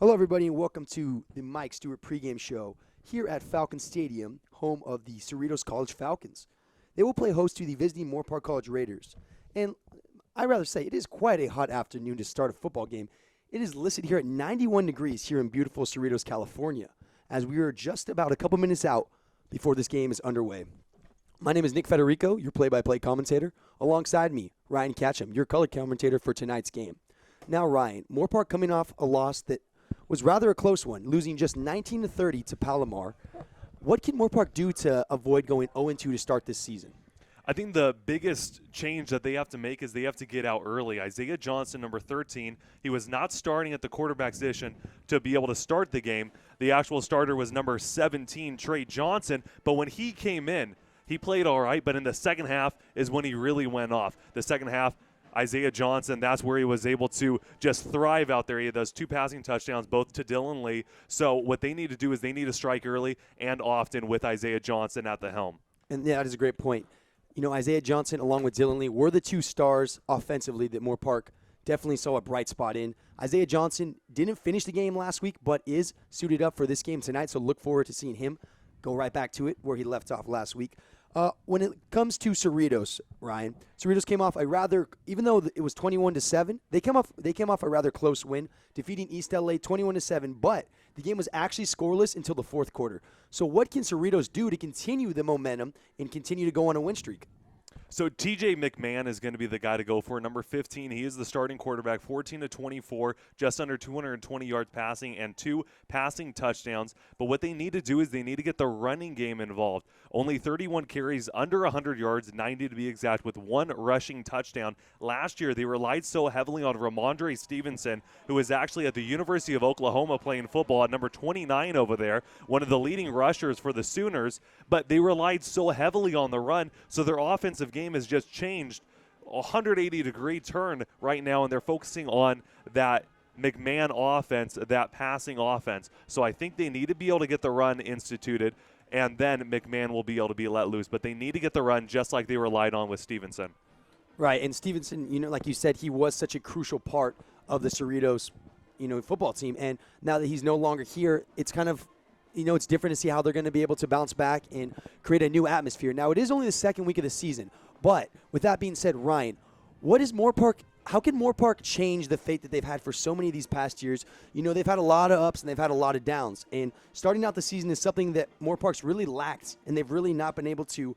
Hello, everybody, and welcome to the Mike Stewart pregame show here at Falcon Stadium, home of the Cerritos College Falcons. They will play host to the visiting Moore Park College Raiders. And I'd rather say it is quite a hot afternoon to start a football game. It is listed here at 91 degrees here in beautiful Cerritos, California, as we are just about a couple minutes out before this game is underway. My name is Nick Federico, your play-by-play commentator. Alongside me, Ryan Catcham, your color commentator for tonight's game. Now, Ryan, Moore Park coming off a loss that was rather a close one, losing just 19-30 to Palomar. What can Moore Park do to avoid going 0-2 to start this season? I think the biggest change that they have to make is they have to get out early. Isaiah Johnson, number 13, he was not starting at the quarterback position to be able to start the game. The actual starter was number 17, Trey Johnson, but when he came in, he played all right, but in the second half is when he really went off. The second half, Isaiah Johnson, that's where he was able to just thrive out there. He had those 2 passing touchdowns, both to Dylan Lee. So what they need to do is they need to strike early and often with Isaiah Johnson at the helm. And yeah, that is a great point. You know, Isaiah Johnson along with Dylan Lee were the 2 stars offensively that Moore Park definitely saw a bright spot in. Isaiah Johnson didn't finish the game last week, but is suited up for this game tonight, so look forward to seeing him go right back to it where he left off last week. When it comes to Cerritos, Ryan, Cerritos came off a rather, even though it was 21-7, they came off a rather close win, defeating East LA 21-7. But the game was actually scoreless until the fourth quarter. So what can Cerritos do to continue the momentum and continue to go on a win streak? So TJ McMahon is going to be the guy to go for. Number 15, he is the starting quarterback, 14-24, just under 220 yards passing and 2 passing touchdowns. But what they need to do is they need to get the running game involved. Only 31 carries, under 100 yards, 90 to be exact, with 1 rushing touchdown. Last year, they relied so heavily on Ramondre Stevenson, who is actually at the University of Oklahoma playing football at number 29 over there, one of the leading rushers for the Sooners. But they relied so heavily on the run, so their offensive game has just changed a 180-degree turn right now, and they're focusing on that McMahon offense, that passing offense. So I think they need to be able to get the run instituted, and then McMahon will be able to be let loose. But they need to get the run just like they relied on with Stevenson. Right, and Stevenson, you know, like you said, he was such a crucial part of the Cerritos, football team. And now that he's no longer here, it's kind of, it's different to see how they're going to be able to bounce back and create a new atmosphere. Now, it is only the second week of the season. But with that being said, Ryan, how can Moore Park change the fate that they've had for so many of these past years? They've had a lot of ups and they've had a lot of downs. And starting out the season is something that Moore Park's really lacked, and they've really not been able to,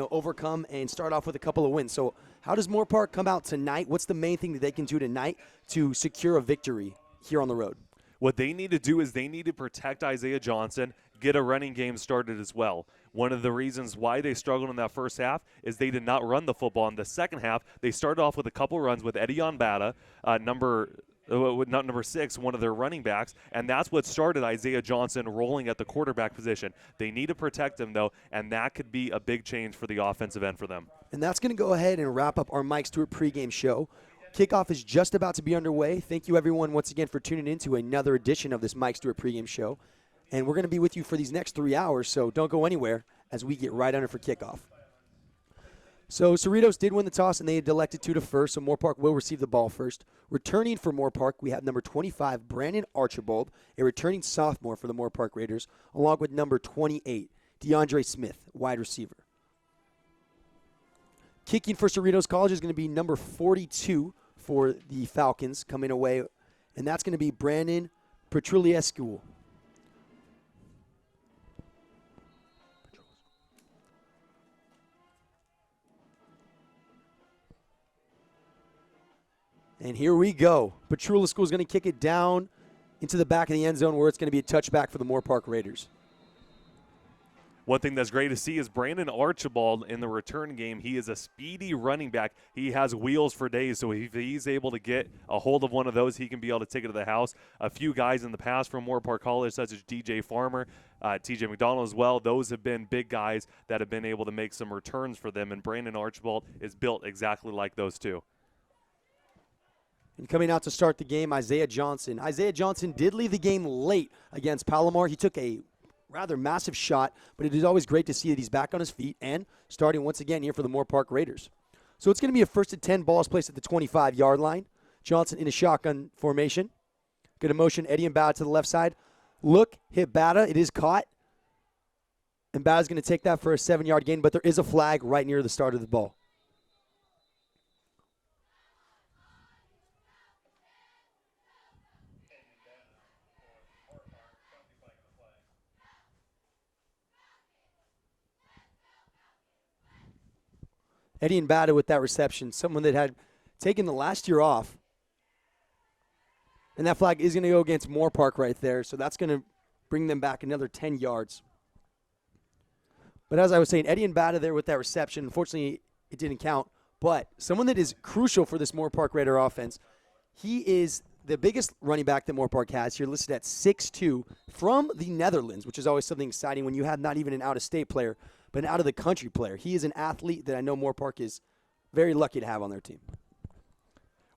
overcome and start off with a couple of wins. So how does Moore Park come out tonight? What's the main thing that they can do tonight to secure a victory here on the road? What they need to do is they need to protect Isaiah Johnson, get a running game started as well. One of the reasons why they struggled in that first half is they did not run the football. In the second half, they started off with a couple runs with Eddie Onbata, number 6, one of their running backs, and that's what started Isaiah Johnson rolling at the quarterback position. They need to protect him, though, and that could be a big change for the offensive end for them. And that's going to go ahead and wrap up our Mike Stewart pregame show. Kickoff is just about to be underway. Thank you, everyone, once again for tuning in to another edition of this Mike Stewart pregame show. And we're going to be with you for these next 3 hours, so don't go anywhere as we get right under for kickoff. So Cerritos did win the toss, and they had elected to defer, so Moore Park will receive the ball first. Returning for Moore Park, we have number 25, Brandon Archibald, a returning sophomore for the Moore Park Raiders, along with number 28, DeAndre Smith, wide receiver. Kicking for Cerritos College is going to be number 42 for the Falcons coming away, and that's going to be Brandon Petruliescu. And here we go. Petruliescu is going to kick it down into the back of the end zone where it's going to be a touchback for the Moore Park Raiders. One thing that's great to see is Brandon Archibald in the return game. He is a speedy running back. He has wheels for days, so if he's able to get a hold of one of those, he can be able to take it to the house. A few guys in the past from Moore Park College, such as DJ Farmer, TJ McDonald as well, those have been big guys that have been able to make some returns for them, and Brandon Archibald is built exactly like those two. And coming out to start the game, Isaiah Johnson. Isaiah Johnson did leave the game late against Palomar. He took a rather massive shot, but it is always great to see that he's back on his feet and starting once again here for the Moore Park Raiders. So it's going to be a 1st and 10, balls placed at the 25-yard line. Johnson in a shotgun formation. Good motion. Eddie and Bada to the left side. Look, hit Bada. It is caught. And Bada's going to take that for a 7-yard gain, but there is a flag right near the start of the ball. Eddie and Bada with that reception, someone that had taken the last year off. And that flag is going to go against Moore Park right there, so that's going to bring them back another 10 yards. But as I was saying, Eddie and Bada there with that reception. Unfortunately, it didn't count. But someone that is crucial for this Moore Park Raider offense, he is the biggest running back that Moore Park has. You're listed at 6'2", from the Netherlands, which is always something exciting when you have not even an out-of-state player, but an out-of-the-country player. He is an athlete that I know Moore Park is very lucky to have on their team.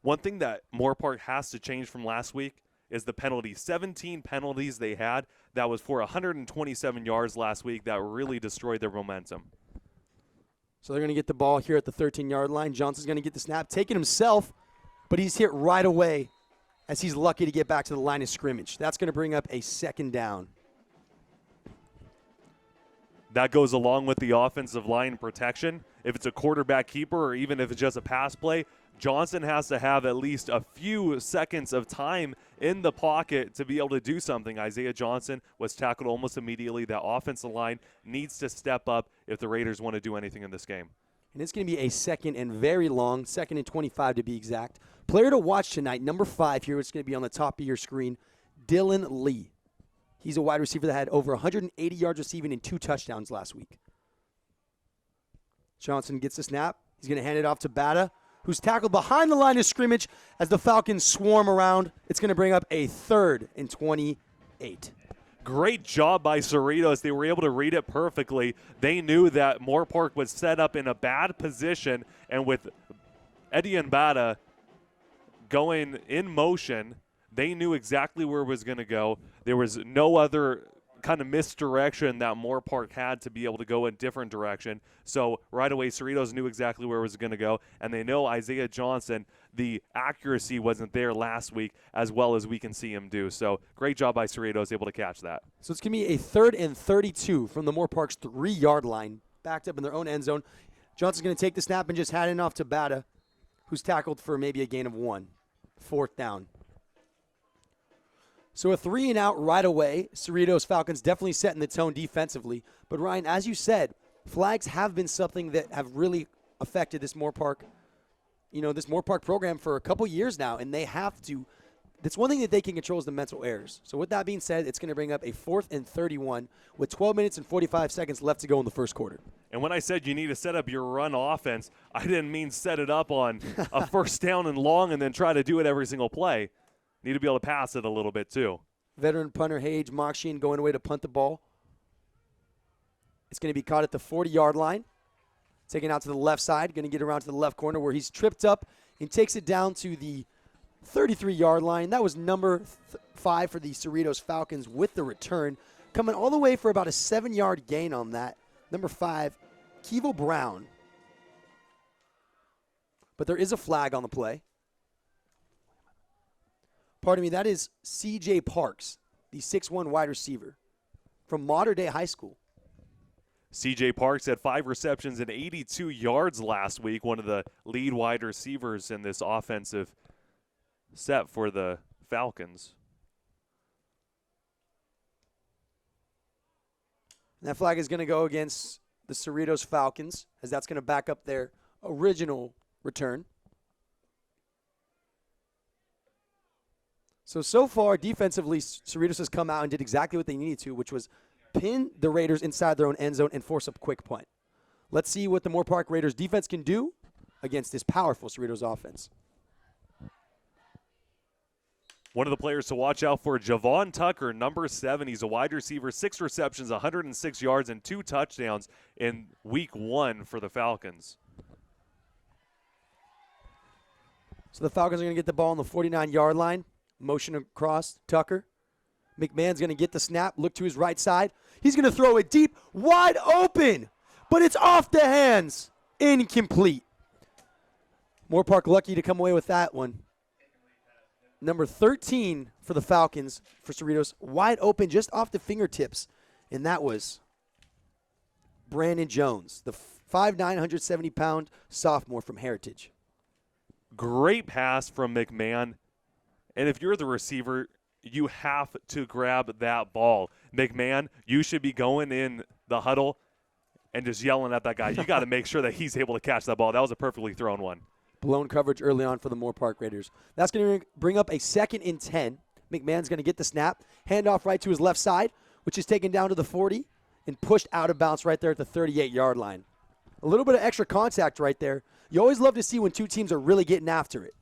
One thing that Moore Park has to change from last week is the penalties. 17 penalties they had. That was for 127 yards last week. That really destroyed their momentum. So they're going to get the ball here at the 13-yard line. Johnson's going to get the snap, taking himself, but he's hit right away as he's lucky to get back to the line of scrimmage. That's going to bring up a 2nd down. That goes along with the offensive line protection. If it's a quarterback keeper or even if it's just a pass play, Johnson has to have at least a few seconds of time in the pocket to be able to do something. Isaiah Johnson was tackled almost immediately. That offensive line needs to step up if the Raiders want to do anything in this game. And it's going to be a 2nd and very long, 2nd and 25 to be exact. Player to watch tonight, number 5 here, it's going to be on the top of your screen, Dylan Lee. He's a wide receiver that had over 180 yards receiving and 2 touchdowns last week. Johnson gets the snap. He's going to hand it off to Bada, who's tackled behind the line of scrimmage as the Falcons swarm around. It's going to bring up a 3rd and 28. Great job by Cerritos. They were able to read it perfectly. They knew that Moore Park was set up in a bad position, and with Eddie and Bada going in motion, they knew exactly where it was going to go. There was no other kind of misdirection that Moore Park had to be able to go a different direction. So right away, Cerritos knew exactly where it was going to go, and they know Isaiah Johnson, the accuracy wasn't there last week as well as we can see him do. So great job by Cerritos, able to catch that. So it's going to be a 3rd and 32 from the Moore Park's 3-yard line, backed up in their own end zone. Johnson's going to take the snap and just hand it off to Bada, who's tackled for maybe a gain of 1. 4th down. So a 3-and-out right away. Cerritos Falcons definitely setting the tone defensively. But Ryan, as you said, flags have been something that have really affected this Moore Park, this Moore Park program for a couple years now, and they have to. That's one thing that they can control is the mental errors. So with that being said, it's going to bring up a 4th and 31 with 12 minutes and 45 seconds left to go in the first quarter. And when I said you need to set up your run offense, I didn't mean set it up on a 1st down and long and then try to do it every single play. Need to be able to pass it a little bit too. Veteran punter Hage Mokshin going away to punt the ball. It's going to be caught at the 40-yard line. Taken out to the left side. Going to get around to the left corner where he's tripped up and takes it down to the 33-yard line. That was number 5 for the Cerritos Falcons with the return. Coming all the way for about a 7-yard gain on that. Number 5, Kevo Brown. But there is a flag on the play. Pardon me, that is C.J. Parks, the 6'1 wide receiver from Modern Day High School. C.J. Parks had 5 receptions and 82 yards last week, one of the lead wide receivers in this offensive set for the Falcons. And that flag is going to go against the Cerritos Falcons, as that's going to back up their original return. So far, defensively, Cerritos has come out and did exactly what they needed to, which was pin the Raiders inside their own end zone and force a quick punt. Let's see what the Moore Park Raiders defense can do against this powerful Cerritos offense. One of the players to watch out for, Javon Tucker, number 7. He's a wide receiver, 6 receptions, 106 yards, and 2 touchdowns in week 1 for the Falcons. So the Falcons are going to get the ball on the 49-yard line. Motion across, Tucker. McMahon's going to get the snap, look to his right side. He's going to throw it deep, wide open, but it's off the hands. Incomplete. Moore Park lucky to come away with that one. number 13 for the Falcons, for Cerritos, wide open just off the fingertips, and that was Brandon Jones, the 5'9", 170-pound sophomore from Heritage. Great pass from McMahon. And if you're the receiver, you have to grab that ball. McMahon, you should be going in the huddle and just yelling at that guy. You got to make sure that he's able to catch that ball. That was a perfectly thrown one. Blown coverage early on for the Moore Park Raiders. That's going to bring up a 2nd and 10. McMahon's going to get the snap, hand off right to his left side, which is taken down to the 40 and pushed out of bounds right there at the 38-yard line. A little bit of extra contact right there. You always love to see when two teams are really getting after it.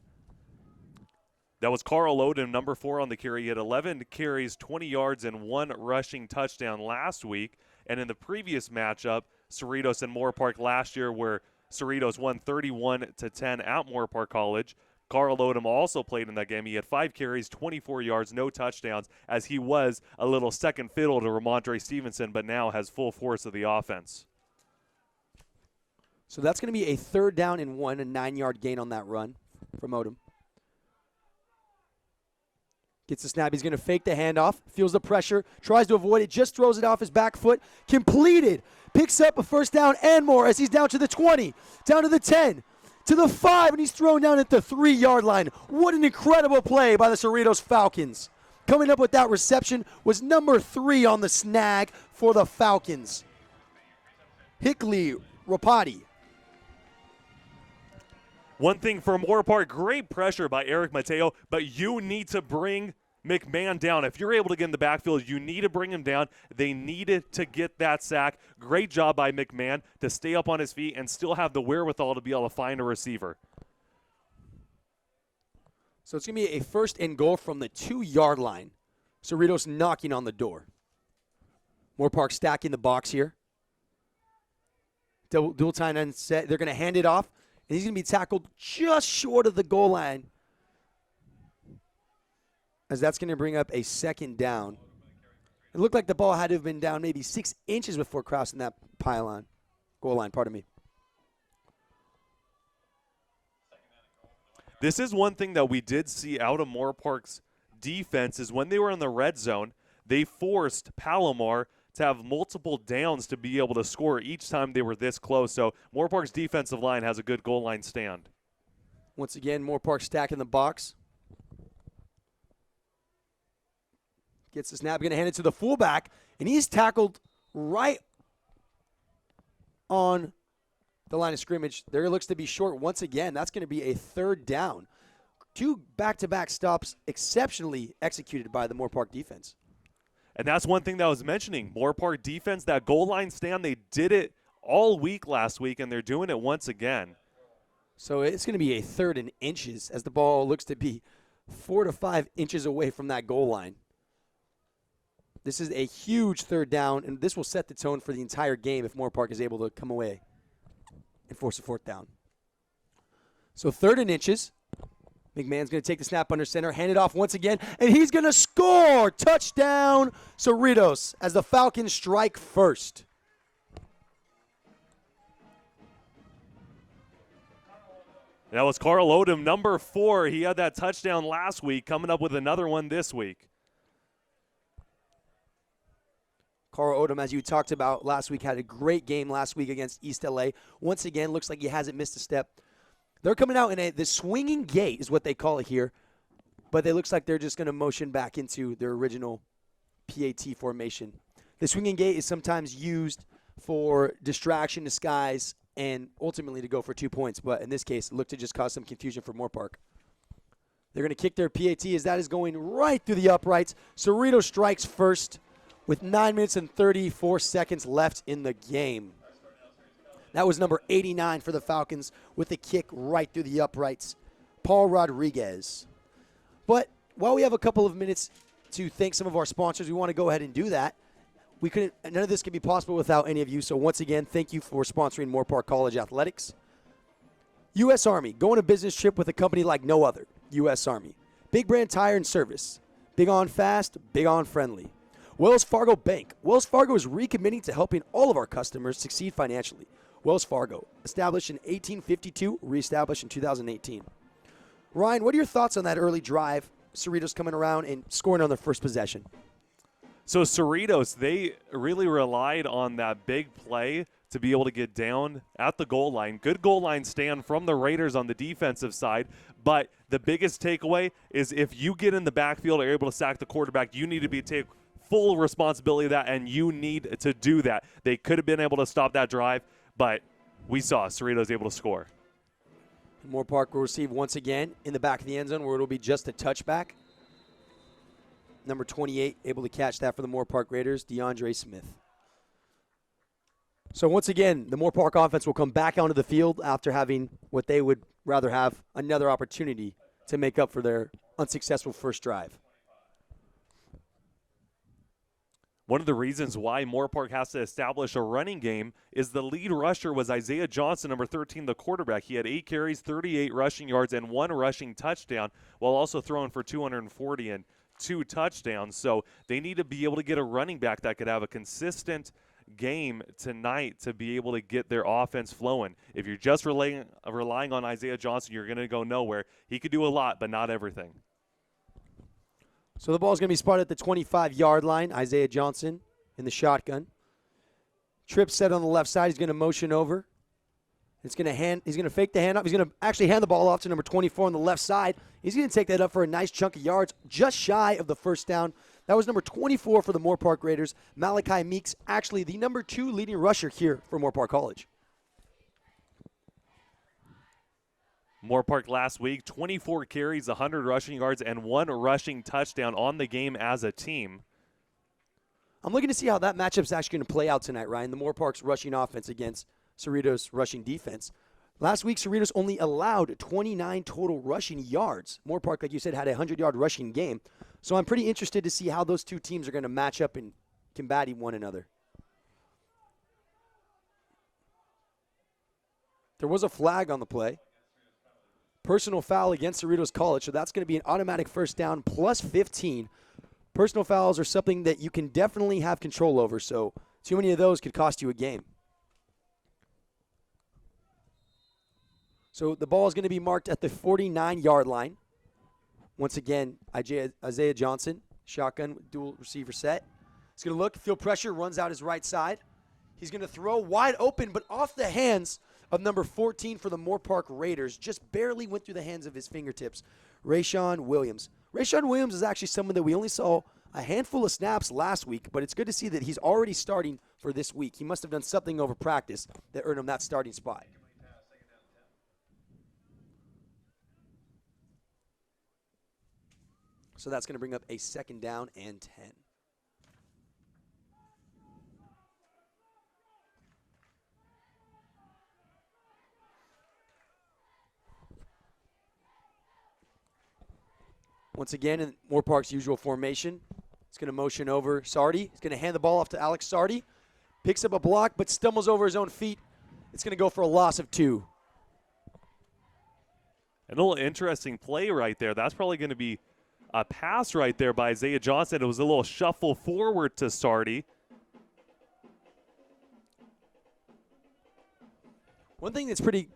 That was Carl Odom, number 4 on the carry. He had 11 carries, 20 yards, and 1 rushing touchdown last week. And in the previous matchup, Cerritos and Moore Park last year, where Cerritos won 31-10 at Moore Park College. Carl Odom also played in that game. He had 5 carries, 24 yards, no touchdowns, as he was a little second fiddle to Ramondre Stevenson, but now has full force of the offense. So that's going to be a 3rd down and 1, a 9-yard gain on that run from Odom. Gets the snap. He's going to fake the handoff. Feels the pressure. Tries to avoid it. Just throws it off his back foot. Completed. Picks up a 1st down and more as he's down to the 20, down to the 10, to the 5, and he's thrown down at the 3-yard line. What an incredible play by the Cerritos Falcons. Coming up with that reception was number 3 on the snag for the Falcons. Hickley Rapati. One thing for Moore Park, great pressure by Eric Mateo, but you need to bring McMahon down. If you're able to get in the backfield, you need to bring him down. They needed to get that sack. Great job by McMahon to stay up on his feet and still have the wherewithal to be able to find a receiver. So it's going to be a 1st and goal from the 2-yard line. Cerritos knocking on the door. Moore Park stacking the box here. Dual tight end set. They're going to hand it off, and he's going to be tackled just short of the goal line, as that's going to bring up a 2nd down. It looked like the ball had to have been down maybe 6 inches before crossing that goal line, pardon me. This is one thing that we did see out of Moore Park's defense is when they were in the red zone, they forced Palomar to have multiple downs to be able to score each time they were this close. So Moore Park's defensive line has a good goal line stand. Once again, Moore Park stacking the box. Gets the snap, going to hand it to the fullback, and he's tackled right on the line of scrimmage. There looks to be short once again. That's going to be a 3rd down. 2 back-to-back stops exceptionally executed by the Moore Park defense. And that's one thing that I was mentioning. Moore Park defense, that goal line stand, they did it all week last week, and they're doing it once again. So it's going to be a 3rd and inches as the ball looks to be 4 to 5 inches away from that goal line. This is a huge 3rd down, and this will set the tone for the entire game if Moore Park is able to come away and force a 4th down. So 3rd and inches. McMahon's going to take the snap under center, hand it off once again, and he's going to score! Touchdown, Cerritos, as the Falcons strike first. That was Carl Odom, number 4. He had that touchdown last week, coming up with another one this week. Carl Odom, as you talked about last week, had a great game last week against East LA. Once again, looks like he hasn't missed a step. They're coming out in the swinging gate is what they call it here, but it looks like they're just going to motion back into their original PAT formation. The swinging gate is sometimes used for distraction, disguise, and ultimately to go for 2 points, but in this case, it looked to just cause some confusion for Moore Park. They're going to kick their PAT as that is going right through the uprights. Cerritos strikes first with 9 minutes and 34 seconds left in the game. That was number 89 for the Falcons with a kick right through the uprights, Paul Rodriguez. But while we have a couple of minutes to thank some of our sponsors, we want to go ahead and do that. None of this could be possible without any of you. So once again, thank you for sponsoring Moore Park College Athletics. U.S. Army, go on a business trip with a company like no other. U.S. Army. Big brand tire and service. Big on fast, big on friendly. Wells Fargo Bank. Wells Fargo is recommitting to helping all of our customers succeed financially. Wells Fargo, established in 1852, reestablished in 2018. Ryan, what are your thoughts on that early drive Cerritos coming around and scoring on their first possession? So Cerritos, they really relied on that big play to be able to get down at the goal line. Good goal line stand from the Raiders on the defensive side. But the biggest takeaway is if you get in the backfield or are able to sack the quarterback, you need to take full responsibility of that, and you need to do that. They could have been able to stop that drive, but we saw Cerritos able to score. Moore Park will receive once again in the back of the end zone where it'll be just a touchback. Number 28 able to catch that for the Moore Park Raiders, DeAndre Smith. So once again, the Moore Park offense will come back onto the field after having what they would rather have, another opportunity to make up for their unsuccessful first drive. One of the reasons why Moore Park has to establish a running game is the lead rusher was Isaiah Johnson, number 13, the quarterback. He had 8 carries, 38 rushing yards, and 1 rushing touchdown, while also throwing for 240 and 2 touchdowns. So they need to be able to get a running back that could have a consistent game tonight to be able to get their offense flowing. If you're just relying on Isaiah Johnson, you're going to go nowhere. He could do a lot, but not everything. So the ball's going to be spotted at the 25-yard line. Isaiah Johnson in the shotgun. Trip set on the left side. He's going to motion over. He's going to fake the handoff. He's going to actually hand the ball off to number 24 on the left side. He's going to take that up for a nice chunk of yards, just shy of the first down. That was number 24 for the Moore Park Raiders. Malachi Meeks, actually the number 2 leading rusher here for Moore Park College. Moore Park last week, 24 carries, 100 rushing yards, and 1 rushing touchdown on the game as a team. I'm looking to see how that matchup's actually going to play out tonight, Ryan. The Moore Park's rushing offense against Cerritos' rushing defense. Last week, Cerritos only allowed 29 total rushing yards. Moore Park, like you said, had a 100-yard rushing game. So I'm pretty interested to see how those two teams are going to match up and combat one another. There was a flag on the play. Personal foul against Cerritos College, so that's going to be an automatic first down plus 15. Personal fouls are something that you can definitely have control over, so too many of those could cost you a game. So the ball is going to be marked at the 49-yard line. Once again, Isaiah Johnson, shotgun, dual receiver set. He's going to look, feel pressure, runs out his right side. He's going to throw wide open, but off the hands of number 14 for the Moore Park Raiders. Just barely went through the hands of his fingertips. Rayshawn Williams. Rayshawn Williams is actually someone that we only saw a handful of snaps last week, but it's good to see that he's already starting for this week. He must have done something over practice that earned him that starting spot. So that's going to bring up a 2nd down and 10. Once again, in Moore Park's usual formation, he's going to motion over Sardi. He's going to hand the ball off to Alex Sardi. Picks up a block, but stumbles over his own feet. It's going to go for a loss of 2. A little interesting play right there. That's probably going to be a pass right there by Isaiah Johnson. It was a little shuffle forward to Sardi. One thing that's pretty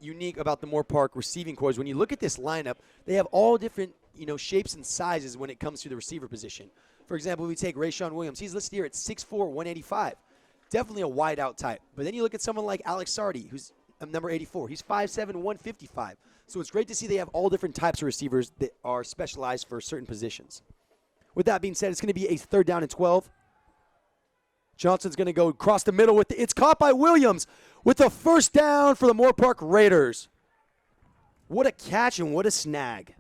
unique about the Moore Park receiving corps is when you look at this lineup, they have all different shapes and sizes when it comes to the receiver position. For example, we take Rayshawn Williams. He's listed here at 6'4", 185. Definitely a wide-out type. But then you look at someone like Alex Sardi, who's number 84. He's 5'7", 155. So it's great to see they have all different types of receivers that are specialized for certain positions. With that being said, it's going to be a 3rd down and 12. Johnson's going to go across the middle with it's caught by Williams with a first down for the Moore Park Raiders. What a catch and what a snag.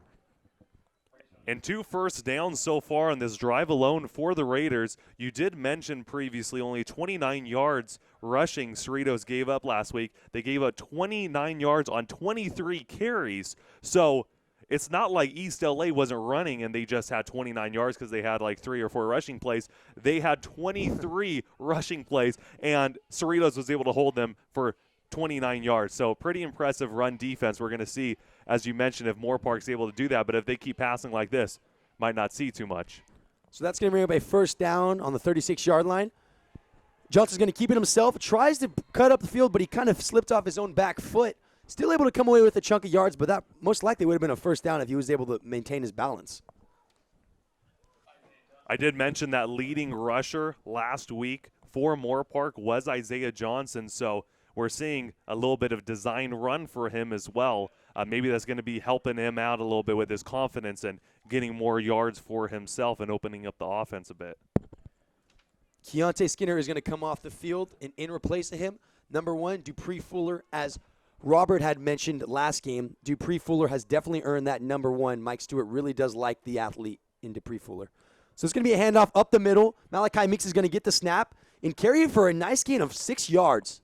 And 2 first downs so far on this drive alone for the Raiders. You did mention previously only 29 yards rushing Cerritos gave up last week. They gave up 29 yards on 23 carries. So it's not like East LA wasn't running and they just had 29 yards because they had like 3 or 4 rushing plays. They had 23 rushing plays, and Cerritos was able to hold them for 29 yards. So pretty impressive run defense. We're going to see, as you mentioned, if Moore Park's able to do that. But if they keep passing like this, might not see too much. So that's going to bring up a first down on the 36-yard line. Johnson's going to keep it himself. Tries to cut up the field, but he kind of slipped off his own back foot. Still able to come away with a chunk of yards, but that most likely would have been a first down if he was able to maintain his balance. I did mention that leading rusher last week for Moore Park was Isaiah Johnson, so we're seeing a little bit of design run for him as well. Maybe that's going to be helping him out a little bit with his confidence and getting more yards for himself and opening up the offense a bit. Keontae Skinner is going to come off the field, and in replace of him, number 1, Dupree Fuller. As Robert had mentioned last game, Dupree Fuller has definitely earned that number 1. Mike Stewart really does like the athlete in Dupree Fuller. So it's going to be a handoff up the middle. Malachi Meeks is going to get the snap and carry it for a nice gain of 6 yards.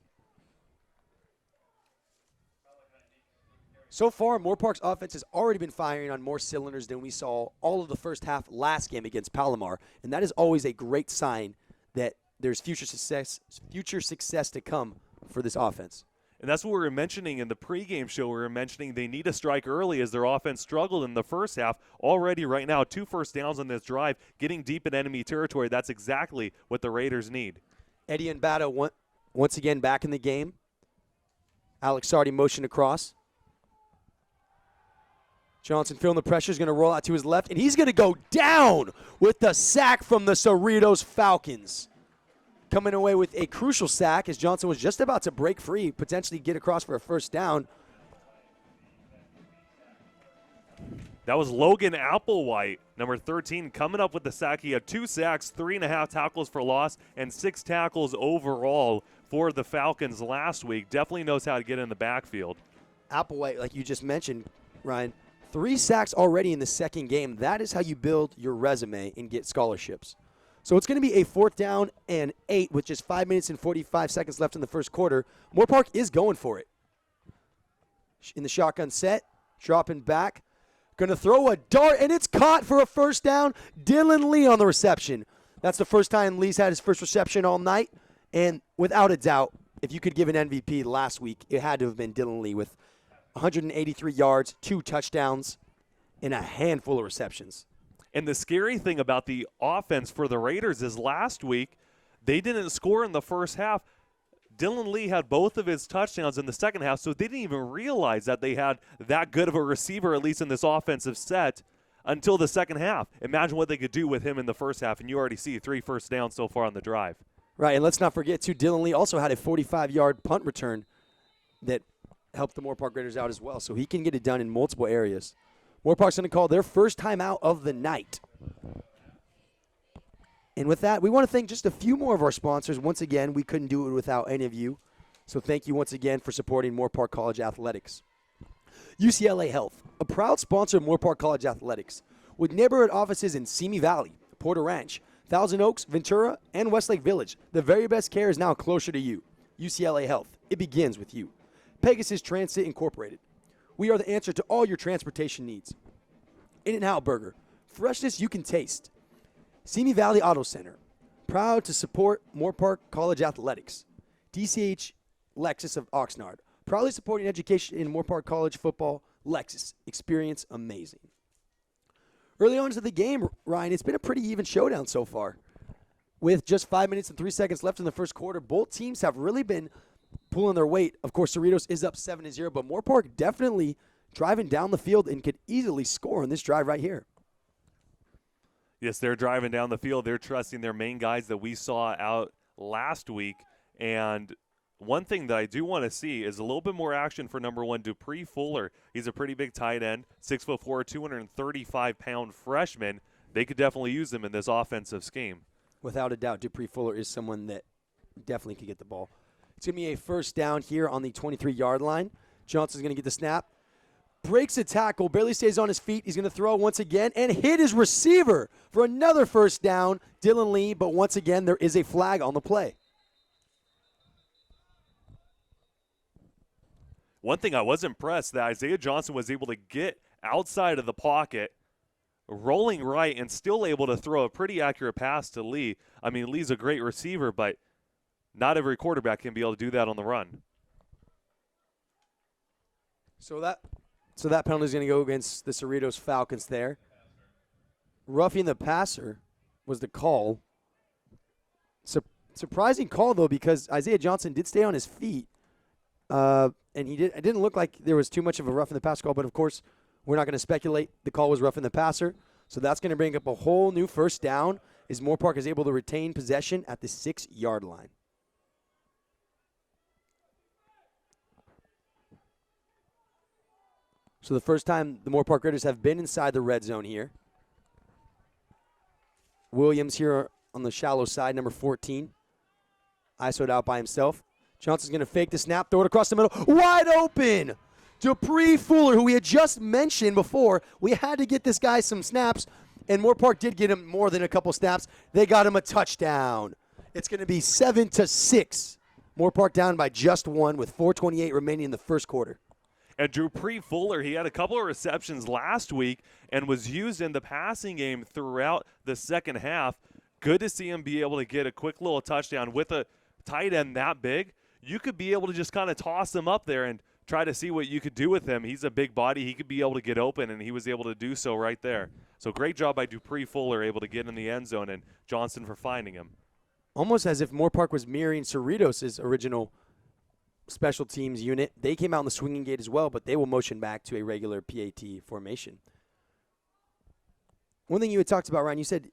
So far, Moore Park's offense has already been firing on more cylinders than we saw all of the first half last game against Palomar, and that is always a great sign that there's future success to come for this offense. And that's what we were mentioning in the pregame show. We were mentioning they need to strike early as their offense struggled in the first half. Already right now, 2 first downs on this drive, getting deep in enemy territory. That's exactly what the Raiders need. Eddie Mbata once again back in the game. Alex Sardi motion across. Johnson feeling the pressure, is going to roll out to his left, and he's going to go down with the sack from the Cerritos Falcons. Coming away with a crucial sack as Johnson was just about to break free, potentially get across for a first down. That was Logan Applewhite, number 13, coming up with the sack. He had 2 sacks, 3.5 tackles for loss, and 6 tackles overall for the Falcons last week. Definitely knows how to get in the backfield. Applewhite, like you just mentioned, Ryan, 3 sacks already in the second game. That is how you build your resume and get scholarships. So it's going to be a 4th down and 8 with just 5 minutes and 45 seconds left in the first quarter. Moore Park is going for it. In the shotgun set, dropping back. Going to throw a dart, and it's caught for a first down. Dylan Lee on the reception. That's the first time Lee's had his first reception all night. And without a doubt, if you could give an MVP last week, it had to have been Dylan Lee with 183 yards, 2 touchdowns, and a handful of receptions. And the scary thing about the offense for the Raiders is last week, they didn't score in the first half. Dylan Lee had both of his touchdowns in the second half, so they didn't even realize that they had that good of a receiver, at least in this offensive set, until the second half. Imagine what they could do with him in the first half, and you already see 3 first downs so far on the drive. Right, and let's not forget, too, Dylan Lee also had a 45-yard punt return that helped the Moore Park Raiders out as well, so he can get it done in multiple areas. Moore Park's going to call their first timeout of the night. And with that, we want to thank just a few more of our sponsors. Once again, we couldn't do it without any of you. So thank you once again for supporting Moore Park College Athletics. UCLA Health, a proud sponsor of Moore Park College Athletics, with neighborhood offices in Simi Valley, Porter Ranch, Thousand Oaks, Ventura, and Westlake Village. The very best care is now closer to you. UCLA Health, it begins with you. Pegasus Transit Incorporated. We are the answer to all your transportation needs. In-N-Out Burger, freshness you can taste. Simi Valley Auto Center, proud to support Moore Park College Athletics. DCH Lexus of Oxnard, proudly supporting education in Moore Park College football. Lexus, experience amazing. Early on into the game, Ryan, it's been a pretty even showdown so far. With just 5 minutes and 3 seconds left in the first quarter, both teams have really been pulling their weight. Of course, Cerritos is up 7-0, but Moore Park definitely driving down the field and could easily score on this drive right here. Yes, they're driving down the field. They're trusting their main guys that we saw out last week. And one thing that I do want to see is a little bit more action for number 1, Dupree Fuller. He's a pretty big tight end, 6'4", 235-pound freshman. They could definitely use him in this offensive scheme. Without a doubt, Dupree Fuller is someone that definitely could get the ball. It's going to be a first down here on the 23-yard line. Johnson's going to get the snap. Breaks a tackle, barely stays on his feet. He's going to throw once again and hit his receiver for another first down, Dylan Lee. But once again, there is a flag on the play. One thing I was impressed that Isaiah Johnson was able to get outside of the pocket, rolling right, and still able to throw a pretty accurate pass to Lee. I mean, Lee's a great receiver, but not every quarterback can be able to do that on the run. So that penalty is going to go against the Cerritos Falcons there. Roughing the passer was the call. Surprising call, though, because Isaiah Johnson did stay on his feet. And it didn't look like there was too much of a roughing the passer call, but of course, we're not going to speculate. The call was roughing the passer. So that's going to bring up a whole new first down as Moore Park is able to retain possession at the 6-yard line. So the first time the Moore Park Raiders have been inside the red zone here. Williams here on the shallow side, number 14. ISO'd out by himself. Johnson's going to fake the snap, throw it across the middle. Wide open! Dupree Fuller, who we had just mentioned before. We had to get this guy some snaps, and Moore Park did get him more than a couple snaps. They got him a touchdown. It's going to be 7-6. Moore Park down by just one with 4:28 remaining in the first quarter. And Dupree Fuller, he had a couple of receptions last week and was used in the passing game throughout the second half. Good to see him be able to get a quick little touchdown with a tight end that big. You could be able to just kind of toss him up there and try to see what you could do with him. He's a big body. He could be able to get open, and he was able to do so right there. So great job by Dupree Fuller, able to get in the end zone, and Johnson for finding him. Almost as if Moore Park was mirroring Cerritos' original special teams unit. They came out in the swinging gate as well, but they will motion back to a regular PAT formation. One thing you had talked about, Ryan, you said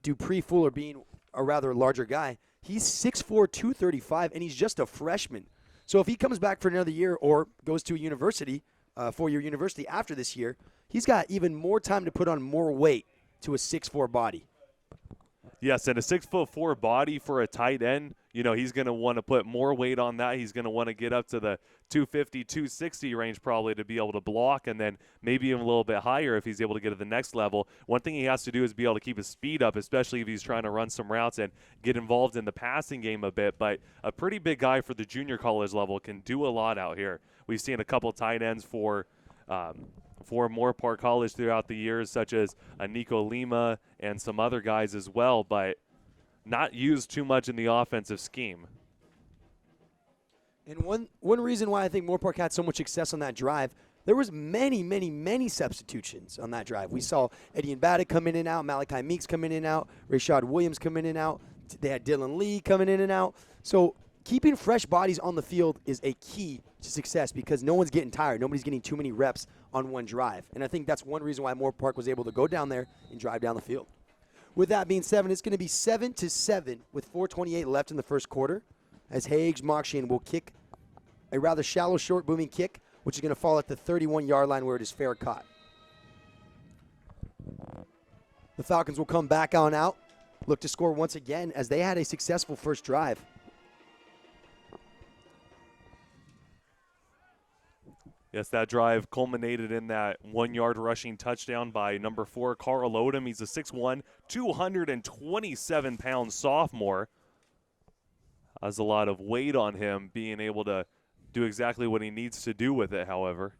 Dupree Fuller being a rather larger guy. He's 6'4", 235, and he's just a freshman. So if he comes back for another year or goes to a university, 4-year university after this year, he's got even more time to put on more weight to a 6'4" body. Yes, and a 6'4" body for a tight end, you know, he's going to want to put more weight on that. He's going to want to get up to the 250, 260 range probably to be able to block, and then maybe even a little bit higher if he's able to get to the next level. One thing he has to do is be able to keep his speed up, especially if he's trying to run some routes and get involved in the passing game a bit. But a pretty big guy for the junior college level can do a lot out here. We've seen a couple tight ends for Moore Park College throughout the years, such as Nico Lima and some other guys as well, but not used too much in the offensive scheme. And one reason why I think Moore Park had so much success on that drive, there was many substitutions on that drive. We saw Eddie Baddock come in and out, Malachi Meeks come in and out, Rashad Williams come in and out. They had Dylan Lee coming in and out. So keeping fresh bodies on the field is a key to success because no one's getting tired. Nobody's getting too many reps on one drive. And I think that's one reason why Moore Park was able to go down there and drive down the field. With that being said, it's going to be 7-7 with 4:28 left in the first quarter as Hagues Mokshin will kick a rather shallow, short, booming kick, which is going to fall at the 31-yard line where it is fair caught. The Falcons will come back on out, look to score once again as they had a successful first drive. Yes, that drive culminated in that 1-yard rushing touchdown by number 4, Carl Odom. He's a 6'1", 227-pound sophomore. Has a lot of weight on him, being able to do exactly what he needs to do with it, however.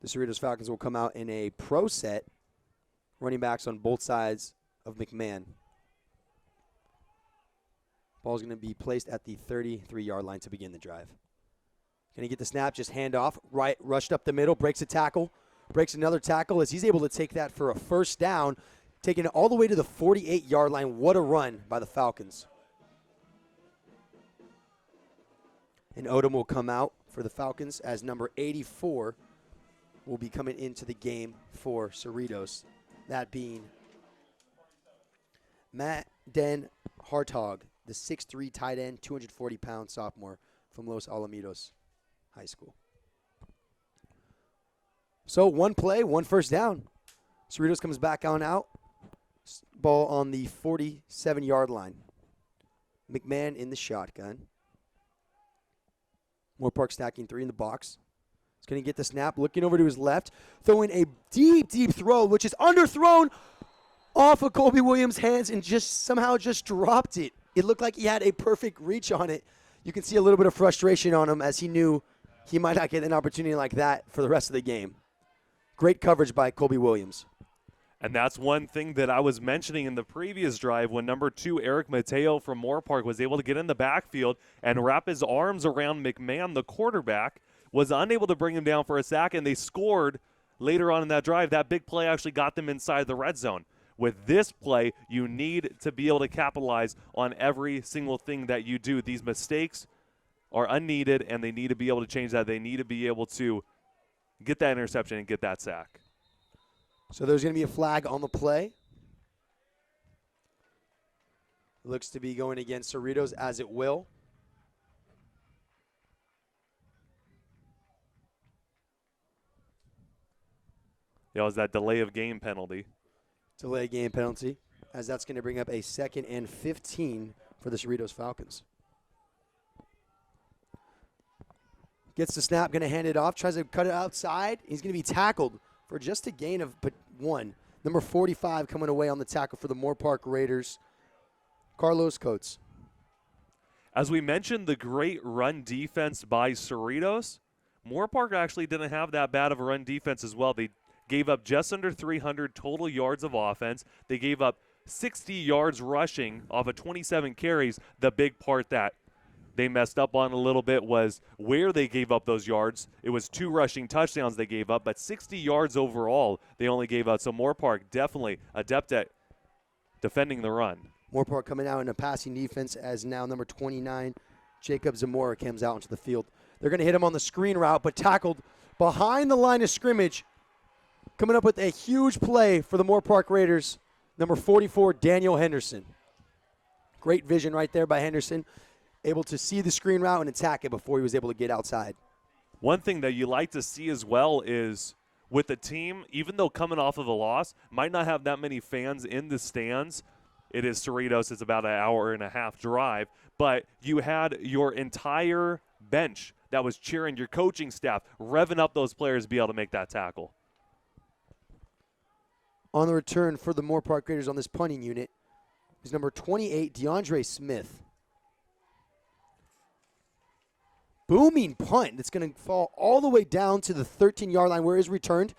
The Cerritos Falcons will come out in a pro set, running backs on both sides of McMahon. Ball's going to be placed at the 33-yard line to begin the drive. Going to get the snap, just hand off, right, rushed up the middle, breaks a tackle, breaks another tackle as he's able to take that for a first down, taking it all the way to the 48-yard line. What a run by the Falcons. And Odom will come out for the Falcons as number 84 will be coming into the game for Cerritos. That being Matt Den Hartog, the 6'3" tight end, 240-pound sophomore from Los Alamitos High School. So one play, one first down. Cerritos comes back on out. Ball on the 47-yard line. McMahon in the shotgun. Moore Park stacking 3 in the box. He's going to get the snap, looking over to his left, throwing a deep throw, which is underthrown off of Colby Williams' hands and just somehow just dropped it. It looked like he had a perfect reach on it. You can see a little bit of frustration on him as he knew he might not get an opportunity like that for the rest of the game. Great coverage by Colby Williams. And that's one thing that I was mentioning in the previous drive when number 2, Eric Mateo from Moore Park, was able to get in the backfield and wrap his arms around McMahon, the quarterback, was unable to bring him down for a sack, and they scored later on in that drive. That big play actually got them inside the red zone. With this play, you need to be able to capitalize on every single thing that you do. These mistakes are unneeded, and they need to be able to change that. They need to be able to get that interception and get that sack. So there's going to be a flag on the play. Looks to be going against Cerritos, as it will. It was that delay of game penalty. Delay game penalty, as that's going to bring up a 2nd and 15 for the Cerritos Falcons. Gets the snap, going to hand it off, tries to cut it outside. He's going to be tackled for just a gain of but 1. Number 45 coming away on the tackle for the Moore Park Raiders, Carlos Coates. As we mentioned, the great run defense by Cerritos, Moore Park actually didn't have that bad of a run defense as well. They gave up just under 300 total yards of offense. They gave up 60 yards rushing off of 27 carries. The big part that they messed up on a little bit was where they gave up those yards. It was 2 rushing touchdowns they gave up, but 60 yards overall they only gave out. So Moore Park definitely adept at defending the run. Moore Park coming out in a passing defense as now number 29, Jacob Zamora, comes out into the field. They're going to hit him on the screen route, but tackled behind the line of scrimmage. Coming up with a huge play for the Moore Park Raiders, number 44, Daniel Henderson. Great vision right there by Henderson, able to see the screen route and attack it before he was able to get outside. One thing that you like to see as well is with the team, even though coming off of a loss, might not have that many fans in the stands. It is Cerritos. It's about an hour and a half drive. But you had your entire bench that was cheering, your coaching staff, revving up those players to be able to make that tackle. On the return for the Moore Park Raiders on this punting unit is number 28, DeAndre Smith. Booming punt that's going to fall all the way down to the 13-yard line where he's returned.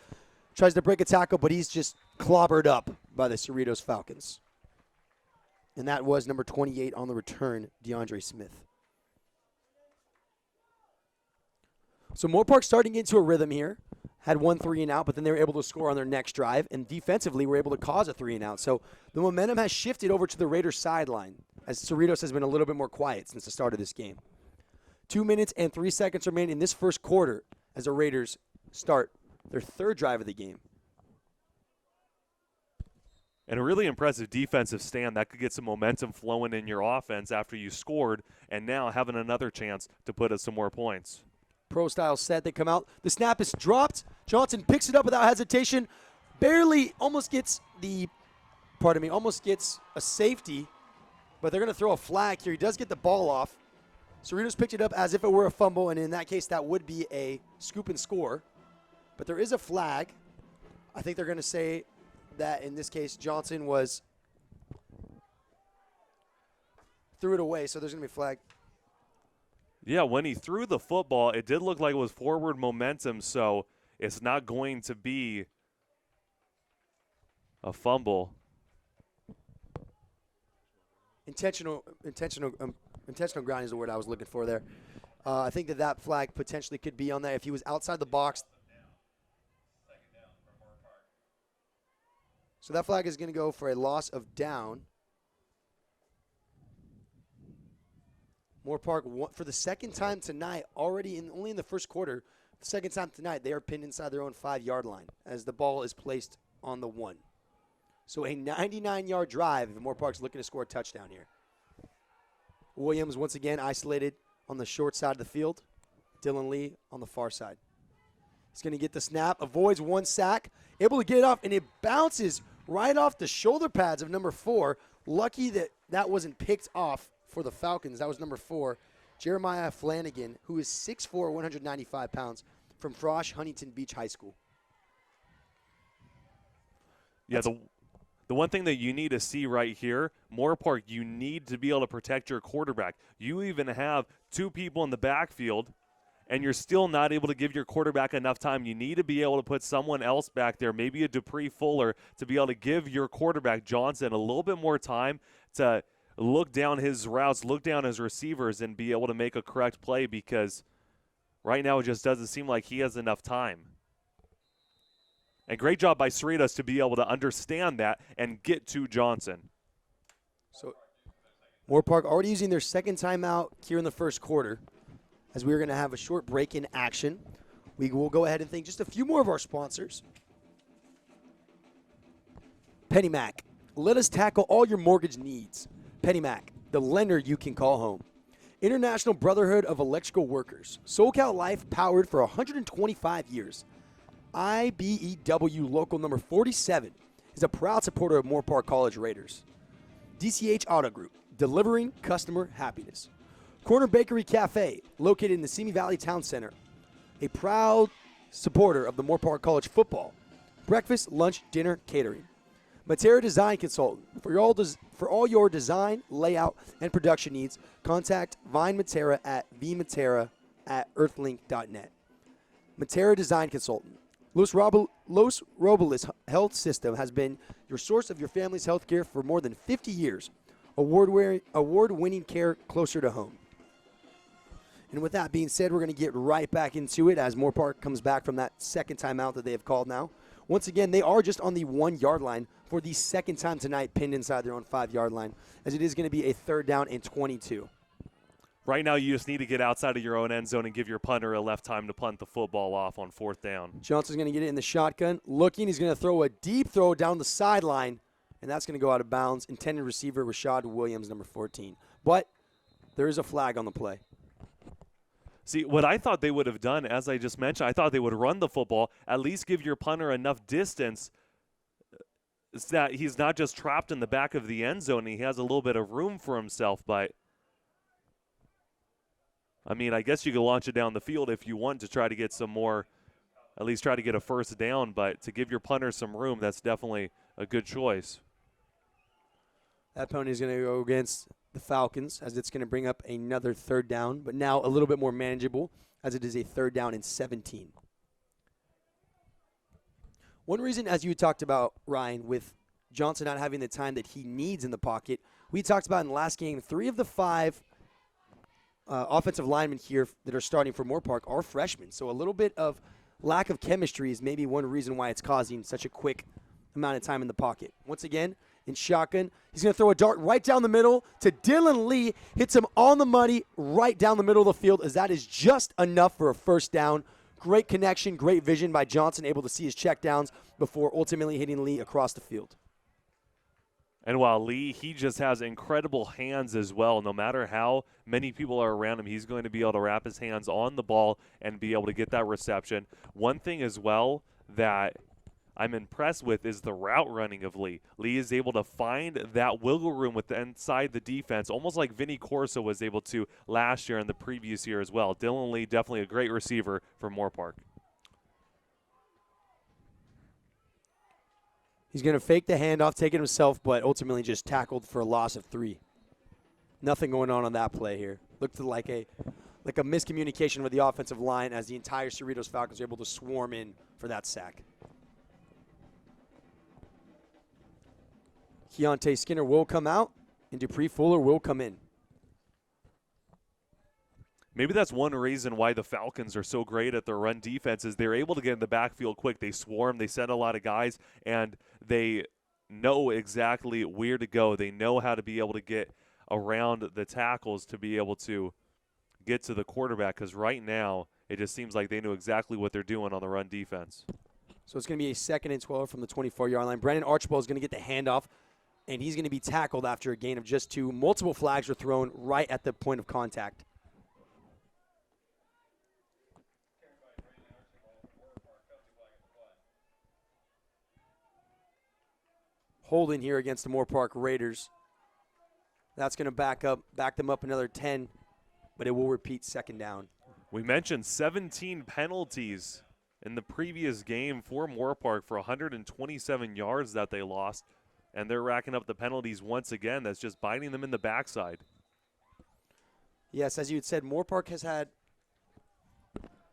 Tries to break a tackle, but he's just clobbered up by the Cerritos Falcons. And that was number 28 on the return, DeAndre Smith. So Moore Park starting into a rhythm here. Had 1 3-and-out, but then they were able to score on their next drive, and defensively were able to cause a 3-and-out. So the momentum has shifted over to the Raiders' sideline, as Cerritos has been a little bit more quiet since the start of this game. 2 minutes and 3 seconds remain in this first quarter as the Raiders start their 3rd drive of the game. And a really impressive defensive stand that could get some momentum flowing in your offense after you scored, and now having another chance to put us some more points. Pro-style set. They come out. The snap is dropped. Johnson picks it up without hesitation. Barely almost gets a safety, but they're going to throw a flag here. He does get the ball off. Cerritos picked it up as if it were a fumble, and in that case, that would be a scoop and score. But there is a flag. I think they're going to say that in this case, Johnson threw it away, so there's going to be a flag. Yeah, when he threw the football, it did look like it was forward momentum, so it's not going to be a fumble. Intentional ground is the word I was looking for there. I think that flag potentially could be on there if he was outside the box. So that flag is going to go for a loss of down. Moore Park, for the second time tonight, only in the first quarter, the second time tonight, they are pinned inside their own 5-yard line as the ball is placed on the 1. So a 99-yard drive if Moore Park's looking to score a touchdown here. Williams once again isolated on the short side of the field. Dylan Lee on the far side. He's going to get the snap, avoids 1 sack, able to get it off, and it bounces right off the shoulder pads of number 4. Lucky that wasn't picked off for the Falcons. That was number 4, Jeremiah Flanagan, who is 6'4", 195 pounds, from Frosh Huntington Beach High School. Yeah, the one thing that you need to see right here, Moore Park, you need to be able to protect your quarterback. You even have 2 people in the backfield, and you're still not able to give your quarterback enough time. You need to be able to put someone else back there, maybe a Dupree Fuller, to be able to give your quarterback, Johnson, a little bit more time to look down his routes, look down his receivers, and be able to make a correct play, because right now it just doesn't seem like he has enough time. And great job by Cerritos to be able to understand that and get to Johnson. So Moore Park already using their second timeout here in the first quarter, as we're going to have a short break in action. we will go ahead and thank just a few more of our sponsors. PennyMac. Let us tackle all your mortgage needs. PennyMac, the lender you can call home. International Brotherhood of Electrical Workers. SoCal Life, powered for 125 years. IBEW Local Number 47 is a proud supporter of Moore Park College Raiders. DCH Auto Group, delivering customer happiness. Corner Bakery Cafe, located in the Simi Valley Town Center, a proud supporter of the Moore Park College football. Breakfast, lunch, dinner, catering. Matera Design Consultant. For all your design, layout, and production needs, contact Vine Matera at vmatera@earthlink.net. Matera Design Consultant. Los Robles Health System has been your source of your family's health care for more than 50 years. Award-winning care closer to home. And with that being said, we're going to get right back into it as Moore Park comes back from that second timeout that they have called now. Once again, they are just on the 1-yard line for the second time tonight, pinned inside their own 5-yard line, as it is going to be a 3rd down and 22. Right now, you just need to get outside of your own end zone and give your punter a left time to punt the football off on 4th down. Johnson's going to get it in the shotgun. Looking, he's going to throw a deep throw down the sideline, and that's going to go out of bounds. Intended receiver, Rashad Williams, number 14. But there is a flag on the play. See, what I thought they would have done, as I just mentioned, I thought they would run the football, at least give your punter enough distance so that he's not just trapped in the back of the end zone. He has a little bit of room for himself. But, I mean, I guess you could launch it down the field if you want to try to get some more, at least try to get a 1st down. But to give your punter some room, that's definitely a good choice. That penalty is going to go against the Falcons, as it's going to bring up another 3rd down, but now a little bit more manageable, as it is a 3rd down and 17. One reason, as you talked about, Ryan, with Johnson not having the time that he needs in the pocket, we talked about in the last game, 3 of the 5 offensive linemen here that are starting for Moore Park are freshmen. So a little bit of lack of chemistry is maybe one reason why it's causing such a quick amount of time in the pocket. Once again, in shotgun, he's going to throw a dart right down the middle to Dylan Lee. Hits him on the money right down the middle of the field, as that is just enough for a 1st down. Great connection, great vision by Johnson, able to see his checkdowns before ultimately hitting Lee across the field. And while Lee, he just has incredible hands as well. No matter how many people are around him, he's going to be able to wrap his hands on the ball and be able to get that reception. One thing as well that I'm impressed with is the route running of Lee. Lee is able to find that wiggle room inside the defense, almost like Vinny Corso was able to last year and the previous year as well. Dylan Lee, definitely a great receiver for Moore Park. He's going to fake the handoff, take it himself, but ultimately just tackled for a loss of 3. Nothing going on that play here. Looked like a miscommunication with the offensive line, as the entire Cerritos Falcons were able to swarm in for that sack. Keontae Skinner will come out, and Dupree Fuller will come in. Maybe that's one reason why the Falcons are so great at their run defense is they're able to get in the backfield quick. They swarm, they send a lot of guys, and they know exactly where to go. They know how to be able to get around the tackles to be able to get to the quarterback, because right now it just seems like they know exactly what they're doing on the run defense. So it's going to be a 2nd and 12 from the 24-yard line. Brandon Archibald is going to get the handoff, and he's going to be tackled after a gain of just 2. Multiple flags were thrown right at the point of contact. Holding here against the Moore Park Raiders. That's going to back them up another 10, but it will repeat 2nd down. We mentioned 17 penalties in the previous game for Moore Park for 127 yards that they lost, and they're racking up the penalties once again. That's just biting them in the backside. Yes, as you had said, Moore Park has had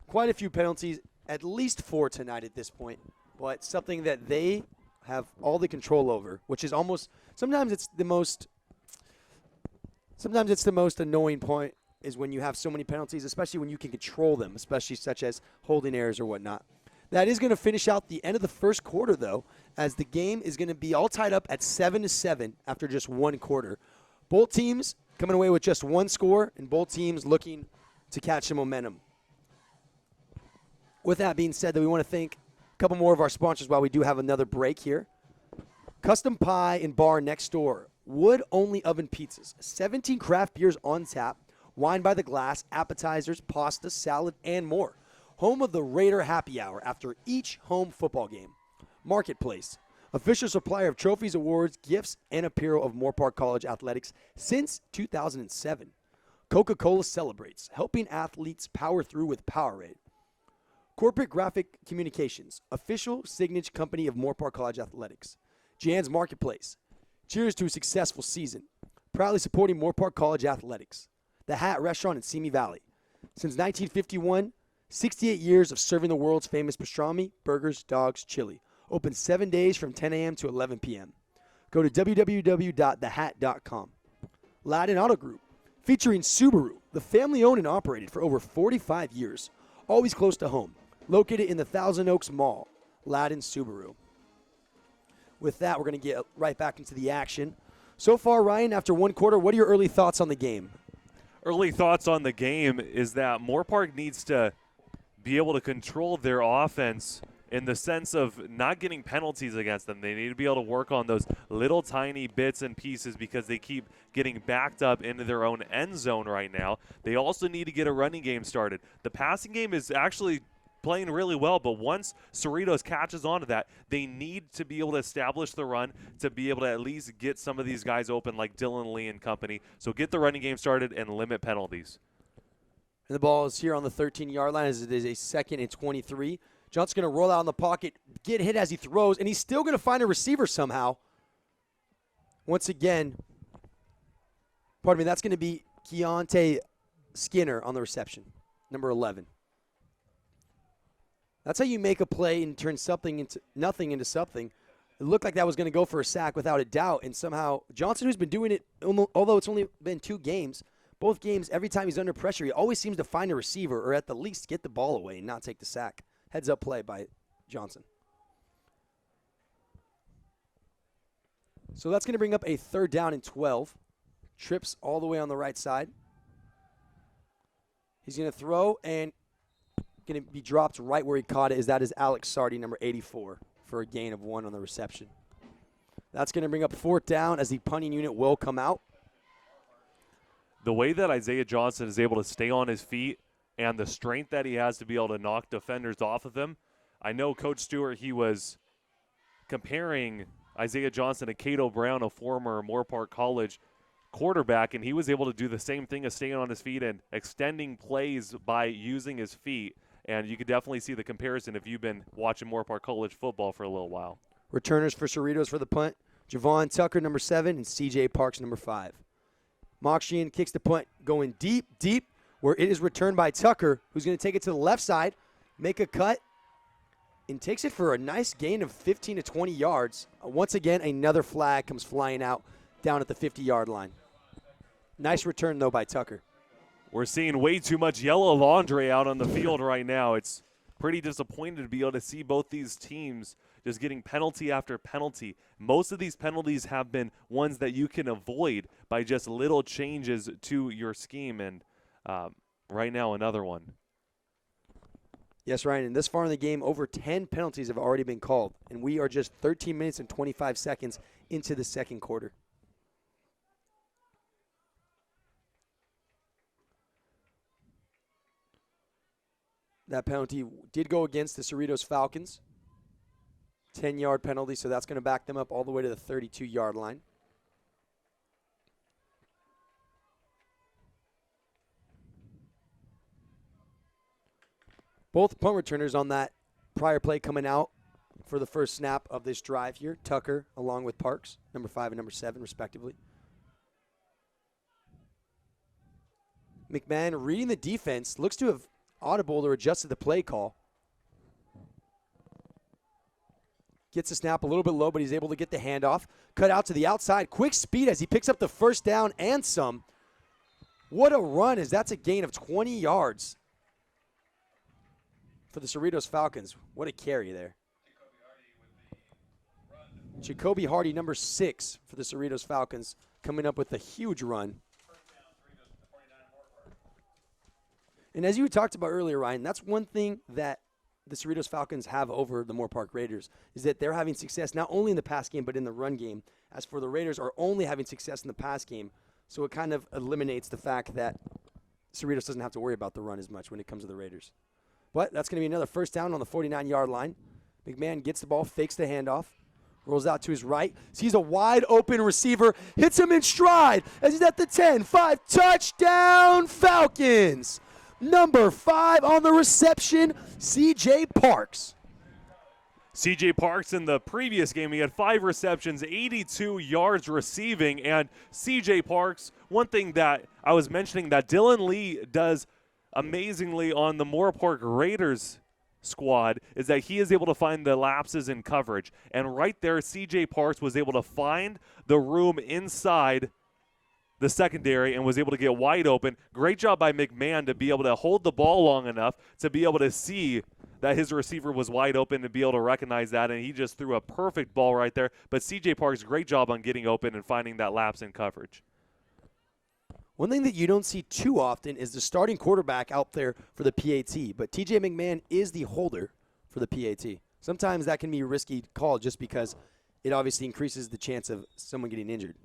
quite a few penalties, at least 4 tonight at this point, but something that they have all the control over, which is almost sometimes it's the most annoying point is when you have so many penalties, especially when you can control them, especially such as holding errors or whatnot. That is going to finish out the end of the first quarter, though, as the game is going to be all tied up at 7-7 after just 1 quarter. Both teams coming away with just 1 score, and both teams looking to catch some momentum. With that being said, we want to thank a couple more of our sponsors while we do have another break here. Custom Pie and Bar next door. Wood-only oven pizzas. 17 craft beers on tap. Wine by the glass, appetizers, pasta, salad, and more. Home of the Raider Happy Hour after each home football game. Marketplace. Official supplier of trophies, awards, gifts, and apparel of Moore Park College Athletics since 2007. Coca-Cola celebrates, helping athletes power through with Powerade. Corporate Graphic Communications, official signage company of Moore Park College Athletics. Jan's Marketplace. Cheers to a successful season. Proudly supporting Moore Park College Athletics. The Hat Restaurant in Simi Valley. Since 1951, 68 years of serving the world's famous pastrami, burgers, dogs, chili. Open 7 days from 10 a.m. to 11 p.m. Go to www.thehat.com. Ladin Auto Group, featuring Subaru, the family owned and operated for over 45 years. Always close to home. Located in the Thousand Oaks Mall. Ladin Subaru. With that, we're going to get right back into the action. So far, Ryan, after one quarter, what are your early thoughts on the game? Early thoughts on the game is that Moore Park needs to be able to control their offense in the sense of not getting penalties against them. They need to be able to work on those little tiny bits and pieces because they keep getting backed up into their own end zone right now. They also need to get a running game started. The passing game is actually playing really well, but once Cerritos catches on to that, they need to be able to establish the run to be able to at least get some of these guys open like Dylan Lee and company. So get the running game started and limit penalties. And the ball is here on the 13-yard line as it is a 2nd and 23. Johnson's going to roll out in the pocket, get hit as he throws, and he's still going to find a receiver somehow. Once again, pardon me, that's going to be Keontae Skinner on the reception, number 11. That's how you make a play and turn nothing into something. It looked like that was going to go for a sack without a doubt, and somehow Johnson, who's been doing it, although it's only been 2 games, both games, every time he's under pressure, he always seems to find a receiver or at the least get the ball away and not take the sack. Heads-up play by Johnson. So that's going to bring up a 3rd down and 12. Trips all the way on the right side. He's going to throw and going to be dropped right where he caught it. That is Alex Sardi, number 84, for a gain of 1 on the reception. That's going to bring up 4th down as the punting unit will come out. The way that Isaiah Johnson is able to stay on his feet and the strength that he has to be able to knock defenders off of him, I know Coach Stewart, he was comparing Isaiah Johnson to Cato Brown, a former Moore Park College quarterback, and he was able to do the same thing as staying on his feet and extending plays by using his feet. And you could definitely see the comparison if you've been watching Moore Park College football for a little while. Returners for Cerritos for the punt, Javon Tucker, number 7, and C.J. Parks, number 5. Mokshian kicks the punt going deep, where it is returned by Tucker, who's going to take it to the left side, make a cut, and takes it for a nice gain of 15 to 20 yards. Once again, another flag comes flying out down at the 50-yard line. Nice return, though, by Tucker. We're seeing way too much yellow laundry out on the field right now. It's pretty disappointing to be able to see both these teams just getting penalty after penalty. Most of these penalties have been ones that you can avoid by just little changes to your scheme, and right now another one. Yes, Ryan, and this far in the game, over 10 penalties have already been called, and we are just 13 minutes and 25 seconds into the 2nd quarter. That penalty did go against the Cerritos Falcons. 10-yard penalty, so that's going to back them up all the way to the 32-yard line. Both punt returners on that prior play coming out for the first snap of this drive here. Tucker along with Parks, number 5 and number 7, respectively. McMahon reading the defense, looks to have audibled or adjusted the play call. Gets the snap a little bit low, but he's able to get the handoff. Cut out to the outside. Quick speed as he picks up the 1st down and some. What a run, as that's a gain of 20 yards for the Cerritos Falcons. What a carry there. Jacoby Hardy, number 6 for the Cerritos Falcons, coming up with a huge run. And as you talked about earlier, Ryan, that's one thing that the Cerritos Falcons have over the Moore Park Raiders is that they're having success not only in the pass game but in the run game. As for the Raiders, are only having success in the pass game, so it kind of eliminates the fact that Cerritos doesn't have to worry about the run as much when it comes to the Raiders. But that's going to be another first down on the 49-yard line. McMahon gets the ball, fakes the handoff, rolls out to his right, sees a wide open receiver, hits him in stride as he's at the 10, 5, touchdown Falcons. Number 5 on the reception, C.J. Parks. C.J. Parks in the previous game, he had 5 receptions, 82 yards receiving. And C.J. Parks, one thing that I was mentioning that Dylan Lee does amazingly on the Moore Park Raiders squad is that he is able to find the lapses in coverage. And right there, C.J. Parks was able to find the room inside the secondary and was able to get wide open. Great job by McMahon to be able to hold the ball long enough to be able to see that his receiver was wide open and be able to recognize that, and he just threw a perfect ball right there. But C.J. Parks, great job on getting open and finding that lapse in coverage. One thing that you don't see too often is the starting quarterback out there for the PAT, but TJ McMahon is the holder for the PAT. Sometimes that can be a risky call just because it obviously increases the chance of someone getting injured.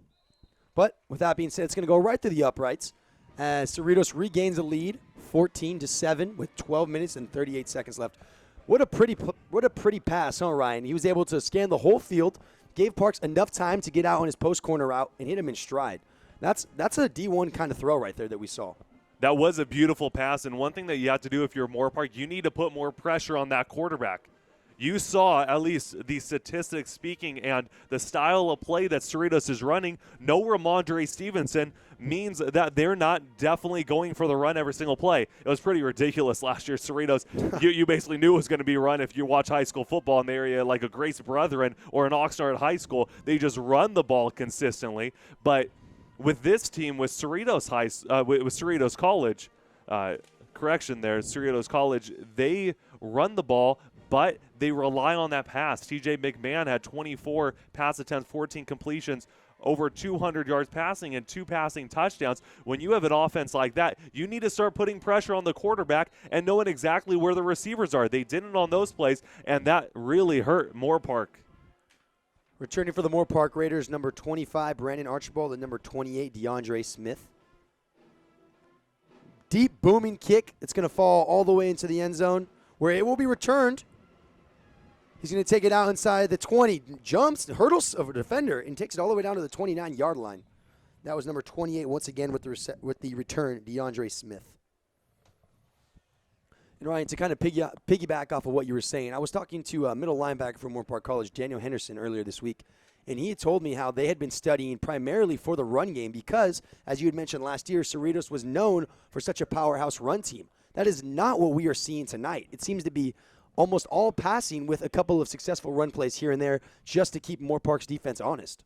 But with that being said, it's going to go right through the uprights as Cerritos regains the lead, 14-7 with 12 minutes and 38 seconds left. What a pretty pass, huh, Ryan? He was able to scan the whole field, gave Parks enough time to get out on his post corner route and hit him in stride. That's a D1 kind of throw right there that we saw. That was a beautiful pass, and one thing that you have to do if you're Moore Park, you need to put more pressure on that quarterback. You saw, at least the statistics speaking and the style of play that Cerritos is running, no Ramondre Stevenson means that they're not definitely going for the run every single play. It was pretty ridiculous last year. Cerritos, you basically knew it was going to be run if you watch high school football in the area like a Grace Brethren or an Oxnard High School. They just run the ball consistently. But with this team, with Cerritos College, Cerritos College, they run the ball, but they rely on that pass. TJ McMahon had 24 pass attempts, 14 completions, over 200 yards passing, and 2 passing touchdowns. When you have an offense like that, you need to start putting pressure on the quarterback and knowing exactly where the receivers are. They didn't on those plays, and that really hurt Moore Park. Returning for the Moore Park Raiders, number 25, Brandon Archibald, and number 28, DeAndre Smith. Deep booming kick. It's going to fall all the way into the end zone where it will be returned. He's going to take it out inside the 20, jumps, hurdles of a defender, and takes it all the way down to the 29-yard line. That was number 28 once again with the return, DeAndre Smith. And Ryan, to kind of piggyback off of what you were saying, I was talking to a middle linebacker from Moore Park College, Daniel Henderson, earlier this week, and he had told me how they had been studying primarily for the run game because, as you had mentioned last year, Cerritos was known for such a powerhouse run team. That is not what we are seeing tonight. It seems to be almost all passing with a couple of successful run plays here and there just to keep Moore Park's defense honest.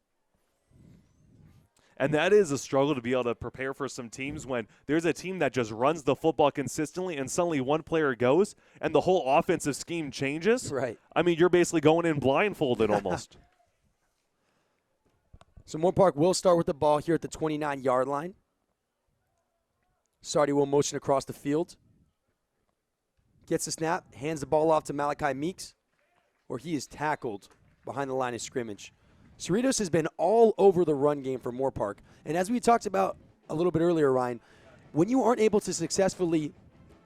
And that is a struggle to be able to prepare for some teams when there's a team that just runs the football consistently and suddenly one player goes and the whole offensive scheme changes. Right. I mean, you're basically going in blindfolded almost. So Moore Park will start with the ball here at the 29-yard line. Sardi will motion across the field. Gets the snap, hands the ball off to Malachi Meeks, where he is tackled behind the line of scrimmage. Cerritos has been all over the run game for Moore Park. And as we talked about a little bit earlier, Ryan, when you aren't able to successfully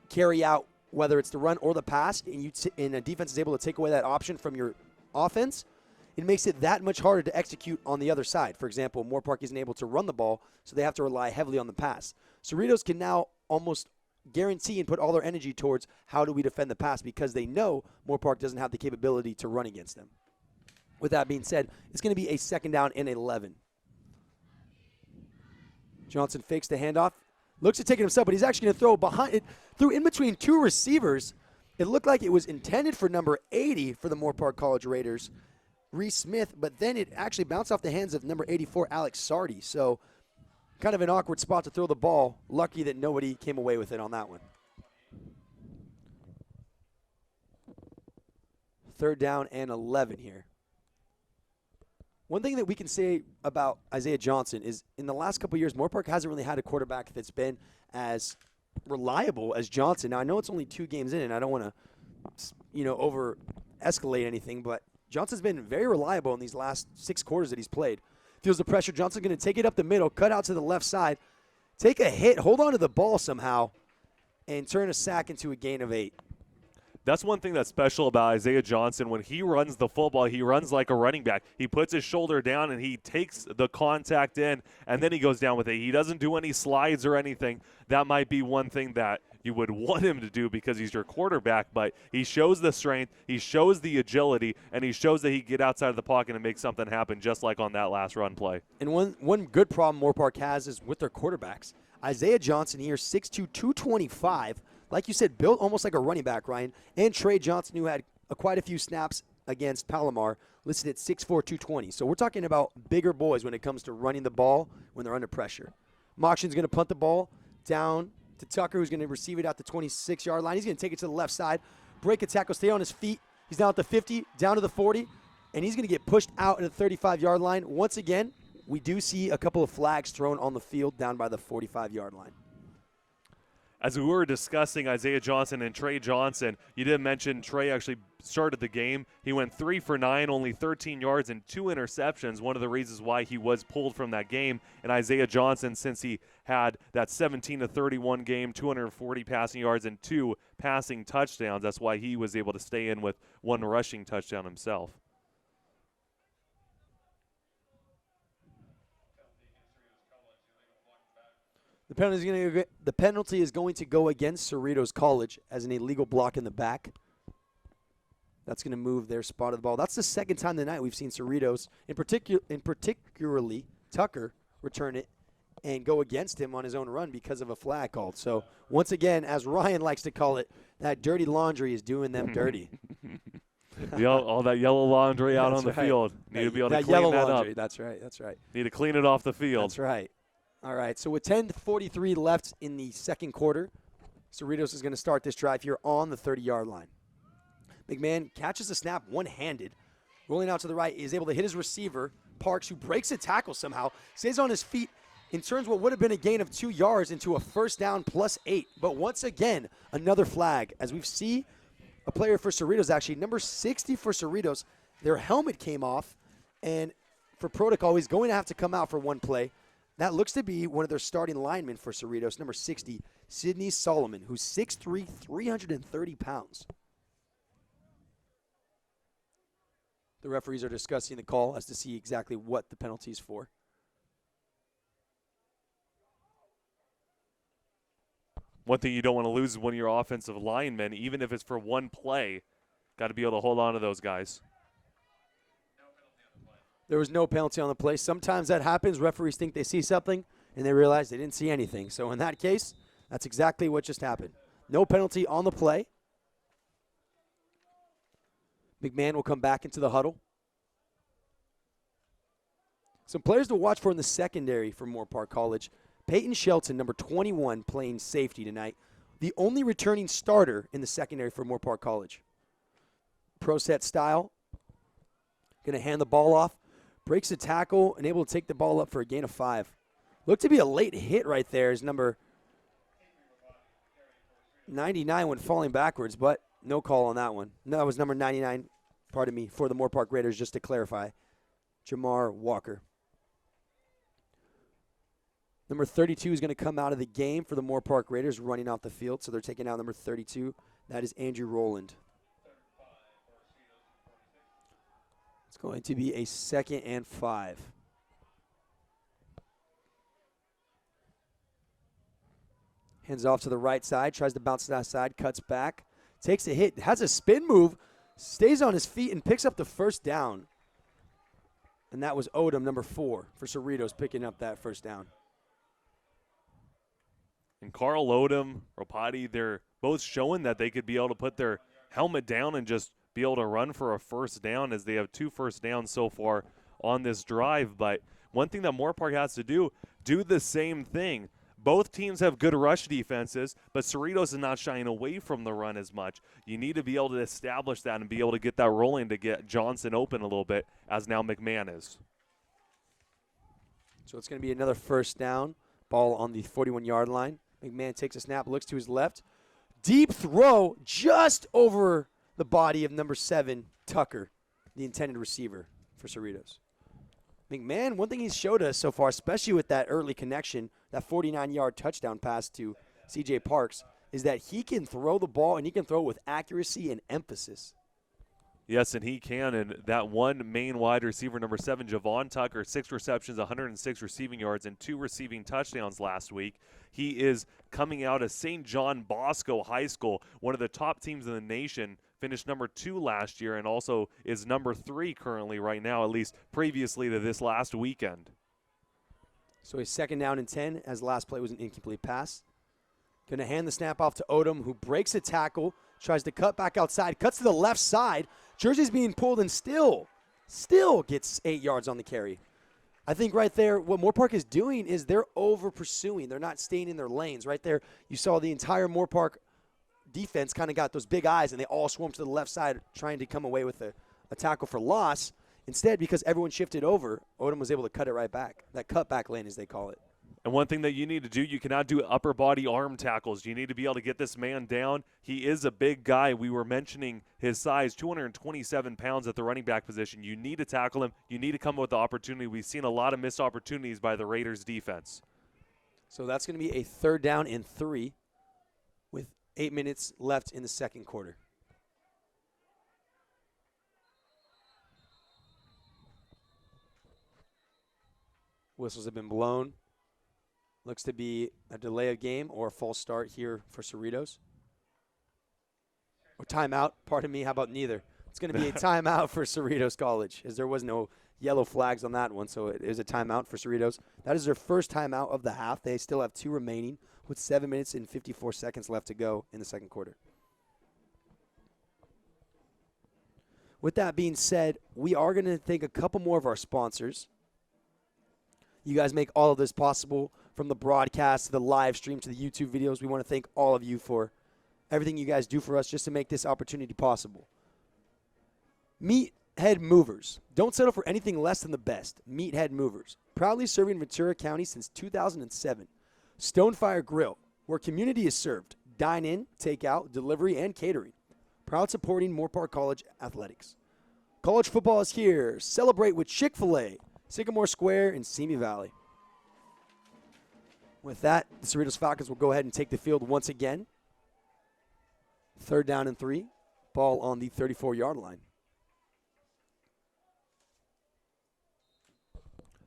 carry out whether it's the run or the pass, and a defense is able to take away that option from your offense, it makes it that much harder to execute on the other side. For example, Moore Park isn't able to run the ball, so they have to rely heavily on the pass. Cerritos can now almost guarantee and put all their energy towards how do we defend the pass because they know Moore Park doesn't have the capability to run against them. With that being said, it's going to be a second down and 11. Johnson fakes the handoff, looks to take it himself, but he's actually going to throw behind it, threw in between 2 receivers. It looked like it was intended for number 80 for the Moore Park College Raiders, Reese Smith, but then it actually bounced off the hands of number 84, Alex Sardi. So kind of an awkward spot to throw the ball. Lucky that nobody came away with it on that one. Third down and 11 here. One thing that we can say about Isaiah Johnson is in the last couple of years, Moore Park hasn't really had a quarterback that's been as reliable as Johnson. Now, I know it's only 2 games in, and I don't want to over escalate anything, but Johnson's been very reliable in these last 6 quarters that he's played. Feels the pressure. Johnson's going to take it up the middle, cut out to the left side, take a hit, hold on to the ball somehow, and turn a sack into a gain of 8. That's one thing that's special about Isaiah Johnson. When he runs the football, he runs like a running back. He puts his shoulder down and he takes the contact in, and then he goes down with it. He doesn't do any slides or anything. That might be one thing that you would want him to do because he's your quarterback, but he shows the strength, he shows the agility, and he shows that he can get outside of the pocket and make something happen, just like on that last run play. And one good problem Moore Park has is with their quarterbacks. Isaiah Johnson here, 6'2", 225, like you said, built almost like a running back, Ryan. And Trey Johnson, who had quite a few snaps against Palomar, listed at 6'4", 220. So we're talking about bigger boys when it comes to running the ball when they're under pressure. Moxion's going to punt the ball down to Tucker, who's going to receive it at the 26-yard line. He's going to take it to the left side, break a tackle, stay on his feet. He's down at the 50, down to the 40, and he's going to get pushed out at the 35-yard line. Once again, we do see a couple of flags thrown on the field down by the 45-yard line. As we were discussing Isaiah Johnson and Trey Johnson, you did mention Trey actually started the game. He went 3 for 9, only 13 yards and 2 interceptions, one of the reasons why he was pulled from that game. And Isaiah Johnson, since he had that 17-31 game, 240 passing yards and 2 passing touchdowns, that's why he was able to stay in with 1 rushing touchdown himself. The penalty is going to go against Cerritos College as an illegal block in the back. That's going to move their spot of the ball. That's the second time tonight we've seen Cerritos, particularly Tucker, return it and go against him on his own run because of a flag called. So once again, as Ryan likes to call it, that dirty laundry is doing them dirty. All that yellow laundry out on the field. Need to be able to clean that laundry. up. That's right. That's right. Need to clean it off the field. That's right. All right, so with 10:43 left in the second quarter, Cerritos is going to start this drive here on the 30-yard line. McMahon catches the snap one-handed, rolling out to the right. He is able to hit his receiver, Parks, who breaks a tackle somehow, stays on his feet, and turns what would have been a gain of 2 yards into a first down plus 8. But once again, another flag. As we see a player for Cerritos, actually, number 60 for Cerritos, their helmet came off, and for protocol, he's going to have to come out for one play. That looks to be one of their starting linemen for Cerritos, number 60, Sidney Solomon, who's 6'3", 330 pounds. The referees are discussing the call as to see exactly what the penalty is for. One thing you don't want to lose is one of your offensive linemen, even if it's for one play. Got to be able to hold on to those guys. There was no penalty on the play. Sometimes that happens. Referees think they see something, and they realize they didn't see anything. So in that case, that's exactly what just happened. No penalty on the play. McMahon will come back into the huddle. Some players to watch for in the secondary for Moore Park College. Peyton Shelton, number 21, playing safety tonight. The only returning starter in the secondary for Moore Park College. Pro set style. Going to hand the ball off. Breaks a tackle and able to take the ball up for a gain of 5. Looked to be a late hit right there as number 99 went falling backwards, but no call on that one. No, that was number 99, pardon me, for the Moore Park Raiders, just to clarify. Jamar Walker. Number 32 is going to come out of the game for the Moore Park Raiders running off the field, so they're taking out number 32. That is Andrew Rowland. It's going to be a 2nd and 5. Hands off to the right side, tries to bounce to that side, cuts back, takes a hit, has a spin move, stays on his feet, and picks up the first down. And that was Odom, number 4, for Cerritos, picking up that first down. And Carl Odom, Ropati, they're both showing that they could be able to put their helmet down and just be able to run for a first down, as they have 2 first downs so far on this drive. But one thing that Moore Park has to do the same thing. Both teams have good rush defenses, but Cerritos is not shying away from the run as much. You need to be able to establish that and be able to get that rolling to get Johnson open a little bit, as now McMahon is. So it's going to be another first down. Ball on the 41-yard line. McMahon takes a snap, looks to his left. Deep throw just over the body of number 7, Tucker, the intended receiver for Cerritos. McMahon, one thing he's showed us so far, especially with that early connection, that 49-yard touchdown pass to C.J. Parks, is that he can throw the ball, and he can throw it with accuracy and emphasis. Yes, and he can. And that one main wide receiver, number 7, Javon Tucker, 6 receptions, 106 receiving yards, and 2 receiving touchdowns last week. He is coming out of St. John Bosco High School, one of the top teams in the nation, finished number 2 last year, and also is number 3 currently right now, at least previously to this last weekend. So a 2nd down and 10, as the last play was an incomplete pass. Going to hand the snap off to Odom, who breaks a tackle, tries to cut back outside, cuts to the left side. Jersey's being pulled and still gets 8 yards on the carry. I think right there what Moorpark is doing is they're over-pursuing. They're not staying in their lanes. Right there you saw the entire Moorpark defense kind of got those big eyes, and they all swarmed to the left side trying to come away with a tackle for loss. Instead, because everyone shifted over, Odom was able to cut it right back, that cutback lane as they call it. And one thing that you need to do, you cannot do upper body arm tackles. You need to be able to get this man down. He is a big guy. We were mentioning his size, 227 pounds at the running back position. You need to tackle him. You need to come up with the opportunity. We've seen a lot of missed opportunities by the Raiders defense. So that's going to be a 3rd down and 3 with 8 minutes left in the second quarter. Whistles have been blown. Looks to be a delay of game or a false start here for Cerritos. Or timeout, pardon me, how about neither? It's going to be a timeout for Cerritos College, as there was no yellow flags on that one, so it is a timeout for Cerritos. That is their first timeout of the half. They still have 2 remaining with 7 minutes and 54 seconds left to go in the second quarter. With that being said, we are going to thank a couple more of our sponsors. You guys make all of this possible, from the broadcast to the live stream to the YouTube videos. We want to thank all of you for everything you guys do for us just to make this opportunity possible. Meathead Movers. Don't settle for anything less than the best. Meathead Movers. Proudly serving Ventura County since 2007. Stonefire Grill, where community is served. Dine in, take out, delivery, and catering. Proud supporting Moorpark College athletics. College football is here. Celebrate with Chick-fil-A, Sycamore Square, and Simi Valley. With that, the Cerritos Falcons will go ahead and take the field once again. 3rd down and 3. Ball on the 34-yard line.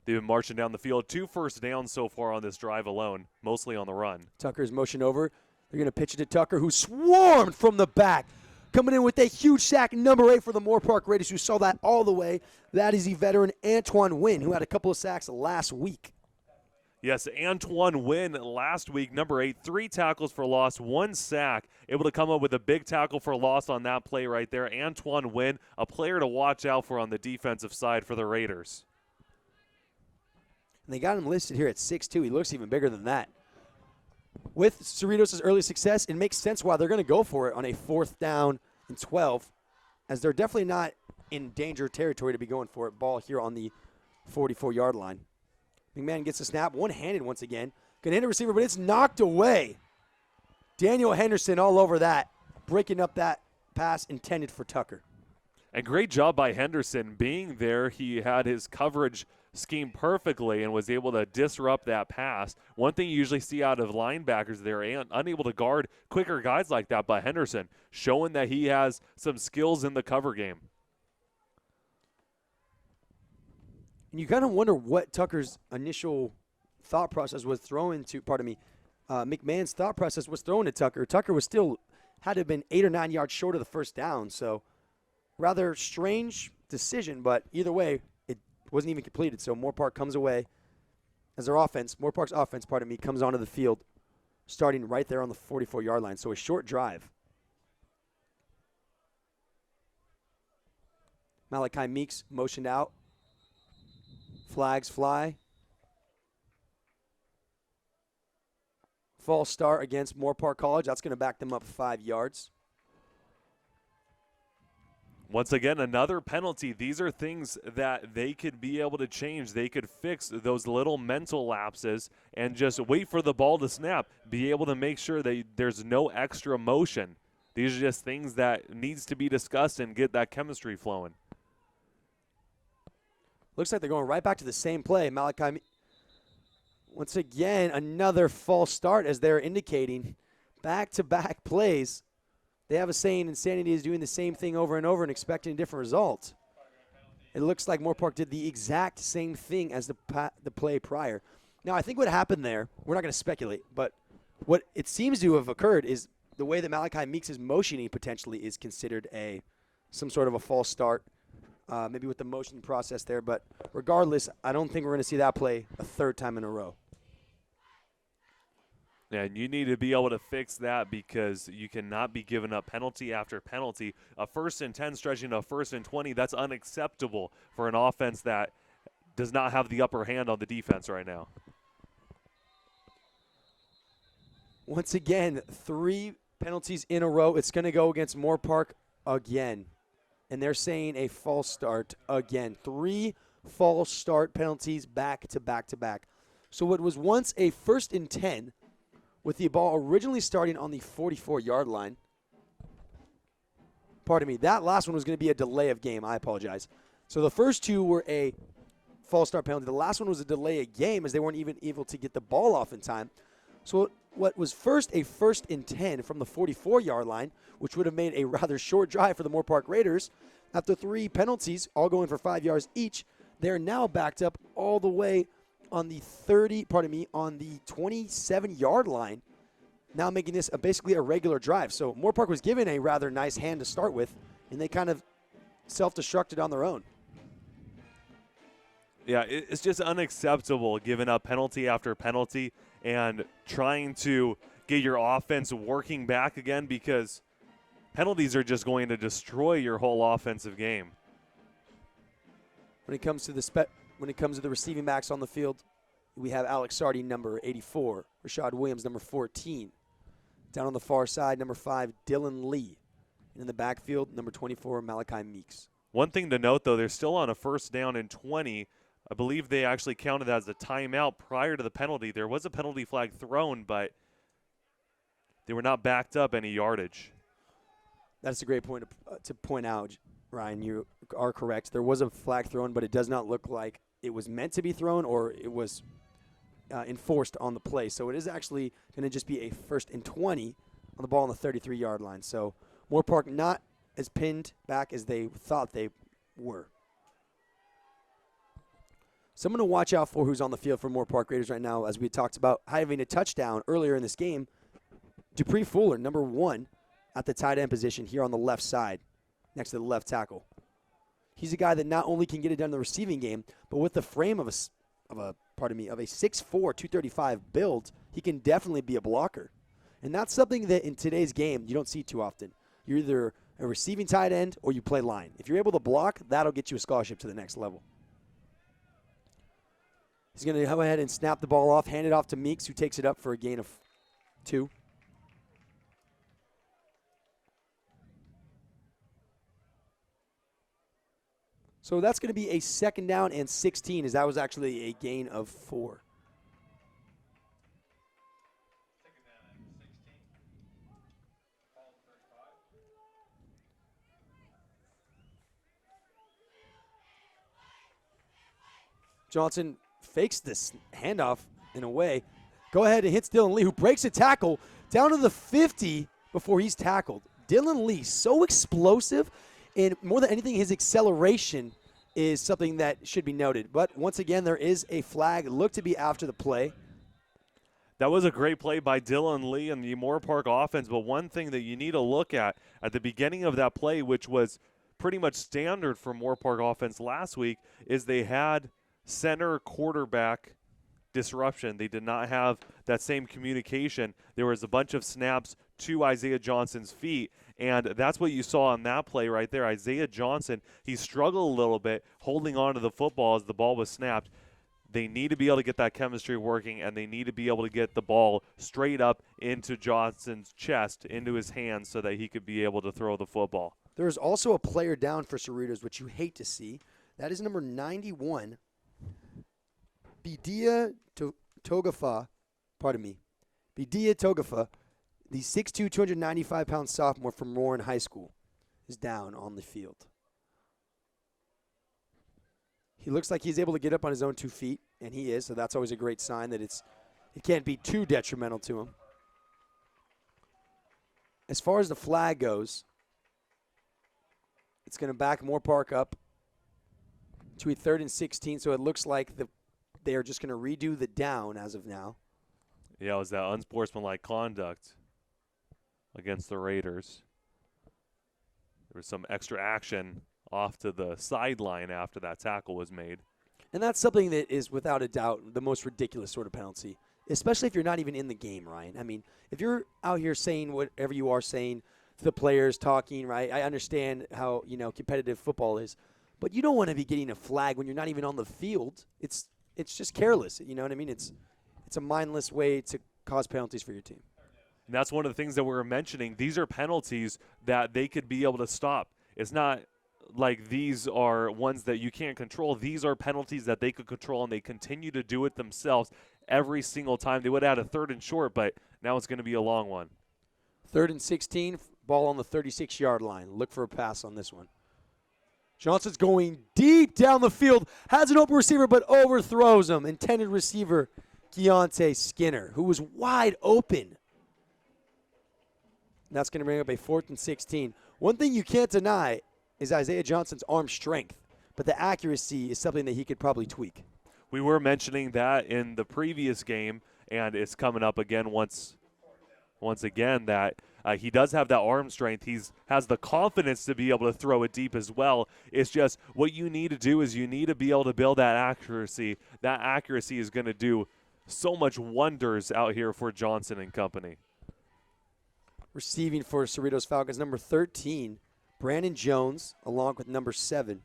They've been marching down the field. 2 first downs so far on this drive alone, mostly on the run. Tucker's motion over. They're going to pitch it to Tucker, who swarmed from the back. Coming in with a huge sack, number 8 for the Moorpark Raiders, who saw that all the way. That is the veteran Antoine Wynn, who had a couple of sacks last week. Yes, Antoine Wynn last week, number 8, 3 tackles for loss, 1 sack, able to come up with a big tackle for loss on that play right there. Antoine Wynn, a player to watch out for on the defensive side for the Raiders. And they got him listed here at 6'2". He looks even bigger than that. With Cerritos' early success, it makes sense why they're going to go for it on a 4th down and 12, as they're definitely not in danger territory to be going for it. Ball here on the 44-yard line. McMahon gets the snap, one-handed once again. Going to hit a receiver, but it's knocked away. Daniel Henderson all over that, breaking up that pass intended for Tucker. And great job by Henderson being there. He had his coverage scheme perfectly and was able to disrupt that pass. One thing you usually see out of linebackers, they're unable to guard quicker guys like that, but Henderson showing that he has some skills in the cover game. And you kind of wonder what Tucker's initial thought process was throwing to, McMahon's thought process was throwing to Tucker. Tucker was still, had to have been 8 or 9 yards short of the first down, so rather strange decision, but either way, it wasn't even completed. So Moorpark comes away as their offense, Moorpark's offense, comes onto the field, starting right there on the 44-yard line. So a short drive. Malachi Meeks motioned out. Flags fly. False start against Moorpark College. That's going to back them up 5 yards. Once again, another penalty. These are things that they could be able to change. They could fix those little mental lapses and just wait for the ball to snap. Be able to make sure that there's no extra motion. These are just things that needs to be discussed and get that chemistry flowing. Looks like they're going right back to the same play. Malachi, once again, another false start as they're indicating. Back-to-back plays. They have a saying, insanity is doing the same thing over and over and expecting a different result. It looks like Moore Park did the exact same thing as the play prior. Now, I think what happened there, we're not going to speculate, but what it seems to have occurred is the way that Malachi Meeks is motioning potentially is considered some sort of a false start, maybe with the motion process there. But regardless, I don't think we're going to see that play a third time in a row. Yeah, and you need to be able to fix that because you cannot be giving up penalty after penalty. A 1st and 10 stretching to a 1st and 20, that's unacceptable for an offense that does not have the upper hand on the defense right now. Once again, 3 penalties in a row. It's going to go against Moore Park again. And they're saying a false start again. 3 false start penalties back to back to back. So what was once a 1st and 10 with the ball originally starting on the 44-yard line. Pardon me, that last one was going to be a delay of game. I apologize. So the first 2 were a false start penalty. The last one was a delay of game as they weren't even able to get the ball off in time. So what was first a 1st and 10 from the 44-yard line, which would have made a rather short drive for the Moore Park Raiders, after 3 penalties, all going for 5 yards each, they're now backed up all the way on the 27-yard line, now making this basically a regular drive. So Moore Park was given a rather nice hand to start with, and they kind of self-destructed on their own. Yeah, it's just unacceptable giving up penalty after penalty and trying to get your offense working back again because penalties are just going to destroy your whole offensive game. When it comes to the receiving backs on the field, we have Alex Sardi, number 84, Rashad Williams, number 14. Down on the far side, number 5, Dylan Lee. And in the backfield, number 24, Malachi Meeks. One thing to note, though, they're still on a 1st down and 20. I believe they actually counted that as a timeout prior to the penalty. There was a penalty flag thrown, but they were not backed up any yardage. That's a great point to point out, Ryan. You are correct. There was a flag thrown, but it does not look like it was meant to be thrown or it was enforced on the play. So it is actually going to just be a 1st and 20 on the ball on the 33-yard line. So Moore Park not as pinned back as they thought they were. Someone to watch out for who's on the field for Moore Park Raiders right now, as we talked about having a touchdown earlier in this game. Dupree Fuller, number 1, at the tight end position here on the left side, next to the left tackle. He's a guy that not only can get it done in the receiving game, but with the frame of a 6'4", 235 build, he can definitely be a blocker. And that's something that in today's game you don't see too often. You're either a receiving tight end or you play line. If you're able to block, that'll get you a scholarship to the next level. He's going to go ahead and snap the ball off, hand it off to Meeks, who takes it up for a gain of 2. So that's going to be a 2nd down and 16, as that was actually a gain of 4. Johnson fakes this handoff in a way. Go ahead and hits Dylan Lee, who breaks a tackle down to the 50 before he's tackled. Dylan Lee, so explosive, and more than anything, his acceleration is something that should be noted. But once again, there is a flag. Looked to be after the play. That was a great play by Dylan Lee and the Moore Park offense, but one thing that you need to look at the beginning of that play, which was pretty much standard for Moore Park offense last week, is they had center quarterback disruption. They did not have that same communication. There was a bunch of snaps to Isaiah Johnson's feet, and that's what you saw on that play right there. Isaiah Johnson, he struggled a little bit holding on to the football as the ball was snapped. They need to be able to get that chemistry working, and they need to be able to get the ball straight up into Johnson's chest, into his hands, so that he could be able to throw the football. There's also a player down for Cerritos, which you hate to see. That is number 91, Bidia Togafa. the 6'2", 295-pound sophomore from Warren High School is down on the field. He looks like he's able to get up on his own 2 feet, and he is, so that's always a great sign that it can't be too detrimental to him. As far as the flag goes, it's going to back Moore Park up to a 3rd and 16, so it looks like they are just going to redo the down as of now. Yeah, it was that unsportsmanlike conduct against the Raiders. There was some extra action off to the sideline after that tackle was made. And that's something that is, without a doubt, the most ridiculous sort of penalty, especially if you're not even in the game, Ryan. I mean, if you're out here saying whatever you are saying to the players, talking, right, I understand how, competitive football is, but you don't want to be getting a flag when you're not even on the field. It's just careless, you know what I mean? It's a mindless way to cause penalties for your team. And that's one of the things that we were mentioning. These are penalties that they could be able to stop. It's not like these are ones that you can't control. These are penalties that they could control, and they continue to do it themselves every single time. They would have had a 3rd and short, but now it's going to be a long one. 3rd and 16, ball on the 36-yard line. Look for a pass on this one. Johnson's going deep down the field, has an open receiver, but overthrows him. Intended receiver, Keontae Skinner, who was wide open. That's going to bring up a 4th and 16. One thing you can't deny is Isaiah Johnson's arm strength, but the accuracy is something that he could probably tweak. We were mentioning that in the previous game, and it's coming up again once again that he does have that arm strength. He has the confidence to be able to throw it deep as well. It's just what you need to do is you need to be able to build that accuracy. That accuracy is going to do so much wonders out here for Johnson and company. Receiving for Cerritos Falcons, number 13, Brandon Jones, along with number 7,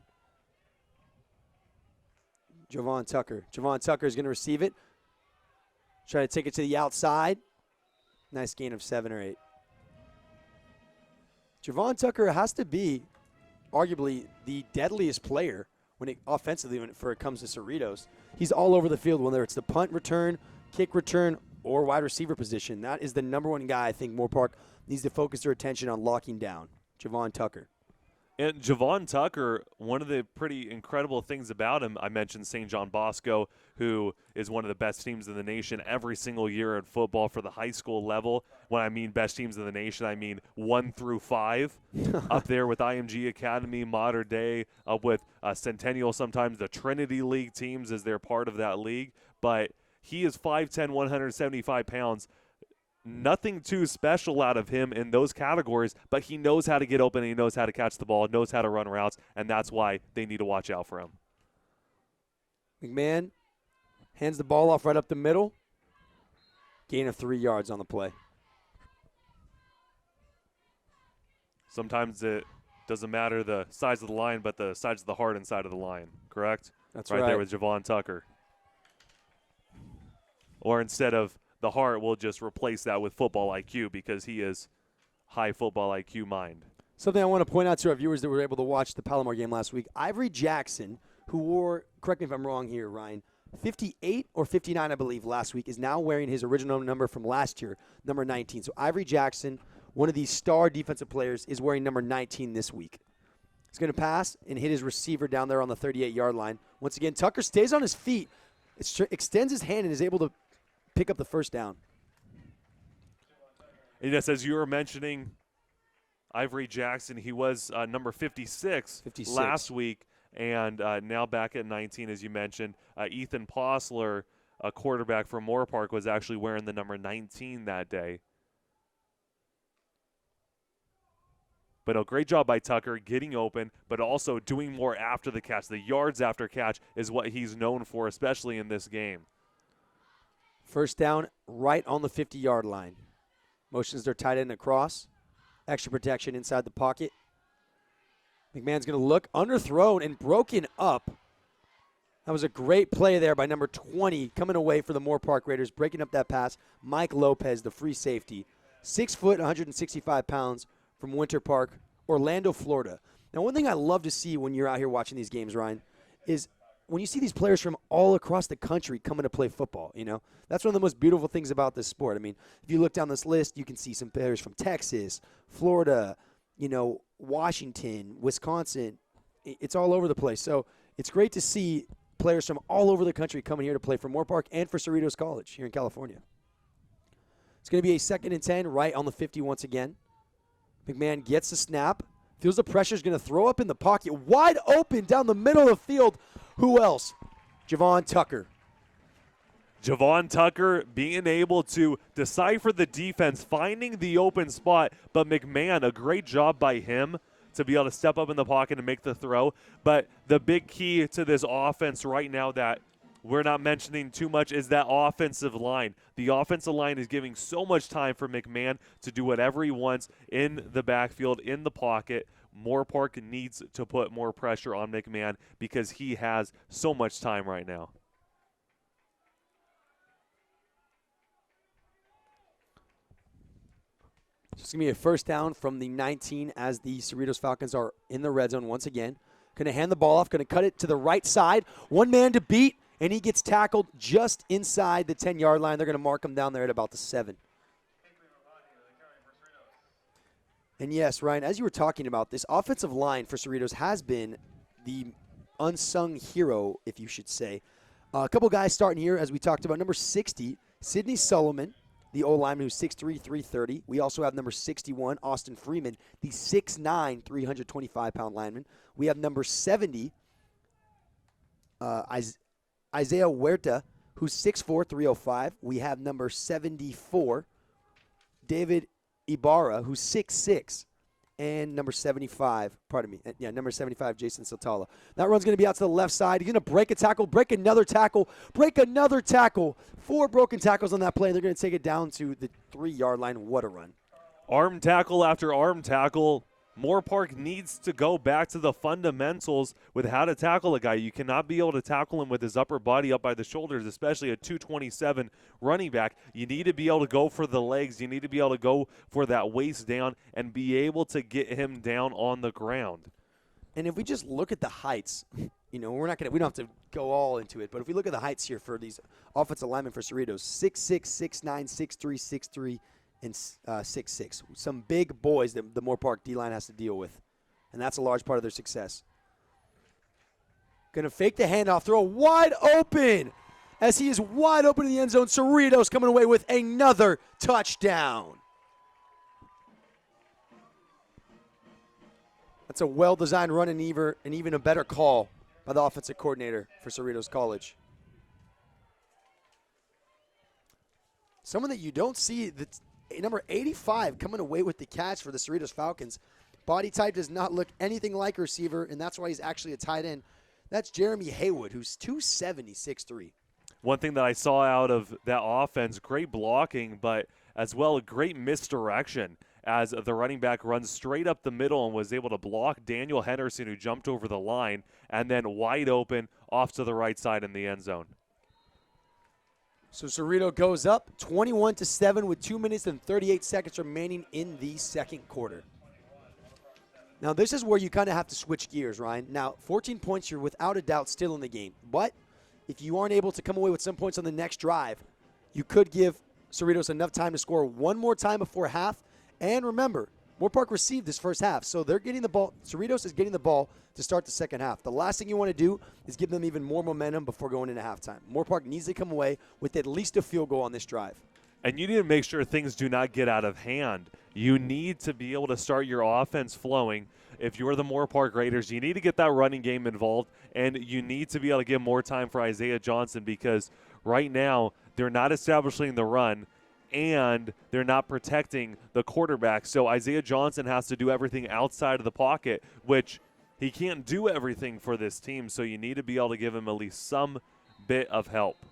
Javon Tucker. Javon Tucker is going to receive it. Try to take it to the outside. Nice gain of 7 or 8. Javon Tucker has to be arguably the deadliest player offensively when it comes to Cerritos. He's all over the field, whether it's the punt return, kick return, or wide receiver position. That is the number one guy I think Moore Park needs to focus their attention on locking down, Javon Tucker. And Javon Tucker, one of the pretty incredible things about him, I mentioned St. John Bosco, who is one of the best teams in the nation every single year in football for the high school level. When I mean best teams in the nation, I mean 1 through 5, up there with IMG Academy, Modern Day, up with Centennial, sometimes the Trinity League teams as they're part of that league. But he is 5'10", 175 pounds. Nothing too special out of him in those categories, but he knows how to get open, and he knows how to catch the ball, knows how to run routes, and that's why they need to watch out for him. McMahon hands the ball off right up the middle. Gain of 3 yards on the play. Sometimes it doesn't matter the size of the line, but the size of the heart inside of the line, correct? That's right. Right there with Javon Tucker. Or instead of the heart, we'll just replace that with football IQ because he is high football IQ mind. Something I want to point out to our viewers that were able to watch the Palomar game last week, Ivory Jackson, who wore, correct me if I'm wrong here, Ryan, 58 or 59, I believe, last week, is now wearing his original number from last year, number 19. So Ivory Jackson, one of these star defensive players, is wearing number 19 this week. He's going to pass and hit his receiver down there on the 38-yard line. Once again, Tucker stays on his feet, extends his hand, and is able to pick up the first down. And yes, as you were mentioning, Ivory Jackson, he was number 56 last week, and now back at 19, as you mentioned. Ethan Posler, a quarterback from Moore Park, was actually wearing the number 19 that day. But a great job by Tucker getting open, but also doing more after the catch. The yards after catch is what he's known for, especially in this game. First down right on the 50-yard line. Motions their tight end across. Extra protection inside the pocket. McMahon's going to look, underthrown and broken up. That was a great play there by number 20 coming away for the Moore Park Raiders, breaking up that pass. Mike Lopez, the free safety. 6 foot, 165 pounds from Winter Park, Orlando, Florida. Now, one thing I love to see when you're out here watching these games, Ryan, is when you see these players from all across the country coming to play football, that's one of the most beautiful things about this sport. I mean, if you look down this list, you can see some players from Texas, Florida, Washington, Wisconsin. It's all over the place. So it's great to see players from all over the country coming here to play for Moore Park and for Cerritos College here in California. It's going to be a 2nd and 10 right on the 50 once again. McMahon gets the snap. Feels the pressure, is going to throw up in the pocket. Wide open down the middle of the field. Who else? Javon Tucker. Javon Tucker being able to decipher the defense, finding the open spot. But McMahon, a great job by him to be able to step up in the pocket and make the throw. But the big key to this offense right now that we're not mentioning too much is that offensive line. The offensive line is giving so much time for McMahon to do whatever he wants in the backfield, in the pocket. Moore Park needs to put more pressure on McMahon because he has so much time right now. It's going to be a first down from the 19 as the Cerritos Falcons are in the red zone once again. Going to hand the ball off, going to cut it to the right side. One man to beat. And he gets tackled just inside the 10-yard line. They're going to mark him down there at about the 7. And yes, Ryan, as you were talking about, this offensive line for Cerritos has been the unsung hero, if you should say. A couple guys starting here, as we talked about. Number 60, Sidney Sullivan, the O-lineman who's 6'3", 330. We also have number 61, Austin Freeman, the 6'9", 325-pound lineman. We have number 70, Isaiah Huerta, who's 6'4", 305. We have number 74, David Ibarra, who's 6'6", and number 75, number 75, Jason Sotala. That run's going to be out to the left side. He's going to break a tackle, break another tackle, break another tackle. 4 broken tackles on that play. They're going to take it down to the 3-yard line. What a run. Arm tackle after arm tackle. Moore Park needs to go back to the fundamentals with how to tackle a guy. You cannot be able to tackle him with his upper body up by the shoulders, especially a 227 running back. You need to be able to go for the legs. You need to be able to go for that waist down and be able to get him down on the ground. And if we just look at the heights, we don't have to go all into it, but if we look at the heights here for these offensive linemen for Cerritos, 6'6", 6'9", 6'3", 6'3", and 6'6". Some big boys that the Moore Park D-line has to deal with, and that's a large part of their success. Going to fake the handoff, throw wide open. As he is wide open in the end zone, Cerritos coming away with another touchdown. That's a well-designed run and even a better call by the offensive coordinator for Cerritos College. Someone that you don't see, that's number 85 coming away with the catch for the Cerritos Falcons. Body type does not look anything like a receiver, and that's why he's actually a tight end. That's Jeremy Haywood, who's 270, 6'3". One thing that I saw out of that offense, great blocking, but as well a great misdirection as the running back runs straight up the middle and was able to block Daniel Henderson, who jumped over the line, and then wide open off to the right side in the end zone. So Cerritos goes up 21-7 with 2 minutes and 38 seconds remaining in the second quarter. Now, this is where you kind of have to switch gears, Ryan. Now, 14 points, you're without a doubt still in the game. But if you aren't able to come away with some points on the next drive, you could give Cerritos enough time to score one more time before half. And remember, Moore Park received this first half, so they're getting the ball. Cerritos is getting the ball to start the second half. The last thing you want to do is give them even more momentum before going into halftime. Moore Park needs to come away with at least a field goal on this drive. And you need to make sure things do not get out of hand. You need to be able to start your offense flowing. If you're the Moore Park Raiders, you need to get that running game involved, and you need to be able to give more time for Isaiah Johnson, because right now they're not establishing the run and they're not protecting the quarterback. So Isaiah Johnson has to do everything outside of the pocket, which he can't do everything for this team. So you need to be able to give him at least some bit of help.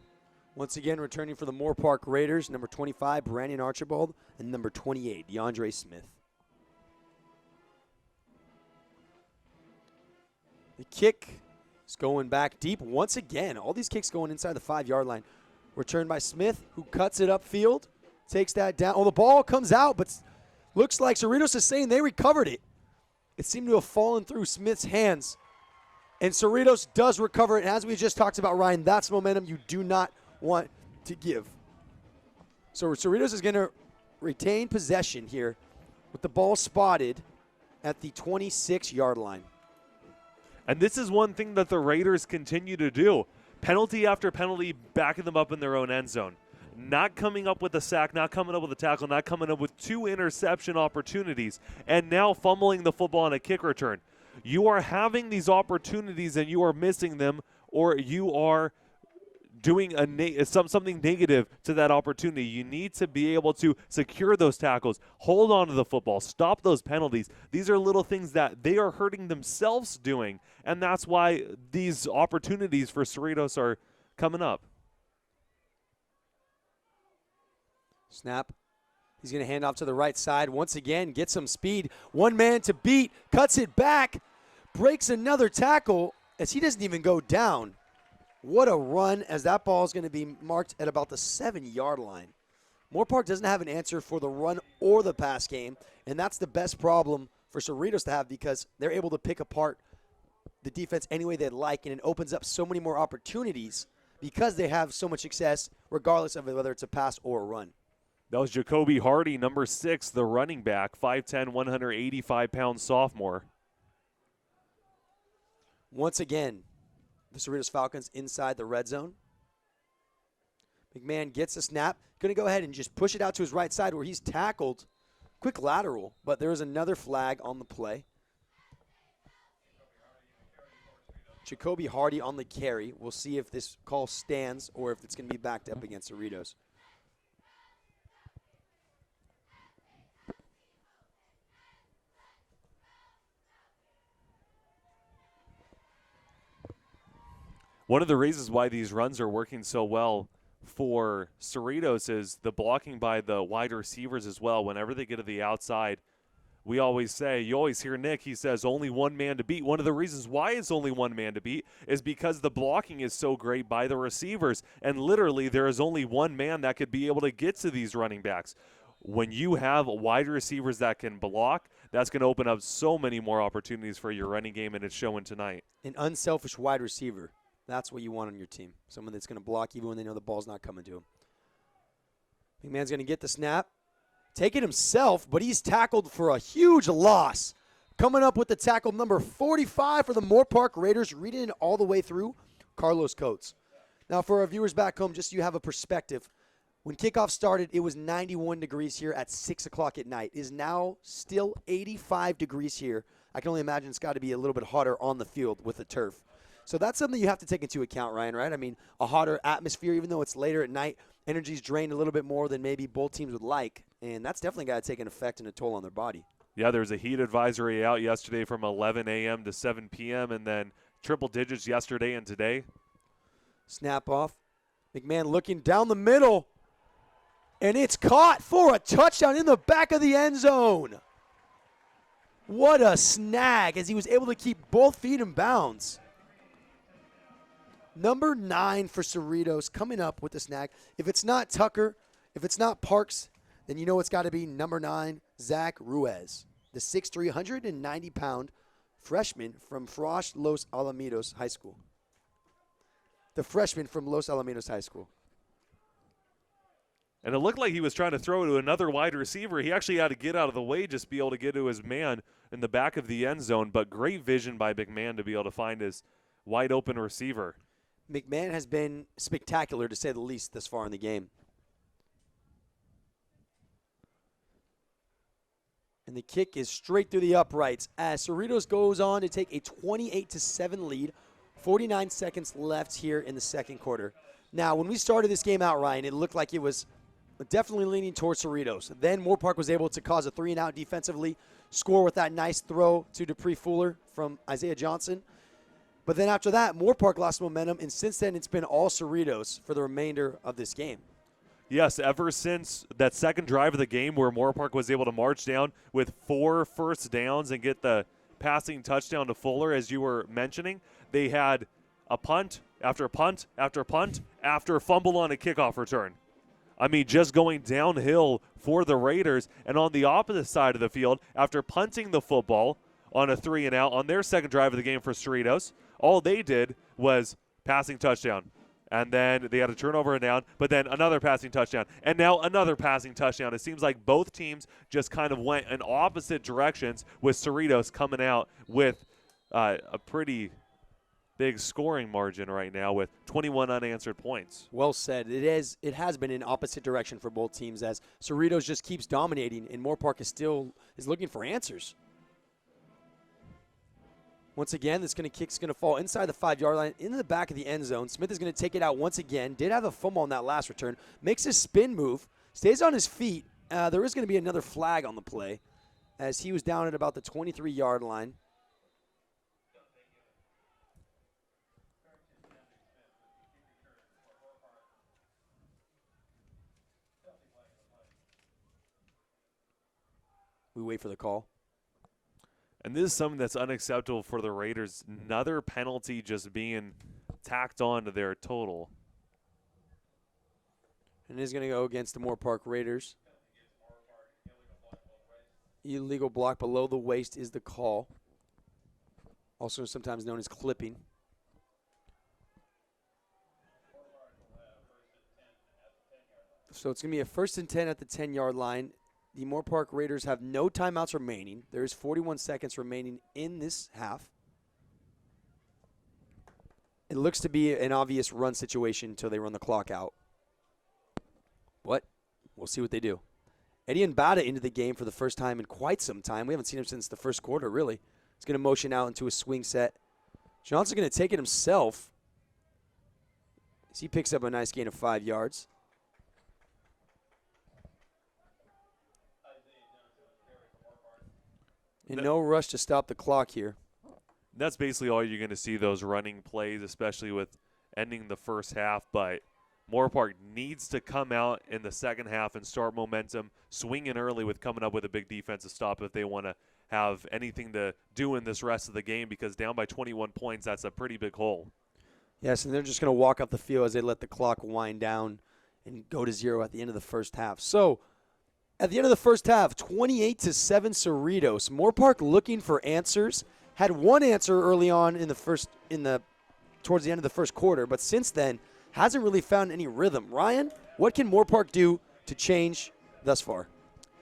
Once again, returning for the Moore Park Raiders, number 25, Brandon Archibald, and number 28, DeAndre Smith. The kick is going back deep once again. All these kicks going inside the 5-yard line. Returned by Smith, who cuts it upfield, takes that down. Oh, the ball comes out, but looks like Cerritos is saying they recovered it. It seemed to have fallen through Smith's hands. And Cerritos does recover it. And as we just talked about, Ryan, that's momentum you do not want to give. So Cerritos is going to retain possession here with the ball spotted at the 26-yard line. And this is one thing that the Raiders continue to do. Penalty after penalty, backing them up in their own end zone. Not coming up with a sack, not coming up with a tackle, not coming up with 2 interception opportunities, and now fumbling the football on a kick return. You are having these opportunities and you are missing them, or you are doing something negative to that opportunity. You need to be able to secure those tackles, hold on to the football, stop those penalties. These are little things that they are hurting themselves doing, and that's why these opportunities for Cerritos are coming up. Snap. He's going to hand off to the right side. Once again, get some speed. One man to beat, cuts it back, breaks another tackle as he doesn't even go down. What a run, as that ball is going to be marked at about the 7-yard line. Moore Park doesn't have an answer for the run or the pass game, and that's the best problem for Cerritos to have because they're able to pick apart the defense any way they'd like, and it opens up so many more opportunities because they have so much success regardless of whether it's a pass or a run. That was Jacoby Hardy, number 6, the running back, 5'10", 185-pound sophomore. Once again, the Cerritos Falcons inside the red zone. McMahon gets a snap. Going to go ahead and just push it out to his right side where he's tackled. Quick lateral, but there is another flag on the play. Jacoby Hardy on the carry. We'll see if this call stands or if it's going to be backed up against Cerritos. One of the reasons why these runs are working so well for Cerritos is the blocking by the wide receivers as well. Whenever they get to the outside, we always say, you always hear Nick, he says only one man to beat. One of the reasons why it's only one man to beat is because the blocking is so great by the receivers. And literally there is only one man that could be able to get to these running backs. When you have wide receivers that can block, that's going to open up so many more opportunities for your running game, and it's showing tonight. An unselfish wide receiver. That's what you want on your team. Someone that's going to block even when they know the ball's not coming to him. McMahon's going to get the snap. Take it himself, but he's tackled for a huge loss. Coming up with the tackle number 45 for the Moore Park Raiders, reading it all the way through, Carlos Coates. Now, for our viewers back home, just so you have a perspective, when kickoff started, it was 91 degrees here at 6 o'clock at night. It is now still 85 degrees here. I can only imagine it's got to be a little bit hotter on the field with the turf. So that's something you have to take into account, Ryan, right? I mean, a hotter atmosphere, even though it's later at night, energy's drained a little bit more than maybe both teams would like, and that's definitely got to take an effect and a toll on their body. Yeah, there was a heat advisory out yesterday from 11 a.m. to 7 p.m., and then triple digits yesterday and today. Snap off. McMahon looking down the middle, and it's caught for a touchdown in the back of the end zone. What a snag as he was able to keep both feet in bounds. Number 9 for Cerritos coming up with the snag. If it's not Tucker, if it's not Parks, then you know it's got to be number 9, Zach Ruiz, the 6'3", 190-pound freshman from Frosh Los Alamitos High School. The freshman from Los Alamitos High School. And it looked like he was trying to throw to another wide receiver. He actually had to get out of the way, just be able to get to his man in the back of the end zone. But great vision by McMahon to be able to find his wide open receiver. McMahon has been spectacular, to say the least, this far in the game. And the kick is straight through the uprights as Cerritos goes on to take a 28-7 lead. 49 seconds left here in the second quarter. Now, when we started this game out, Ryan, it looked like it was definitely leaning towards Cerritos. Then Moore Park was able to cause a 3-and-out defensively, score with that nice throw to Dupree Fuller from Isaiah Johnson. But then after that, Moore Park lost momentum, and since then it's been all Cerritos for the remainder of this game. Yes, ever since that second drive of the game where Moore Park was able to march down with 4 first downs and get the passing touchdown to Fuller, as you were mentioning, they had a punt after punt after punt after fumble on a kickoff return. I mean, just going downhill for the Raiders. And on the opposite side of the field, after punting the football on a 3-and-out on their second drive of the game for Cerritos, all they did was passing touchdown. And then they had a turnover and down, but then another passing touchdown, and now another passing touchdown. It seems like both teams just kind of went in opposite directions, with Cerritos coming out with a pretty big scoring margin right now with 21 unanswered points. Well said. It has been in opposite direction for both teams, as Cerritos just keeps dominating, and Moore Park is looking for answers. Once again, this kick's going to fall inside the 5-yard line into the back of the end zone. Smith is going to take it out once again. Did have a fumble on that last return. Makes his spin move. Stays on his feet. There is going to be another flag on the play, as he was down at about the 23-yard line. We wait for the call. And this is something that's unacceptable for the Raiders. Another penalty just being tacked on to their total. And it is going to go against the Moore Park Raiders. Illegal block below the waist is the call. Also sometimes known as clipping. So it's going to be a 1st and 10 at the 10-yard line. The Moore Park Raiders have no timeouts remaining. There is 41 seconds remaining in this half. It looks to be an obvious run situation until they run the clock out. But we'll see what they do. Eddie Mbada into the game for the first time in quite some time. We haven't seen him since the first quarter, really. He's going to motion out into a swing set. Johnson's going to take it himself, as he picks up a nice gain of 5 yards. And no rush to stop the clock here. That's basically all you're going to see, those running plays, especially with ending the first half. But Moore Park needs to come out in the second half and start momentum, swinging early with coming up with a big defensive stop if they want to have anything to do in this rest of the game, because down by 21 points, that's a pretty big hole. Yes, and they're just going to walk up the field as they let the clock wind down and go to 0 at the end of the first half. So, at the end of the first half, 28-7 Cerritos. Moore Park looking for answers. Had one answer early on towards the end of the first quarter, but since then hasn't really found any rhythm. Ryan, what can Moore Park do to change thus far?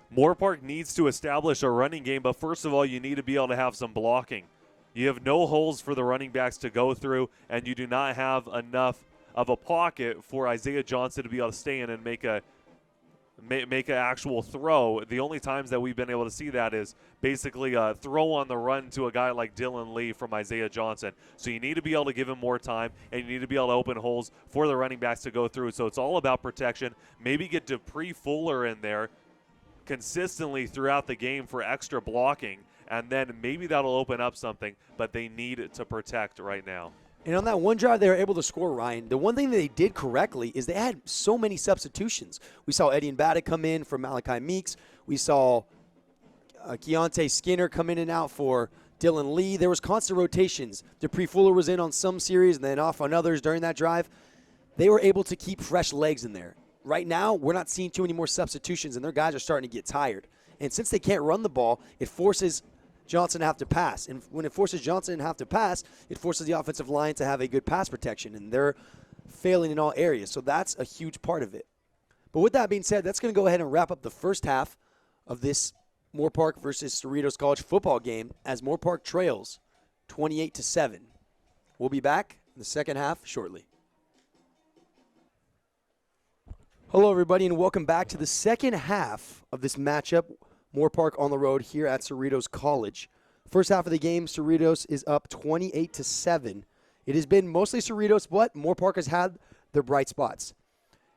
Moore Park needs to establish a running game, but first of all, you need to be able to have some blocking. You have no holes for the running backs to go through, and you do not have enough of a pocket for Isaiah Johnson to be able to stay in and make an actual throw. The only times that we've been able to see that is basically a throw on the run to a guy like Dylan Lee from Isaiah Johnson. So you need to be able to give him more time, and you need to be able to open holes for the running backs to go through. So it's all about protection. Maybe get Dupree Fuller in there consistently throughout the game for extra blocking, and then maybe that'll open up something, but they need to protect right now. And on that one drive, they were able to score, Ryan. The one thing that they did correctly is they had so many substitutions. We saw Eddie Mbada come in for Malachi Meeks. We saw Keontae Skinner come in and out for Dylan Lee. There was constant rotations. Dupree Fuller was in on some series and then off on others during that drive. They were able to keep fresh legs in there. Right now, we're not seeing too many more substitutions, and their guys are starting to get tired. And since they can't run the ball, it forces Johnson to have to pass. And when it forces Johnson to have to pass, it forces the offensive line to have a good pass protection, and they're failing in all areas. So that's a huge part of it. But with that being said, that's going to go ahead and wrap up the first half of this Moore Park versus Cerritos College football game, as Moore Park trails 28-7. We'll be back in the second half shortly. Hello, everybody, and welcome back to the second half of this matchup. Moore Park on the road here at Cerritos College. First half of the game, Cerritos is up 28-7. It has been mostly Cerritos, but Moore Park has had their bright spots.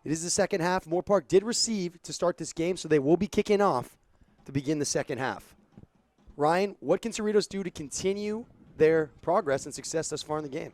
It is the second half. Moore Park did receive to start this game, so they will be kicking off to begin the second half. Ryan, what can Cerritos do to continue their progress and success thus far in the game?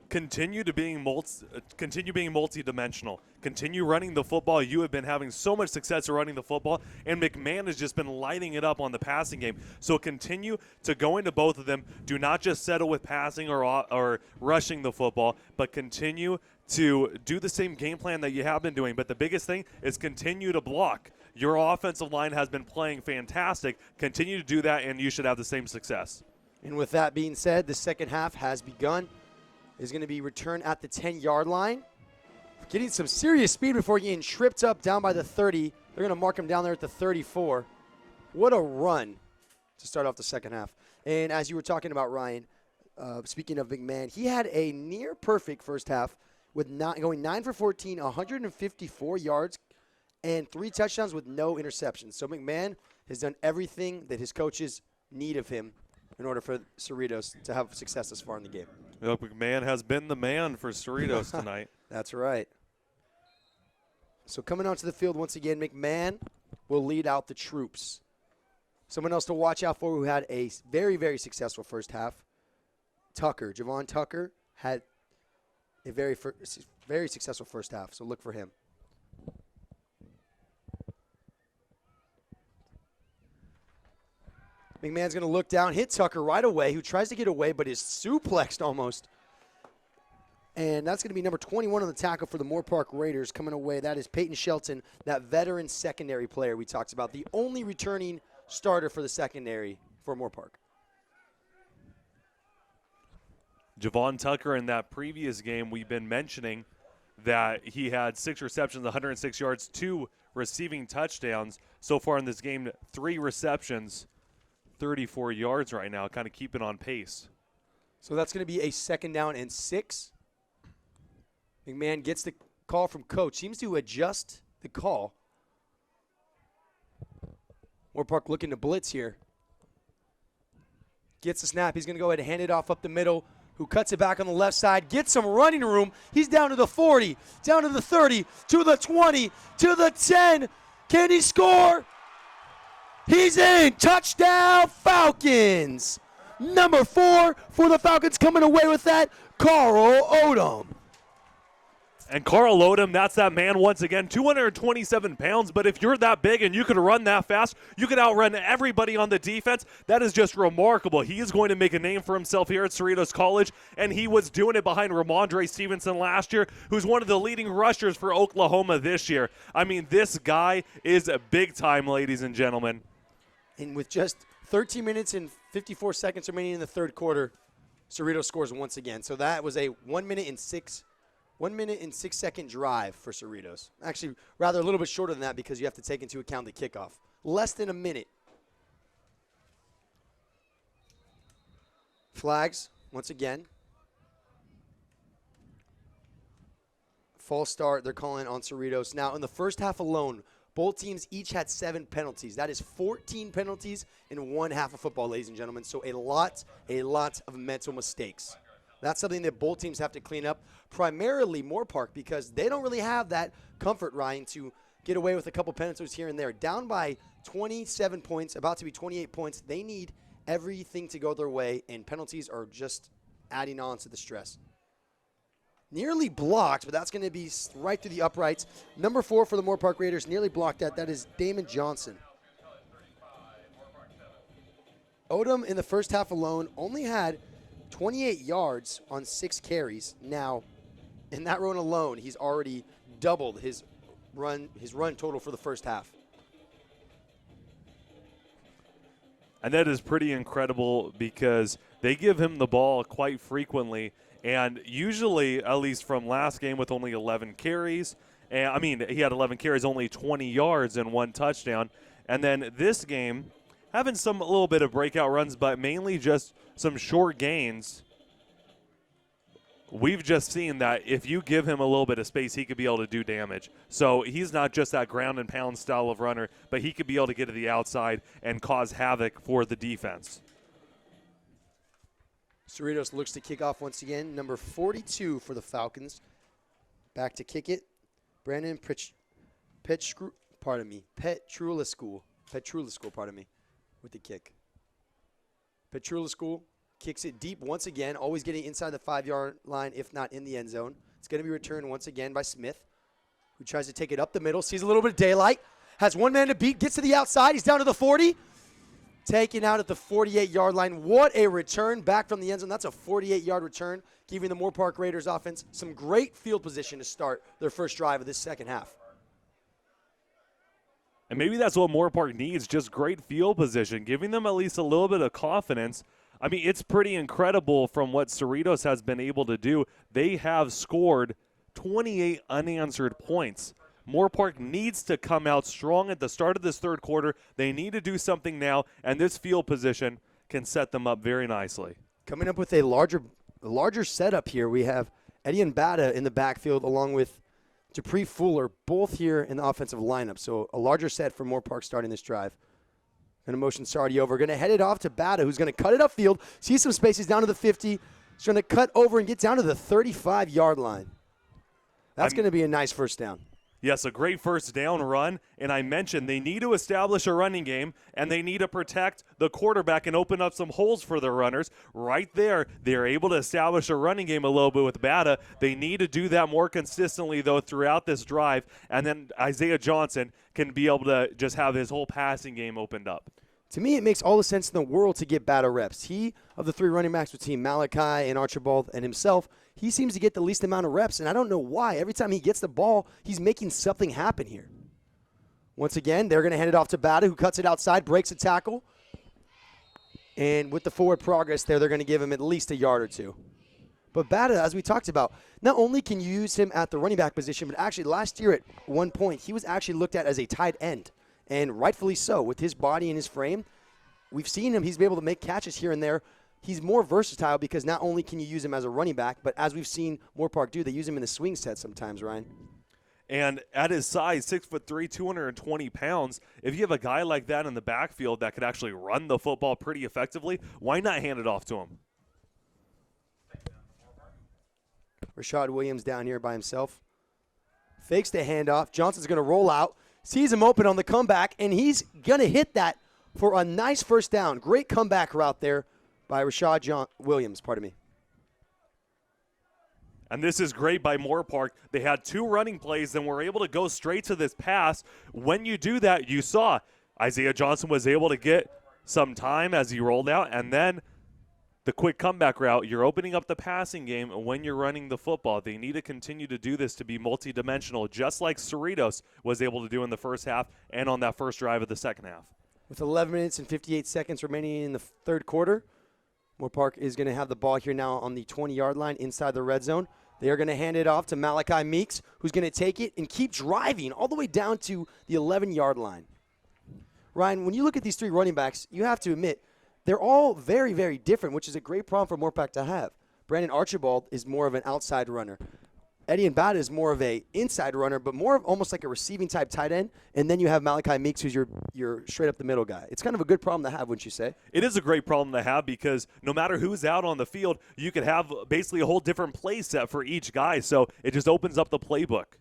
Continue being multi-dimensional. Continue running the football. You have been having so much success running the football, and McMahon has just been lighting it up on the passing game. So continue to go into both of them. Do not just settle with passing or rushing the football, but continue to do the same game plan that you have been doing. But the biggest thing is continue to block. Your offensive line has been playing fantastic. Continue to do that, and you should have the same success. And with that being said, the second half has begun. is going to be returned at the 10-yard line. Getting some serious speed before getting tripped up down by the 30. They're going to mark him down there at the 34. What a run to start off the second half. And as you were talking about, Ryan, speaking of McMahon, he had a near-perfect first half with going 9 for 14, 154 yards, and 3 touchdowns with no interceptions. So McMahon has done everything that his coaches need of him in order for Cerritos to have success this far in the game. Look, McMahon has been the man for Cerritos tonight. That's right. So coming onto the field once again, McMahon will lead out the troops. Someone else to watch out for who had a very, very successful first half, Javon Tucker had a very successful first half, so look for him. McMahon's going to look down, hit Tucker right away, who tries to get away but is suplexed almost. And that's going to be number 21 on the tackle for the Moore Park Raiders coming away. That is Peyton Shelton, that veteran secondary player we talked about, the only returning starter for the secondary for Moore Park. Javon Tucker, in that previous game, we've been mentioning that he had 6 receptions, 106 yards, 2 receiving touchdowns. So far in this game, 3 receptions, 34 yards right now, kind of keeping on pace. So that's going to be a 2nd down and 6. McMahon gets the call from coach. Seems to adjust the call. Moore Park looking to blitz here. Gets the snap. He's going to go ahead and hand it off up the middle. Who cuts it back on the left side. Gets some running room. He's down to the 40, down to the 30, to the 20, to the 10. Can he score? He's in. Touchdown, Falcons. Number 4 for the Falcons coming away with that, Carl Odom. And Carl Odom, that's that man once again, 227 pounds. But if you're that big and you could run that fast, you could outrun everybody on the defense. That is just remarkable. He is going to make a name for himself here at Cerritos College, and he was doing it behind Ramondre Stevenson last year, who's one of the leading rushers for Oklahoma this year. I mean, this guy is big time, ladies and gentlemen. And with just 13 minutes and 54 seconds remaining in the third quarter, Cerritos scores once again. So that was a 1 minute and 6 second drive for Cerritos. Actually, rather a little bit shorter than that because you have to take into account the kickoff. Less than a minute. Flags, once again. False start, they're calling on Cerritos. Now, in the first half alone, both teams each had 7 penalties. That is 14 penalties in one half of football, ladies and gentlemen. So a lot of mental mistakes. That's something that both teams have to clean up, primarily Moore Park, because they don't really have that comfort, Ryan, to get away with a couple penalties here and there. Down by 27 points, about to be 28 points. They need everything to go their way, and penalties are just adding on to the stress. Nearly blocked, but that's going to be right through the uprights. Number 4 for the Moore Park Raiders, nearly blocked that. That is Damon Johnson. Odom in the first half alone only had 28 yards on 6 carries. Now, in that run alone, he's already doubled his run total for the first half. And that is pretty incredible because they give him the ball quite frequently. And usually, at least from last game with only 11 carries, and he had 11 carries, only 20 yards and 1 touchdown. And then this game, having a little bit of breakout runs, but mainly just some short gains. We've just seen that if you give him a little bit of space, he could be able to do damage. So he's not just that ground and pound style of runner, but he could be able to get to the outside and cause havoc for the defense. Cerritos looks to kick off once again. Number 42 for the Falcons. Back to kick it. Brandon Petrulescu, with the kick. Petrulescu kicks it deep once again, always getting inside the 5-yard line, if not in the end zone. It's going to be returned once again by Smith, who tries to take it up the middle, sees a little bit of daylight, has one man to beat, gets to the outside. He's down to the 40. Taken out at the 48-yard line. What a return back from the end zone. That's a 48-yard return, giving the Moore Park Raiders offense some great field position to start their first drive of this second half. And maybe that's what Moore Park needs, just great field position, giving them at least a little bit of confidence. I mean, it's pretty incredible from what Cerritos has been able to do. They have scored 28 unanswered points. Moore Park needs to come out strong at the start of this third quarter. They need to do something now, and this field position can set them up very nicely. Coming up with a larger setup here, we have Eddie and Bata in the backfield along with Dupree Fuller, both here in the offensive lineup. So a larger set for Moore Park starting this drive. Going to motion Sardi over. Going to head it off to Bata, who's going to cut it upfield. See some spaces down to the 50. He's going to cut over and get down to the 35-yard line. That's going to be a nice first down. Yes, a great first down run, and I mentioned they need to establish a running game, and they need to protect the quarterback and open up some holes for their runners. Right there, they're able to establish a running game a little bit with Bata. They need to do that more consistently, though, throughout this drive, and then Isaiah Johnson can be able to just have his whole passing game opened up. To me, it makes all the sense in the world to get Bata reps. He, of the three running backs between Malachi and Archibald and himself, he seems to get the least amount of reps, and I don't know why. Every time he gets the ball, he's making something happen here. Once again, they're going to hand it off to Bata, who cuts it outside, breaks a tackle. And with the forward progress there, they're going to give him at least a yard or two. But Bata, as we talked about, not only can you use him at the running back position, but actually last year at one point, he was actually looked at as a tight end. And rightfully so. With his body and his frame, we've seen him. He's been able to make catches here and there. He's more versatile because not only can you use him as a running back, but as we've seen Moore Park do, they use him in the swing set sometimes, Ryan. And at his size, 6'3", 220 pounds, if you have a guy like that in the backfield that could actually run the football pretty effectively, why not hand it off to him? Rashad Williams down here by himself. Fakes the handoff. Johnson's going to roll out. Sees him open on the comeback, and he's going to hit that for a nice first down. Great comeback route there by Rashad Williams, pardon me. And this is great by Moore Park. They had two running plays and were able to go straight to this pass. When you do that, you saw Isaiah Johnson was able to get some time as he rolled out, and then the quick comeback route, you're opening up the passing game when you're running the football. They need to continue to do this to be multidimensional, just like Cerritos was able to do in the first half and on that first drive of the second half. With 11 minutes and 58 seconds remaining in the third quarter, Moore Park is going to have the ball here now on the 20-yard line inside the red zone. They are going to hand it off to Malachi Meeks, who's going to take it and keep driving all the way down to the 11-yard line. Ryan, when you look at these three running backs, you have to admit, they're all very, very different, which is a great problem for Moore Park to have. Brandon Archibald is more of an outside runner. Eddie and Bata is more of a inside runner, but more of almost like a receiving type tight end. And then you have Malachi Meeks, who's your straight up the middle guy. It's kind of a good problem to have, wouldn't you say? It is a great problem to have because no matter who's out on the field, you could have basically a whole different play set for each guy. So it just opens up the playbook.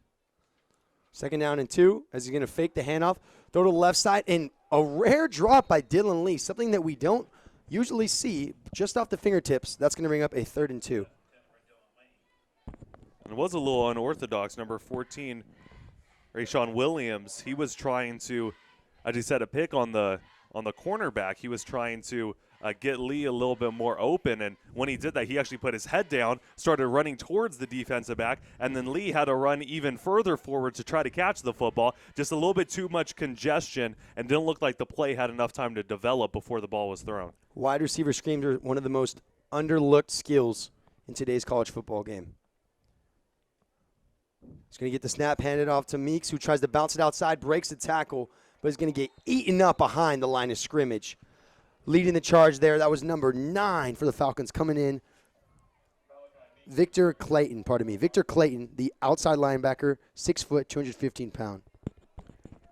Second down and 2 as he's going to fake the handoff, throw to the left side, and a rare drop by Dylan Lee, something that we don't usually see just off the fingertips. That's going to bring up a 3rd and 2. And it was a little unorthodox. Number 14, Rayshawn Williams, he was trying to, as he said, a pick on the cornerback. He was trying to get Lee a little bit more open, and when he did that, he actually put his head down, started running towards the defensive back, and then Lee had to run even further forward to try to catch the football. Just a little bit too much congestion, and didn't look like the play had enough time to develop before the ball was thrown. Wide receiver screens are one of the most underlooked skills in today's college football game. He's going to get the snap handed off to Meeks, who tries to bounce it outside, breaks the tackle, but is going to get eaten up behind the line of scrimmage. Leading the charge there, that was number 9 for the Falcons coming in. Victor Clayton, the outside linebacker, 6 foot, 215 pound.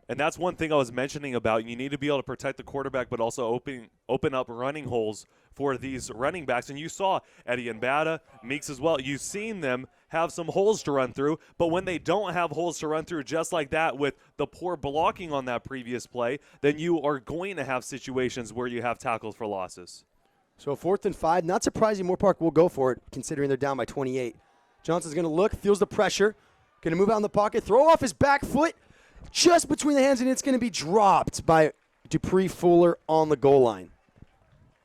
And that's one thing I was mentioning about. You need to be able to protect the quarterback, but also open up running holes for these running backs. And you saw Eddie and Bata, Meeks as well. You've seen them have some holes to run through, but when they don't have holes to run through just like that with the poor blocking on that previous play, then you are going to have situations where you have tackles for losses. So 4th and 5, not surprising Moore Park will go for it considering they're down by 28. Johnson's going to look, feels the pressure, going to move out in the pocket, throw off his back foot, just between the hands, and it's going to be dropped by Dupree Fuller on the goal line.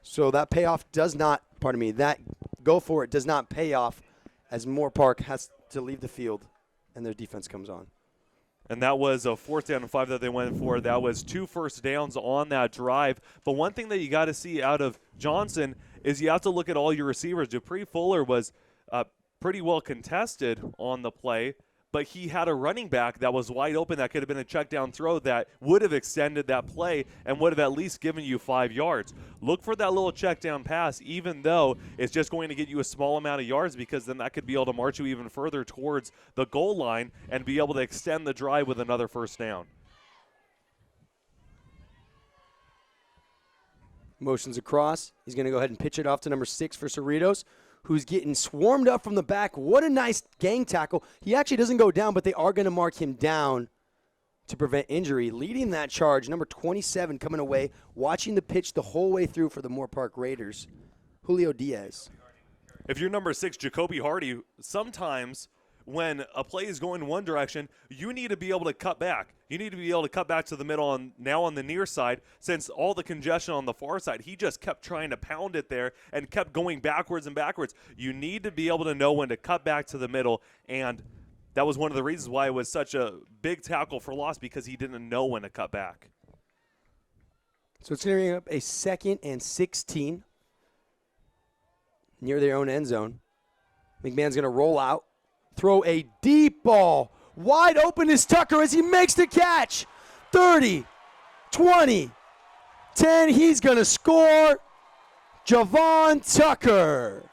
So that payoff that go for it does not pay off as Moore Park has to leave the field and their defense comes on. And that was a 4th down and 5 that they went for. That was 2 first downs on that drive. But one thing that you got to see out of Johnson is you have to look at all your receivers. Dupree Fuller was pretty well contested on the play, but he had a running back that was wide open that could have been a check down throw that would have extended that play and would have at least given you 5 yards. Look for that little check down pass, even though it's just going to get you a small amount of yards, because then that could be able to march you even further towards the goal line and be able to extend the drive with another first down. Motions across. He's going to go ahead and pitch it off to number 6 for Cerritos, who's getting swarmed up from the back. What a nice gang tackle. He actually doesn't go down, but they are going to mark him down to prevent injury. Leading that charge, number 27 coming away, watching the pitch the whole way through for the Moore Park Raiders, Julio Diaz. If you're number 6, Jacoby Hardy, sometimes when a play is going one direction, you need to be able to cut back. You need to be able to cut back to the middle now on the near side. Since all the congestion on the far side, he just kept trying to pound it there and kept going backwards and backwards. You need to be able to know when to cut back to the middle, and that was one of the reasons why it was such a big tackle for loss, because he didn't know when to cut back. So it's going to bring up a 2nd and 16 near their own end zone. McMahon's going to roll out. Throw a deep ball. Wide open is Tucker as he makes the catch. 30, 20, 10. He's going to score. Javon Tucker.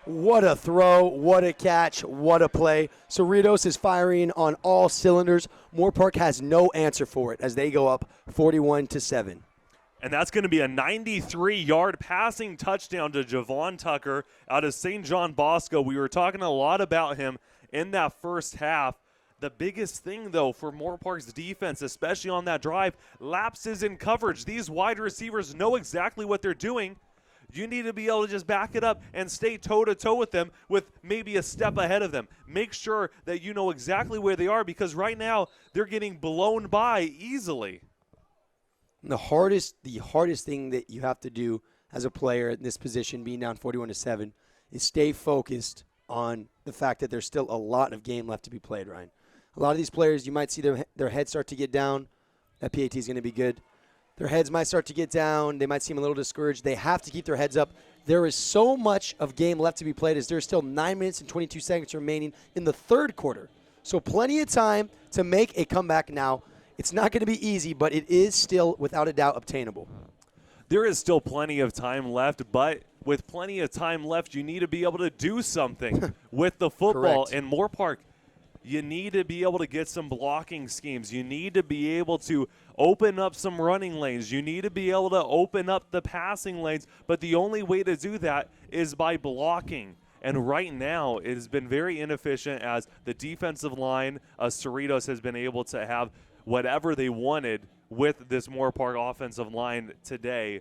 What a throw. What a catch. What a play. Cerritos is firing on all cylinders. Moore Park has no answer for it as they go up 41-7. And that's going to be a 93-yard passing touchdown to Javon Tucker out of St. John Bosco. We were talking a lot about him in that first half. The biggest thing, though, for Moore Park's defense, especially on that drive, lapses in coverage. These wide receivers know exactly what they're doing. You need to be able to just back it up and stay toe-to-toe with them with maybe a step ahead of them. Make sure that you know exactly where they are, because right now they're getting blown by easily. The hardest thing that you have to do as a player in this position, being down 41-7, is stay focused on the fact that there's still a lot of game left to be played, Ryan. A lot of these players, you might see their heads start to get down. That PAT is going to be good. Their heads might start to get down. They might seem a little discouraged. They have to keep their heads up. There is so much of game left to be played as there's still 9 minutes and 22 seconds remaining in the third quarter. So plenty of time to make a comeback now. It's not going to be easy, but it is still, without a doubt, obtainable. There is still plenty of time left, but with plenty of time left, you need to be able to do something with the football. Correct. In Moore Park, you need to be able to get some blocking schemes. You need to be able to open up some running lanes. You need to be able to open up the passing lanes, but the only way to do that is by blocking. And right now, it has been very inefficient as the defensive line of Cerritos has been able to have whatever they wanted with this Moore Park offensive line today.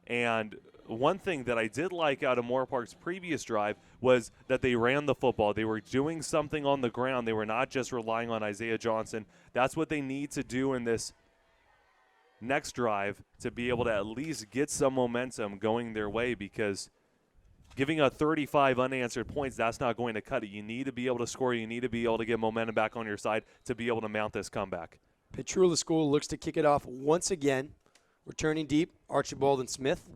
And one thing that I did like out of Moore Park's previous drive was that they ran the football. They were doing something on the ground. They were not just relying on Isaiah Johnson. That's what they need to do in this next drive to be able to at least get some momentum going their way, because giving a 35 unanswered points, that's not going to cut it. You need to be able to score. You need to be able to get momentum back on your side to be able to mount this comeback. Petrula School looks to kick it off once again. Returning deep, Archibald and Smith.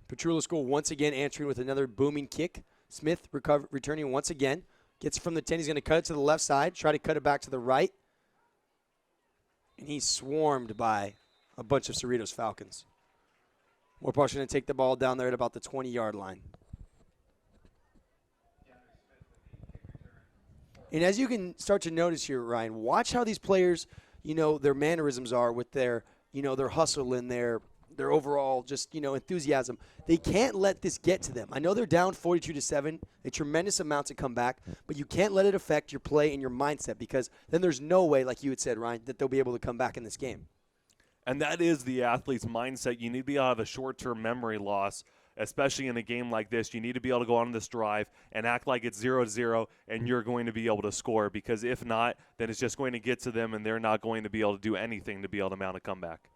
Petrula School once again answering with another booming kick. Smith returning once again. Gets it from the 10. He's going to cut it to the left side. Try to cut it back to the right. And he's swarmed by a bunch of Cerritos Falcons. Moore Park's going to take the ball down there at about the 20-yard line. And as you can start to notice here, Ryan, watch how these players, their mannerisms are with their, their hustle and their overall just, enthusiasm. They can't let this get to them. I know they're down 42-7, a tremendous amount to come back, but you can't let it affect your play and your mindset, because then there's no way, like you had said, Ryan, that they'll be able to come back in this game. And that is the athlete's mindset. You need to be able to have a short-term memory loss, especially in a game like this. You need to be able to go on this drive and act like it's 0-0 and you're going to be able to score, because if not, then it's just going to get to them and they're not going to be able to do anything to be able to mount a comeback.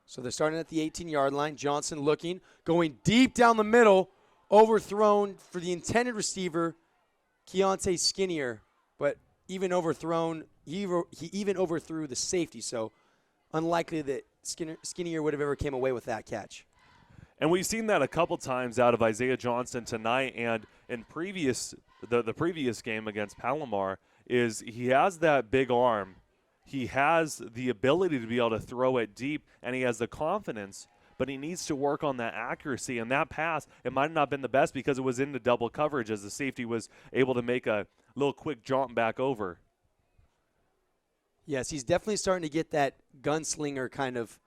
So they're starting at the 18-yard line. Johnson looking, going deep down the middle, overthrown for the intended receiver, Keontae Skinnier, but even overthrown, he even overthrew the safety, so unlikely that Skinnier would have ever came away with that catch. And we've seen that a couple times out of Isaiah Johnson tonight and in the previous game against Palomar is he has that big arm. He has the ability to be able to throw it deep, and he has the confidence, but he needs to work on that accuracy. And that pass, it might not have been the best because it was into double coverage as the safety was able to make a little quick jaunt back over. Yes, he's definitely starting to get that gunslinger kind of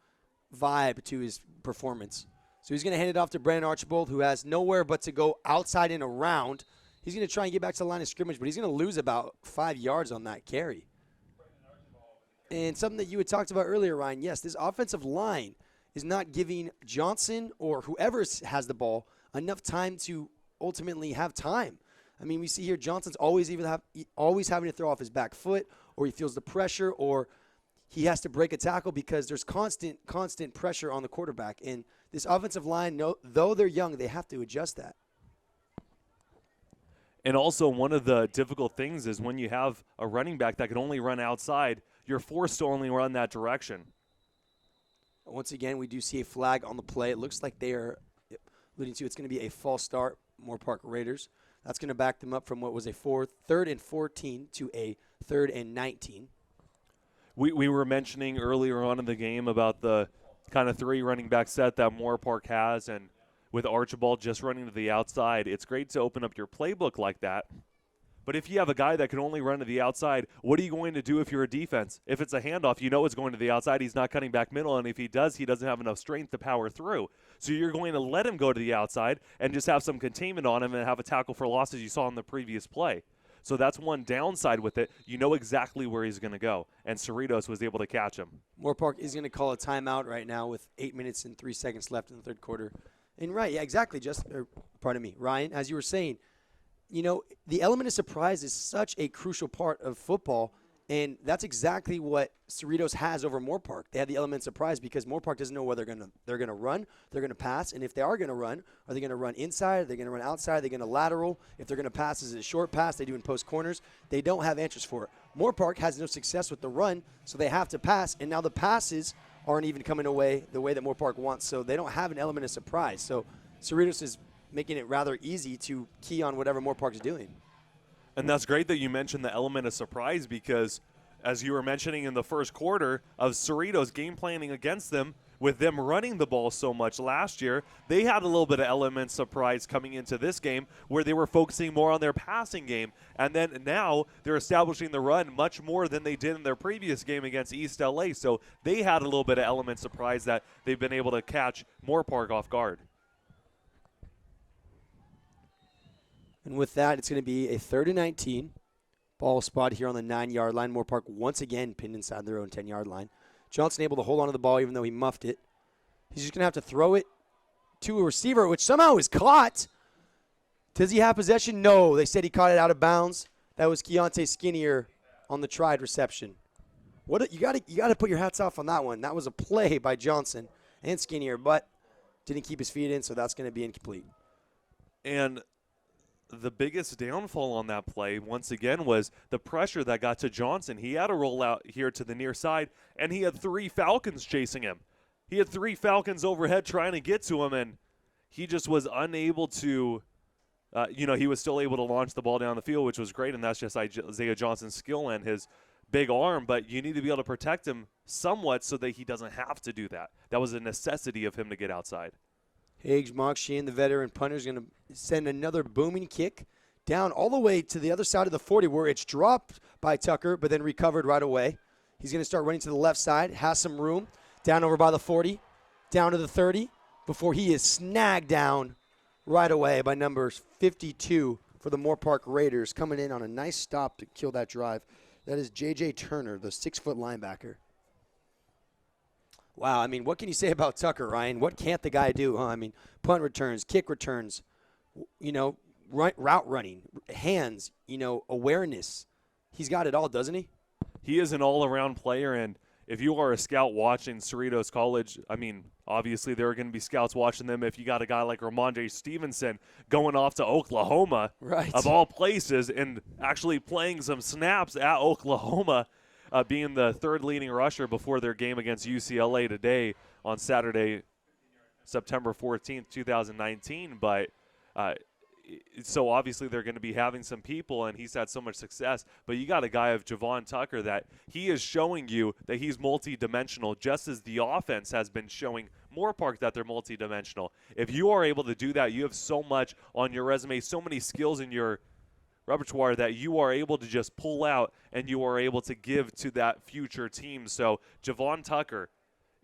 vibe to his performance. So he's going to hand it off to Brandon Archibald, who has nowhere but to go outside and around. He's going to try and get back to the line of scrimmage, but he's going to lose about 5 yards on that carry. And something that you had talked about earlier, Ryan, yes, this offensive line is not giving Johnson or whoever has the ball enough time to ultimately have time. I mean, we see here Johnson's always having to throw off his back foot, or he feels the pressure, or he has to break a tackle because there's constant pressure on the quarterback. And this offensive line, though they're young, they have to adjust that. And also one of the difficult things is when you have a running back that can only run outside, you're forced to only run that direction. Once again, we do see a flag on the play. It looks like they are alluding to it's going to be a false start, Moore Park Raiders. That's going to back them up from what was a 3rd and 14 to a 3rd and 19. We were mentioning earlier on in the game about the kind of 3 running back set that Moore Park has, and with Archibald just running to the outside, it's great to open up your playbook like that. But if you have a guy that can only run to the outside, what are you going to do if you're a defense? If it's a handoff, you know it's going to the outside. He's not cutting back middle, and if he does, he doesn't have enough strength to power through. So you're going to let him go to the outside and just have some containment on him and have a tackle for loss as you saw in the previous play. So that's one downside with it. You know exactly where he's going to go, and Cerritos was able to catch him. Moore Park is going to call a timeout right now with 8 minutes and 3 seconds left in the third quarter. And right, yeah, exactly. Ryan, as you were saying, you know, the element of surprise is such a crucial part of football, and that's exactly what Cerritos has over Moore Park. They have the element of surprise because Moore Park doesn't know whether they're going to run, they're going to pass, and if they are going to run, are they going to run inside, are they going to run outside, are they going to lateral? If they're going to pass, is it a short pass? They do in post corners. They don't have answers for it. Moore Park has no success with the run, so they have to pass, and now the passes aren't even coming away the way that Moore Park wants, so they don't have an element of surprise. So Cerritos is making it rather easy to key on whatever Moore Park is doing. And that's great that you mentioned the element of surprise because, as you were mentioning in the first quarter of Cerritos game planning against them, with them running the ball so much last year, they had a little bit of element surprise coming into this game where they were focusing more on their passing game. And then now they're establishing the run much more than they did in their previous game against East LA. So they had a little bit of element surprise that they've been able to catch Moore Park off guard. And with that, it's going to be a 3rd and 19. Ball spot here on the 9-yard line. Moore Park once again pinned inside their own 10-yard line. Johnson able to hold on to the ball even though he muffed it. He's just going to have to throw it to a receiver, which somehow is caught. Does he have possession? No. They said he caught it out of bounds. That was Keontae Skinnier on the tried reception. You got to put your hats off on that one. That was a play by Johnson and Skinnier, but didn't keep his feet in, so that's going to be incomplete. And the biggest downfall on that play, once again, was the pressure that got to Johnson. He had a rollout here to the near side, and he had 3 Falcons chasing him. He had 3 Falcons overhead trying to get to him, and he just was unable to, he was still able to launch the ball down the field, which was great, and that's just Isaiah Johnson's skill and his big arm, but you need to be able to protect him somewhat so that he doesn't have to do that. That was a necessity of him to get outside. Higgs Mokshin, the veteran punter, is going to send another booming kick down all the way to the other side of the 40 where it's dropped by Tucker but then recovered right away. He's going to start running to the left side, has some room, down over by the 40, down to the 30 before he is snagged down right away by numbers 52 for the Moore Park Raiders, coming in on a nice stop to kill that drive. That is J.J. Turner, the 6-foot linebacker. Wow, I mean, what can you say about Tucker, Ryan? What can't the guy do, huh? I mean, punt returns, kick returns, route running, hands, awareness. He's got it all, doesn't he? He is an all-around player, and if you are a scout watching Cerritos College, I mean, obviously there are going to be scouts watching them if you got a guy like Ramondre Stevenson going off to Oklahoma, right, of all places, and actually playing some snaps at Oklahoma, being the 3rd leading rusher before their game against UCLA today on Saturday September 14th, 2019. But so obviously they're going to be having some people, and he's had so much success. But you got a guy of Javon Tucker that he is showing you that he's multi-dimensional, just as the offense has been showing Moorpark that they're multi-dimensional. If you are able to do that, you have so much on your resume, so many skills in your repertoire that you are able to just pull out and you are able to give to that future team. So Javon Tucker,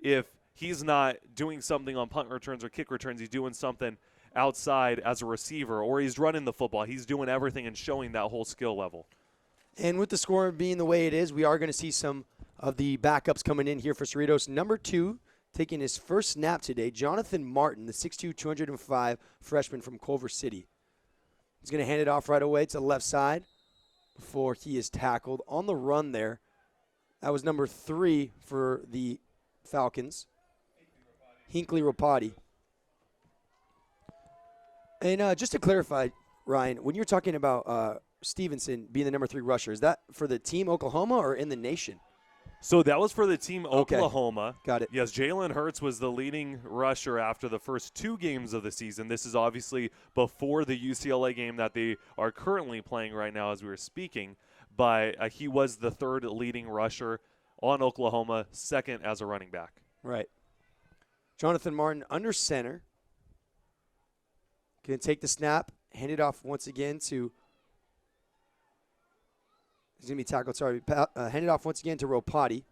if he's not doing something on punt returns or kick returns, he's doing something outside as a receiver, or he's running the football. He's doing everything and showing that whole skill level. And with the score being the way it is, we are going to see some of the backups coming in here for Cerritos. Number 2, taking his first snap today, Jonathan Martin, the 6'2", 205 freshman from Culver City. He's going to hand it off right away to the left side before he is tackled on the run there. That was number 3 for the Falcons, Hinckley Rapati. And just to clarify, Ryan, when you're talking about Stevenson being the number 3 rusher, is that for the team Oklahoma or in the nation? So that was for the team Oklahoma. Got it. Yes, Jalen Hurts was the leading rusher after the first 2 games of the season. This is obviously before the UCLA game that they are currently playing right now as we were speaking. But he was the 3rd leading rusher on Oklahoma, 2nd as a running back. Right. Jonathan Martin under center. Going to take the snap, hand it off once again to – he's going to be tackled, sorry. Hand it off once again to Ropati.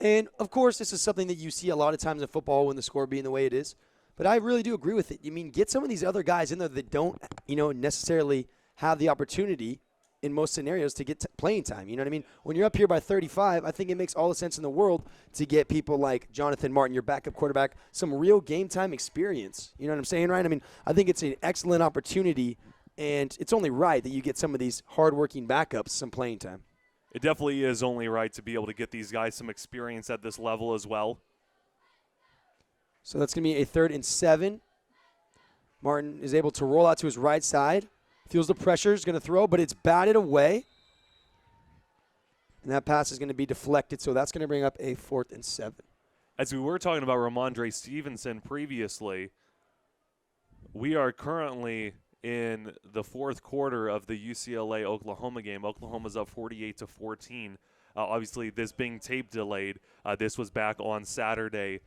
And, of course, this is something that you see a lot of times in football when the score being the way it is. But I really do agree with it. You mean, get some of these other guys in there that don't, necessarily have the opportunity in most scenarios to get playing time. You know what I mean? When you're up here by 35, I think it makes all the sense in the world to get people like Jonathan Martin, your backup quarterback, some real game time experience. You know what I'm saying, Ryan? I mean, I think it's an excellent opportunity, and it's only right that you get some of these hardworking backups some playing time. It definitely is only right to be able to get these guys some experience at this level as well. So that's going to be a 3rd and 7. Martin is able to roll out to his right side. Feels the pressure, is going to throw, but it's batted away. And that pass is going to be deflected, so that's going to bring up a 4th and 7. As we were talking about Ramondre Stevenson previously, we are currently in the 4th quarter of the UCLA-Oklahoma game. Oklahoma's up 48-14. Obviously, this being tape delayed, this was back on Saturday,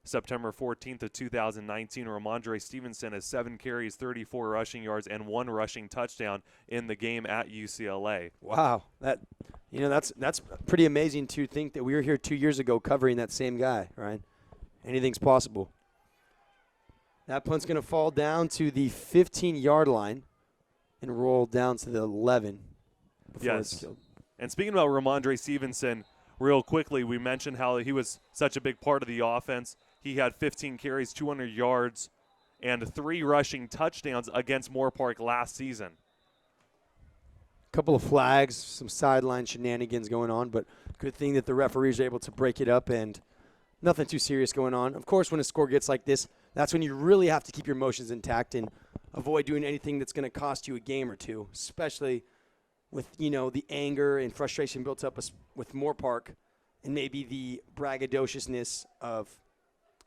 September 14th of 2019. Ramondre Stevenson has 7 carries, 34 rushing yards, and 1 rushing touchdown in the game at UCLA. Wow, that's pretty amazing to think that we were here 2 years ago covering that same guy, right? Anything's possible. That punt's going to fall down to the 15-yard line and roll down to the 11 before it's killed. And speaking about Ramondre Stevenson, real quickly, we mentioned how he was such a big part of the offense. He had 15 carries, 200 yards, and 3 rushing touchdowns against Moorpark last season. A couple of flags, some sideline shenanigans going on, but good thing that the referees are able to break it up and nothing too serious going on. Of course, when a score gets like this, that's when you really have to keep your emotions intact and avoid doing anything that's going to cost you a game or two, especially with, the anger and frustration built up with Moorpark and maybe the braggadociousness of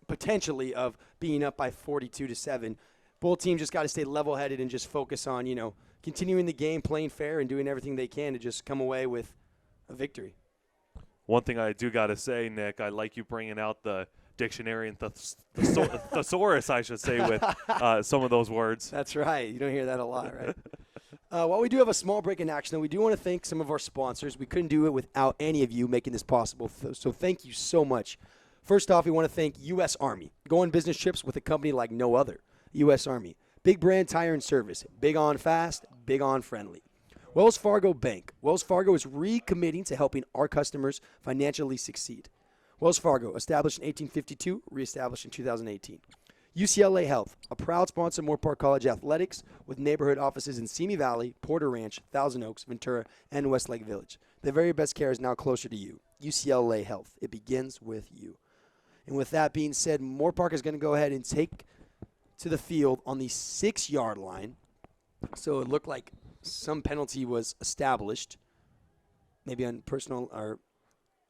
potentially of being up by 42-7. Both teams just got to stay level-headed and just focus on, continuing the game, playing fair, and doing everything they can to just come away with a victory. One thing I do got to say, Nick, I like you bringing out the dictionary and thesaurus, I should say, with some of those words. That's right. You don't hear that a lot, right? While we do have a small break in action, though, we do want to thank some of our sponsors. We couldn't do it without any of you making this possible, so thank you so much. First off, we want to thank U.S. Army. Go on business trips with a company like no other. U.S. Army. Big brand tire and service. Big on fast, big on friendly. Wells Fargo Bank. Wells Fargo is recommitting to helping our customers financially succeed. Wells Fargo, established in 1852, reestablished in 2018. UCLA Health, a proud sponsor of Moorpark College Athletics with neighborhood offices in Simi Valley, Porter Ranch, Thousand Oaks, Ventura, and Westlake Village. The very best care is now closer to you. UCLA Health. It begins with you. And with that being said, Moorpark is going to go ahead and take to the field on the 6-yard line. So it looked like some penalty was established, maybe on personal or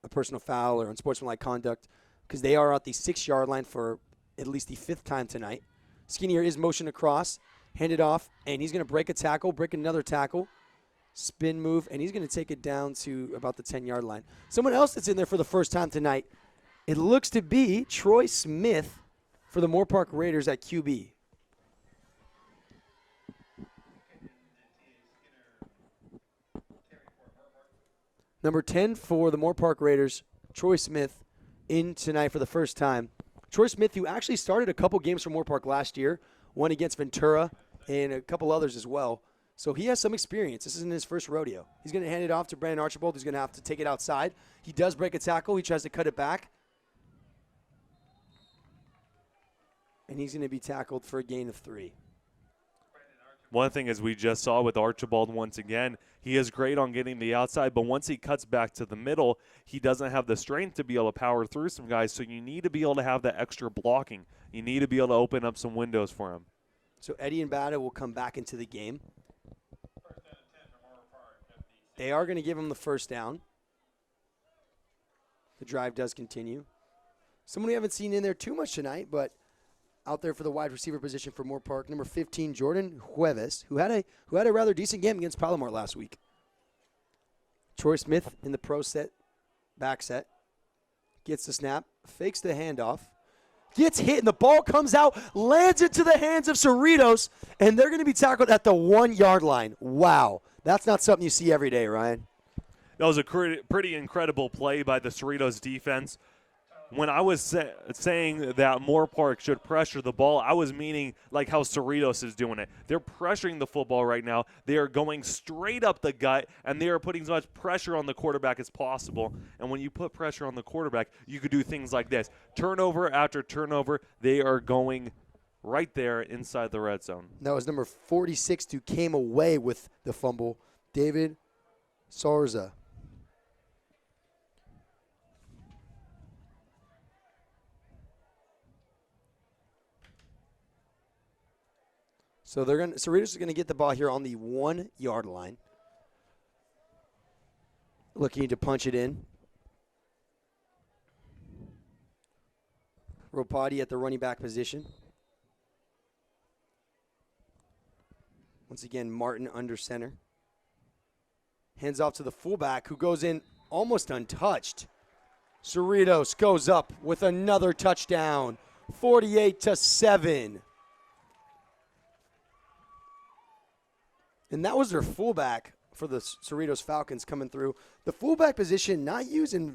a personal foul or unsportsmanlike conduct because they are at the 6-yard line for at least the 5th time tonight. Skinnier is motion across, handed off, and he's going to break a tackle, break another tackle, spin move, and he's going to take it down to about the 10-yard line. Someone else that's in there for the first time tonight, it looks to be Troy Smith for the Moore Park Raiders at QB. Number 10 for the Moore Park Raiders, Troy Smith, in tonight for the first time. Troy Smith, who actually started a couple games for Moore Park last year, one against Ventura and a couple others as well. So he has some experience. This isn't his first rodeo. He's going to hand it off to Brandon Archibald, who's going to have to take it outside. He does break a tackle. He tries to cut it back. And he's going to be tackled for a gain of 3. One thing, as we just saw with Archibald once again, he is great on getting the outside, but once he cuts back to the middle, he doesn't have the strength to be able to power through some guys, so you need to be able to have that extra blocking. You need to be able to open up some windows for him. So Eddie and Bada will come back into the game. They are going to give him the first down. The drive does continue. Someone we haven't seen in there too much tonight, but out there for the wide receiver position for Moore Park, number 15, Jordan Jueves, who had a rather decent game against Palomar last week. Troy Smith in the pro set, back set, gets the snap, fakes the handoff, gets hit, and the ball comes out, lands into the hands of Cerritos, and they're going to be tackled at the 1-yard line. Wow. That's not something you see every day, Ryan. That was a pretty incredible play by the Cerritos defense. When I was saying that Moore Park should pressure the ball, I was meaning like how Cerritos is doing it. They're pressuring the football right now. They are going straight up the gut, and they are putting as much pressure on the quarterback as possible. And when you put pressure on the quarterback, you could do things like this. Turnover after turnover, they are going right there inside the red zone. That was number 46 who came away with the fumble, David Sarza. So Cerritos is going to get the ball here on the 1-yard line. Looking to punch it in. Ropati at the running back position. Once again, Martin under center. Hands off to the fullback, who goes in almost untouched. Cerritos goes up with another touchdown, 48-7. And that was their fullback for the Cerritos Falcons coming through. The fullback position not used in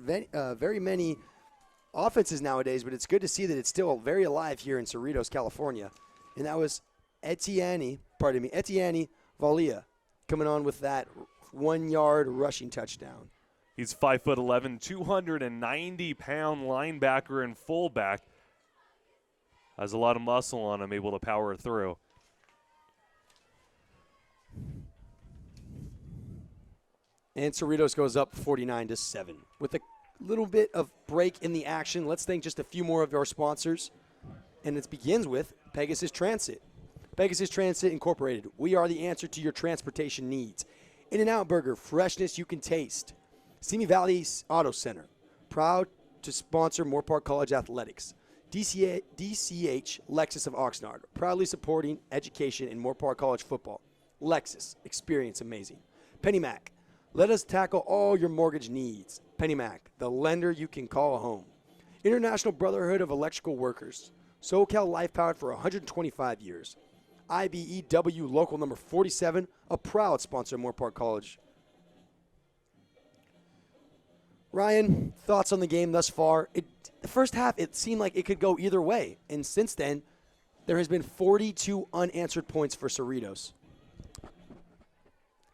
very many offenses nowadays, but it's good to see that it's still very alive here in Cerritos, California. And that was Etienne Valia coming on with that 1-yard rushing touchdown. He's 5'11", 290-pound linebacker and fullback. Has a lot of muscle on him, able to power through. And Cerritos goes up 49-7. With a little bit of break in the action, let's thank just a few more of our sponsors. And it begins with Pegasus Transit. Pegasus Transit Incorporated. We are the answer to your transportation needs. In-N-Out Burger, freshness you can taste. Simi Valley Auto Center, proud to sponsor Moore Park College Athletics. DCH Lexus of Oxnard, proudly supporting education in Moore Park College football. Lexus, experience amazing. PennyMac, let us tackle all your mortgage needs. PennyMac, the lender you can call home. International Brotherhood of Electrical Workers, SoCal Life Powered for 125 years. IBEW Local Number 47, a proud sponsor of Moore Park College. Ryan, thoughts on the game thus far? The first half, it seemed like it could go either way. And since then, there has been 42 unanswered points for Cerritos.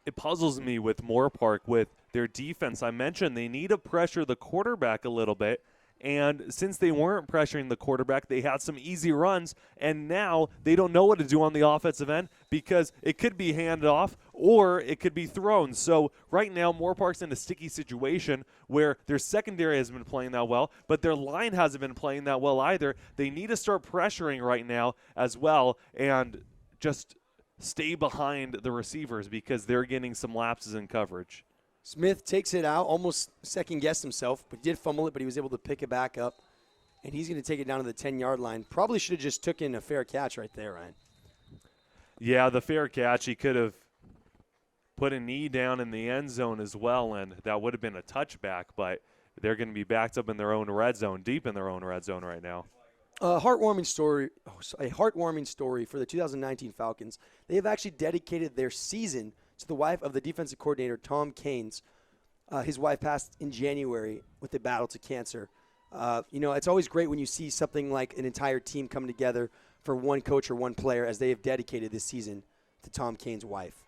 It puzzles me with Moore Park with their defense. I mentioned they need to pressure the quarterback a little bit. And since they weren't pressuring the quarterback, they had some easy runs, and now they don't know what to do on the offensive end because it could be handed off or it could be thrown. So right now, Moore Park's in a sticky situation where their secondary hasn't been playing that well, but their line hasn't been playing that well either. They need to start pressuring right now as well and just stay behind the receivers because they're getting some lapses in coverage. Smith takes it out, almost second-guessed himself, but did fumble it, but he was able to pick it back up. and he's going to take it down to the 10-yard line. Probably should have just took in a fair catch right there, Ryan. Yeah, the fair catch. He could have put a knee down in the end zone as well, and that would have been a touchback, but they're going to be backed up in their own red zone, deep in their own red zone right now. A heartwarming story for the 2019 Falcons. They have actually dedicated their season to the wife of the defensive coordinator, Tom Caines. His wife passed in January with a battle to cancer. It's always great when you see something like an entire team come together for one coach or one player, as they have dedicated this season to Tom Caines' wife.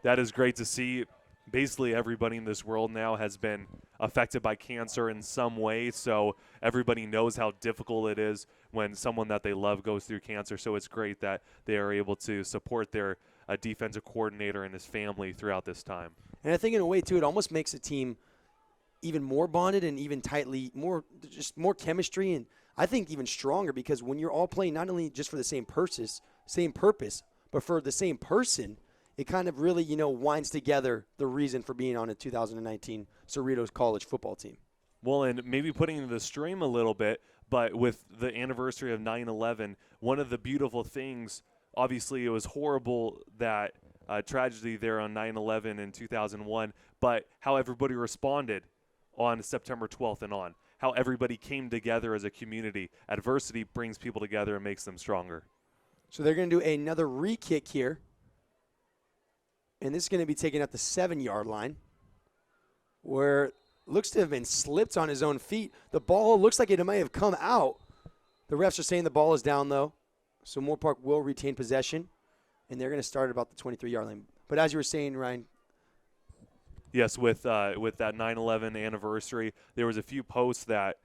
That is great to see. Basically everybody in this world now has been affected by cancer in some way, so everybody knows how difficult it is when someone that they love goes through cancer. So it's great that they are able to support their defensive coordinator and his family throughout this time. And I think in a way, too, it almost makes the team even more bonded and even tightly, more chemistry, and I think even stronger, because when you're all playing not only just for the same purpose, but for the same person, it kind of really, winds together the reason for being on a 2019 Cerritos College football team. Well, and maybe putting in the stream a little bit, but with the anniversary of 9/11, one of the beautiful things, obviously it was horrible that tragedy there on 9/11 in 2001, but how everybody responded on September 12th and on, how everybody came together as a community. Adversity brings people together and makes them stronger. So they're going to do another re-kick here. And this is going to be taken at the 7-yard line, where looks to have been slipped on his own feet. The ball looks like it may have come out. The refs are saying the ball is down, though. So Moore Park will retain possession, and they're going to start at about the 23-yard line. But as you were saying, Ryan. Yes, with that 9/11 anniversary, there was a few posts that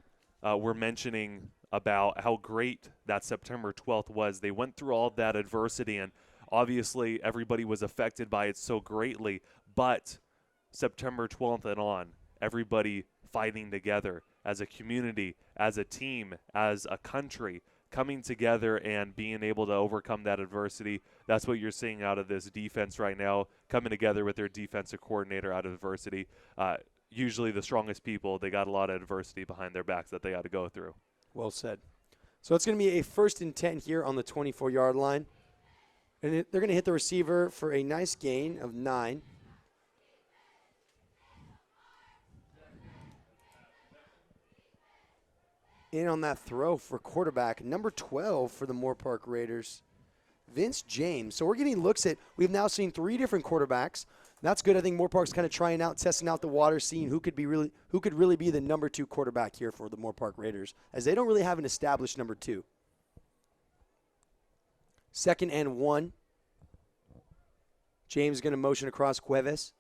were mentioning about how great that September 12th was. They went through all of that adversity, and obviously everybody was affected by it so greatly, but September 12th and on, everybody fighting together as a community, as a team, as a country, coming together and being able to overcome that adversity. That's what you're seeing out of this defense right now, coming together with their defensive coordinator out of adversity. Usually the strongest people, they got a lot of adversity behind their backs that they got to go through. Well said. So it's going to be a 1st and 10 here on the 24-yard line. And they're going to hit the receiver for a nice gain of 9. In on that throw for quarterback, number 12 for the Moore Park Raiders, Vince James. So we're getting looks at, we've now seen 3 different quarterbacks. That's good. I think Moore Park's kind of trying out, testing out the water, seeing who could really be the number 2 quarterback here for the Moore Park Raiders, as they don't really have an established number 2. 2nd and 1. James going to motion across Cuevas.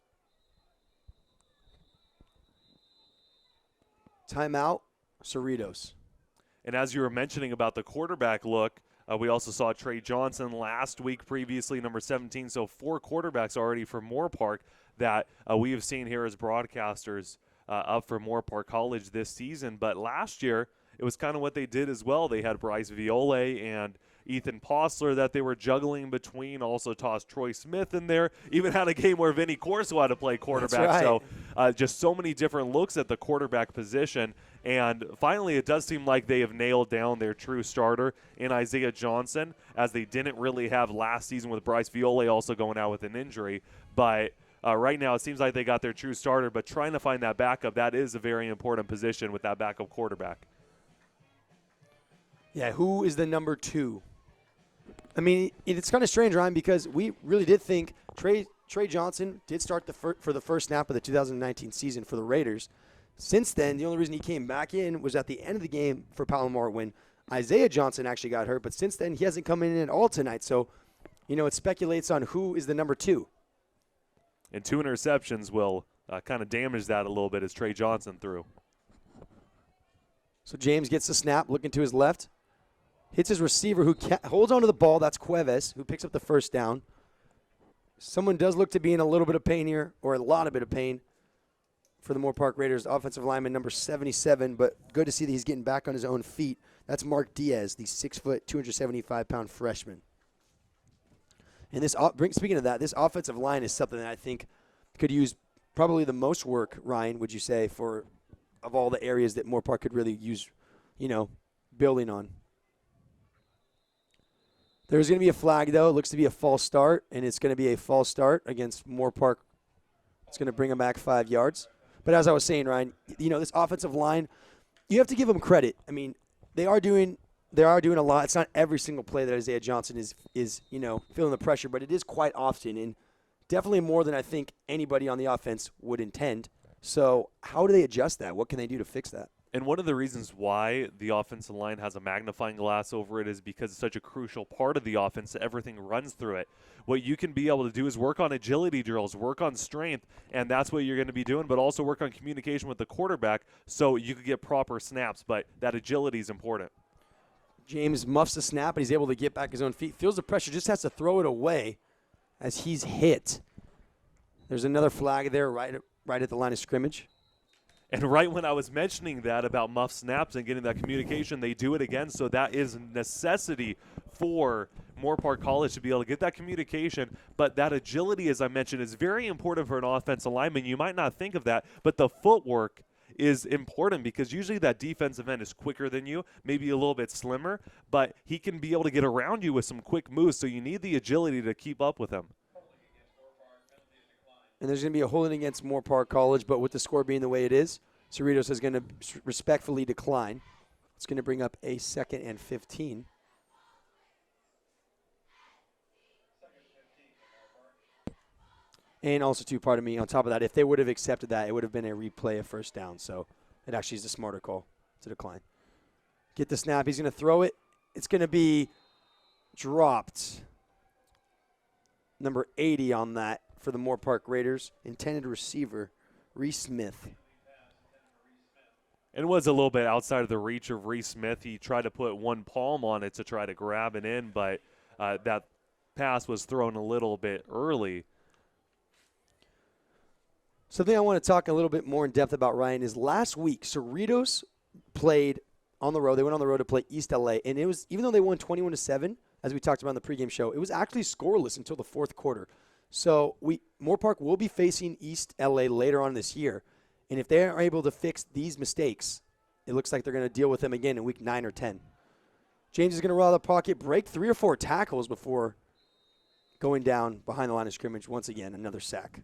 Timeout, Cerritos. And as you were mentioning about the quarterback look, we also saw Trey Johnson last week previously, number 17. So 4 quarterbacks already for Moore Park that we have seen here as broadcasters up for Moore Park College this season. But last year, it was kind of what they did as well. They had Bryce Viole and Ethan Postler that they were juggling between, also tossed Troy Smith in there, even had a game where Vinny Corso had to play quarterback. That's right. So just so many different looks at the quarterback position. And finally, it does seem like they have nailed down their true starter in Isaiah Johnson, as they didn't really have last season with Bryce Viole also going out with an injury. But right now, it seems like they got their true starter, but trying to find that backup, that is a very important position with that backup quarterback. Yeah, who is the number 2? I mean, it's kind of strange, Ryan, because we really did think Trey Johnson did start for the first snap of the 2019 season for the Raiders. Since then, the only reason he came back in was at the end of the game for Palomar when Isaiah Johnson actually got hurt. But since then, he hasn't come in at all tonight. So, it speculates on who is the number 2. And 2 interceptions will kind of damage that a little bit as Trey Johnson threw. So James gets the snap, looking to his left. Hits his receiver who holds onto the ball. That's Cuevas, who picks up the first down. Someone does look to be in a little bit of pain here, or a lot of bit of pain for the Moore Park Raiders. Offensive lineman number 77, but good to see that he's getting back on his own feet. That's Mark Diaz, the 6', 275-pound freshman. And speaking of that, this offensive line is something that I think could use probably the most work, Ryan, would you say, of all the areas that Moore Park could really use, building on. There's going to be a flag, though. It looks to be a false start, and it's going to be a false start against Moore Park. It's going to bring them back 5 yards. But as I was saying, Ryan, this offensive line, you have to give them credit. I mean, they are doing a lot. It's not every single play that Isaiah Johnson is feeling the pressure, but it is quite often, and definitely more than I think anybody on the offense would intend. So how do they adjust that? What can they do to fix that? And one of the reasons why the offensive line has a magnifying glass over it is because it's such a crucial part of the offense that everything runs through it. What you can be able to do is work on agility drills, work on strength, and that's what you're going to be doing, but also work on communication with the quarterback so you can get proper snaps, but that agility is important. James muffs the snap, and he's able to get back his own feet. Feels the pressure, just has to throw it away as he's hit. There's another flag there right at the line of scrimmage. And right when I was mentioning that about muff snaps and getting that communication, they do it again. So that is necessity for Moore Park College to be able to get that communication. But that agility, as I mentioned, is very important for an offensive lineman. You might not think of that, but the footwork is important because usually that defensive end is quicker than you, maybe a little bit slimmer, but he can be able to get around you with some quick moves. So you need the agility to keep up with him. And there's going to be a holding against Moore Park College, but with the score being the way it is, Cerritos is going to respectfully decline. It's going to bring up a 2nd and 15. And also, too, pardon me, on top of that, if they would have accepted that, it would have been a replay of first down. So it actually is the smarter call to decline. Get the snap. He's going to throw it. It's going to be dropped. Number 80 on that for the Moore Park Raiders. Intended receiver, Reese Smith. It was a little bit outside of the reach of Reese Smith. He tried to put one palm on it to try to grab it in, but that pass was thrown a little bit early. Something I want to talk a little bit more in depth about, Ryan, is last week Cerritos played on the road. They went on the road to play East LA, and it was, even though they won 21-7, as we talked about in the pregame show, it was actually scoreless until the fourth quarter. So Moore Park will be facing East LA later on this year. And if they are able to fix these mistakes, it looks like they're going to deal with them again in week 9 or 10. James is going to roll out of the pocket, break 3 or 4 tackles before going down behind the line of scrimmage. Once again, another sack.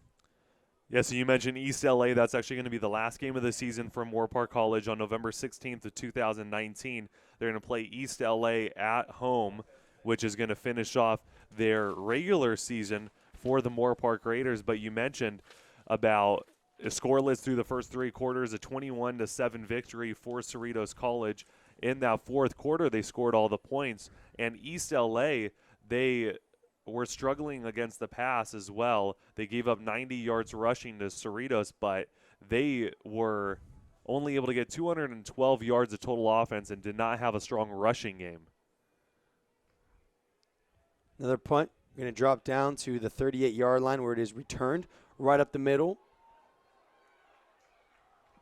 Yeah, so you mentioned East LA. That's actually going to be the last game of the season for Moore Park College on November 16th of 2019. They're going to play East LA at home, which is going to finish off their regular season for the Moore Park Raiders. But you mentioned about scoreless through the first 3 quarters, a 21-7 victory for Cerritos College. In that fourth quarter, they scored all the points. And East LA, they were struggling against the pass as well. They gave up 90 yards rushing to Cerritos, but they were only able to get 212 yards of total offense and did not have a strong rushing game. Another punt. Going to drop down to the 38-yard line where it is returned right up the middle.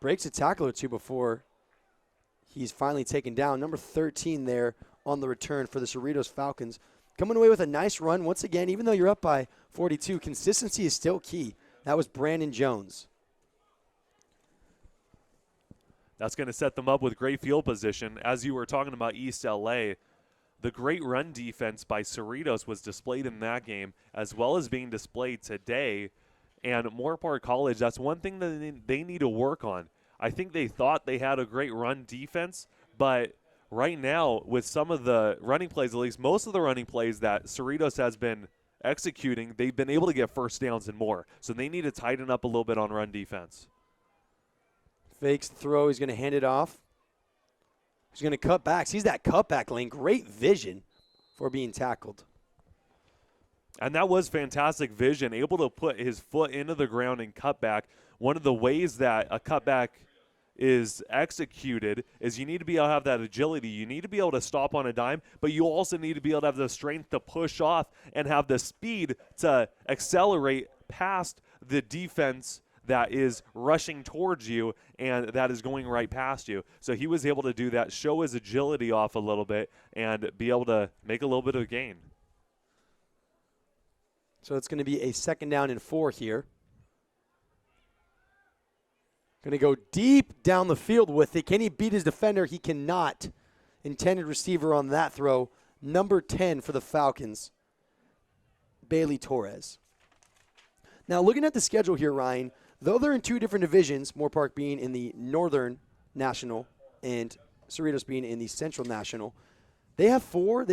Breaks a tackle or two before he's finally taken down. Number 13 there on the return for the Cerritos Falcons. Coming away with a nice run. Once again, even though you're up by 42, consistency is still key. That was Brandon Jones. That's going to set them up with great field position. As you were talking about East LA, the great run defense by Cerritos was displayed in that game, as well as being displayed today. And Moore Park College, that's one thing that they need to work on. I think they thought they had a great run defense, but right now, with some of the running plays, at least most of the running plays that Cerritos has been executing, they've been able to get first downs and more. So they need to tighten up a little bit on run defense. Fakes the throw. He's going to hand it off. He's going to cut back. Sees that cutback lane. Great vision for being tackled. And that was fantastic vision, able to put his foot into the ground and cut back. One of the ways that a cutback is executed is you need to be able to have that agility. You need to be able to stop on a dime, but you also need to be able to have the strength to push off and have the speed to accelerate past the defense that is rushing towards you and that is going right past you. So he was able to do that, show his agility off a little bit, and be able to make a little bit of a gain. So it's going to be a 2nd down and 4 here. Going to go deep down the field with it. Can he beat his defender? He cannot. Intended receiver on that throw. Number 10 for the Falcons, Bailey Torres. Now, looking at the schedule here, Ryan, though they're in two different divisions, Moore Park being in the Northern National and Cerritos being in the Central National, they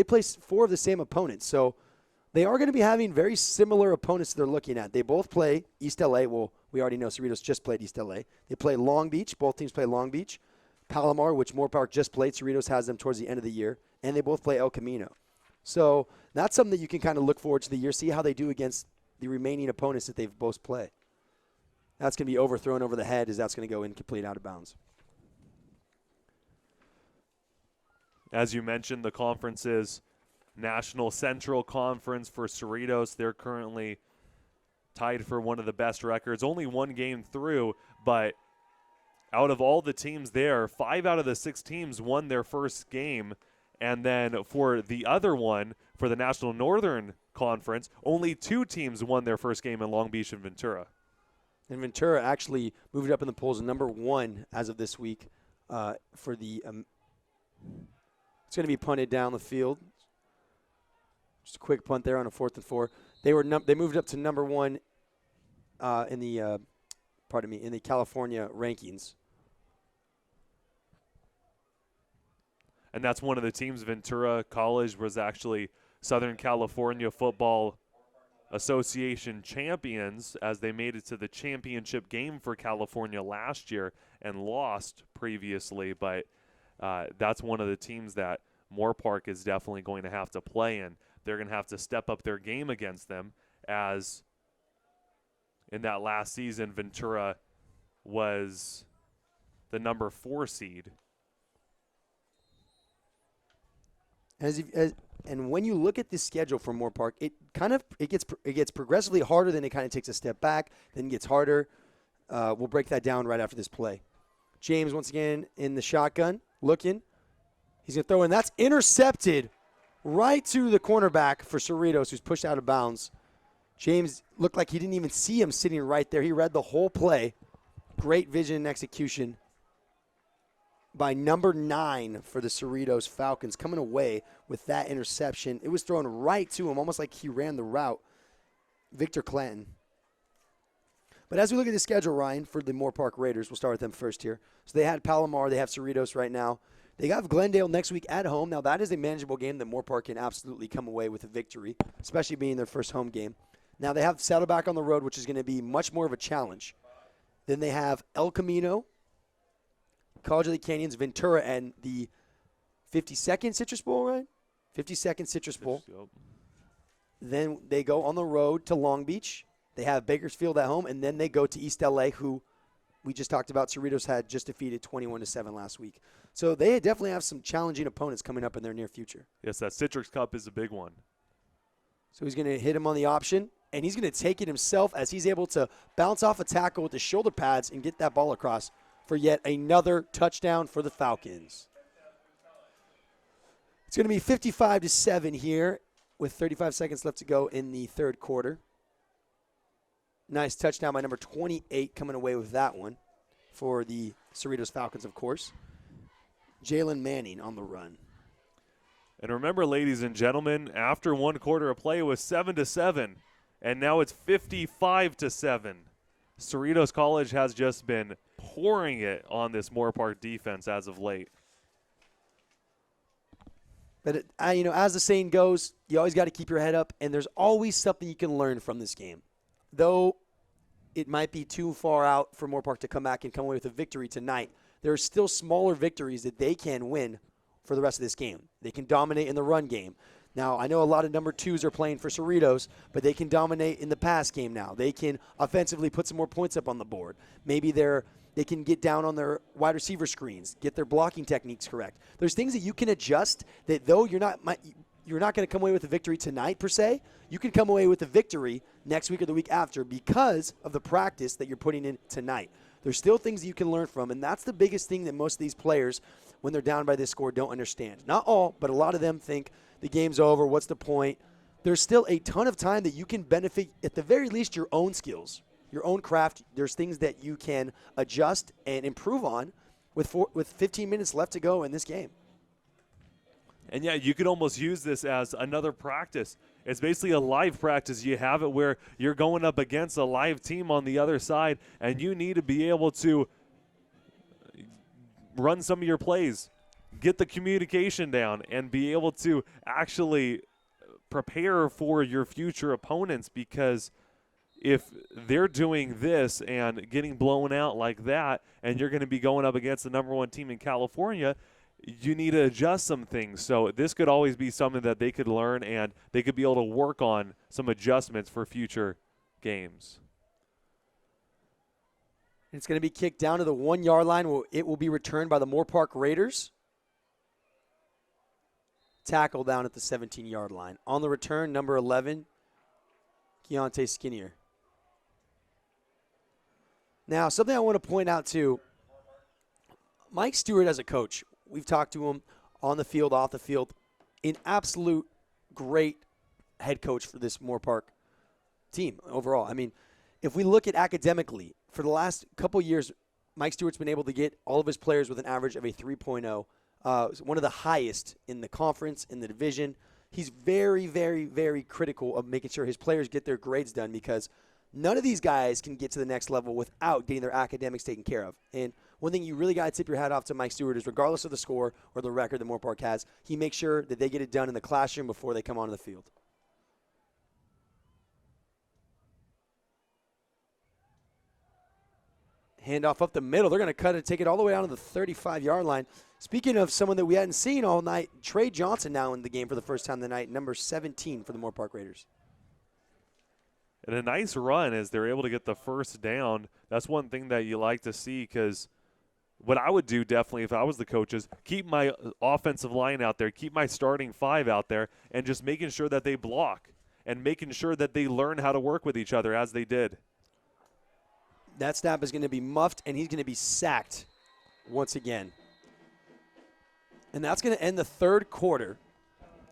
play four of the same opponents. So they are going to be having very similar opponents they're looking at. They both play East LA. Well, we already know Cerritos just played East LA. They play Long Beach. Both teams play Long Beach. Palomar, which Moore Park just played. Cerritos has them towards the end of the year. And they both play El Camino. So that's something that you can kind of look forward to the year, see how they do against the remaining opponents that they've both play. That's going to be overthrown over the head as that's going to go incomplete out of bounds. As you mentioned, the conference is National Central Conference for Cerritos. They're currently tied for one of the best records. Only one game through, but out of all the teams there, 5 out of the 6 teams won their first game. And then for the other one, for the National Northern Conference, only 2 teams won their first game in Long Beach and Ventura. And Ventura actually moved up in the polls number 1 as of this week for the it's going to be punted down the field. Just a quick punt there on a 4th and 4. They moved up to number 1 in the in the California rankings. And that's one of the teams. Ventura College was actually Southern California Football Association champions as they made it to the championship game for California last year and lost previously. But that's one of the teams that Moore Park is definitely going to have to play in. They're going to have to step up their game against them, as in that last season, Ventura was the number 4 seed. And when you look at the schedule for Moore Park, it gets progressively harder, then it kind of takes a step back, then gets harder. We'll break that down right after this play. James once again in the shotgun, looking. He's going to throw in. That's intercepted right to the cornerback for Cerritos, who's pushed out of bounds. James looked like he didn't even see him sitting right there. He read the whole play. Great vision and execution by number 9 for the Cerritos Falcons, coming away with that interception. It was thrown right to him, almost like he ran the route. Victor Clanton. But as we look at the schedule, Ryan, for the Moore Park Raiders, we'll start with them first here. So they had Palomar, they have Cerritos right now. They have Glendale next week at home. Now, that is a manageable game that Moore Park can absolutely come away with a victory, especially being their first home game. Now, they have Saddleback on the road, which is going to be much more of a challenge. Then they have El Camino, College of the Canyons, Ventura, and the 52nd Citrus Bowl, right? 52nd Citrus Bowl. Yep. Then they go on the road to Long Beach. They have Bakersfield at home, and then they go to East LA, who we just talked about. Cerritos had just defeated 21-7 last week. So they definitely have some challenging opponents coming up in their near future. Yes, that Citrus Cup is a big one. So he's going to hit him on the option, and he's going to take it himself as he's able to bounce off a tackle with his shoulder pads and get that ball across for yet another touchdown for the Falcons. It's going to be 55-7 here with 35 seconds left to go in the third quarter. Nice touchdown by number 28 coming away with that one for the Cerritos Falcons, of course. Jalen Manning on the run. And remember, ladies and gentlemen, after one quarter of play, it was 7-7, and now it's 55-7. Cerritos College has just been pouring it on this Moore Park defense as of late. But as the saying goes, you always got to keep your head up, and there's always something you can learn from this game. Though it might be too far out for Moore Park to come back and come away with a victory tonight, there are still smaller victories that they can win for the rest of this game. They can dominate in the run game. Now, I know a lot of number 2s are playing for Cerritos, but they can dominate in the pass game now. They can offensively put some more points up on the board. Maybe they can get down on their wide receiver screens, get their blocking techniques correct. There's things that you can adjust that though you're not going to come away with a victory tonight per se, you can come away with a victory next week or the week after because of the practice that you're putting in tonight. There's still things that you can learn from, and that's the biggest thing that most of these players, when they're down by this score, don't understand. Not all, but a lot of them think the game's over, what's the point? There's still a ton of time that you can benefit, at the very least, your own skills. your own craft. There's things that you can adjust and improve on with 15 minutes left to go in this game. And, yeah, you could almost use this as another practice. It's basically a live practice. You have it where you're going up against a live team on the other side, and you need to be able to run some of your plays, get the communication down, and be able to actually prepare for your future opponents, because if they're doing this and getting blown out like that, and you're going to be going up against the number one team in California, you need to adjust some things. So this could always be something that they could learn, and they could be able to work on some adjustments for future games. It's going to be kicked down to the 1 yard line. It will be returned by the Moore Park Raiders. Tackle down at the 17 yard line. On the return, number 11, Keontae Skinnier. Now, something I want to point out too, Mike Stewart as a coach, we've talked to him on the field, off the field, an absolute great head coach for this Moore Park team overall. I mean, if we look at academically, for the last couple years, Mike Stewart's been able to get all of his players with an average of a 3.0, one of the highest in the conference, in the division. He's very, very, very critical of making sure his players get their grades done, because none of these guys can get to the next level without getting their academics taken care of. And one thing you really got to tip your hat off to Mike Stewart is, regardless of the score or the record that Moore Park has, he makes sure that they get it done in the classroom before they come onto the field. Handoff up the middle. They're going to cut it, take it all the way down to the 35-yard line. Speaking of someone that we hadn't seen all night, Trey Johnson now in the game for the first time tonight, number 17 for the Moore Park Raiders. And a nice run as they're able to get the first down. That's one thing that you like to see, because what I would do definitely if I was the coach is keep my offensive line out there, keep my starting five out there, and just making sure that they block and making sure that they learn how to work with each other as they did. That snap is going to be muffed, and he's going to be sacked once again. And that's going to end the third quarter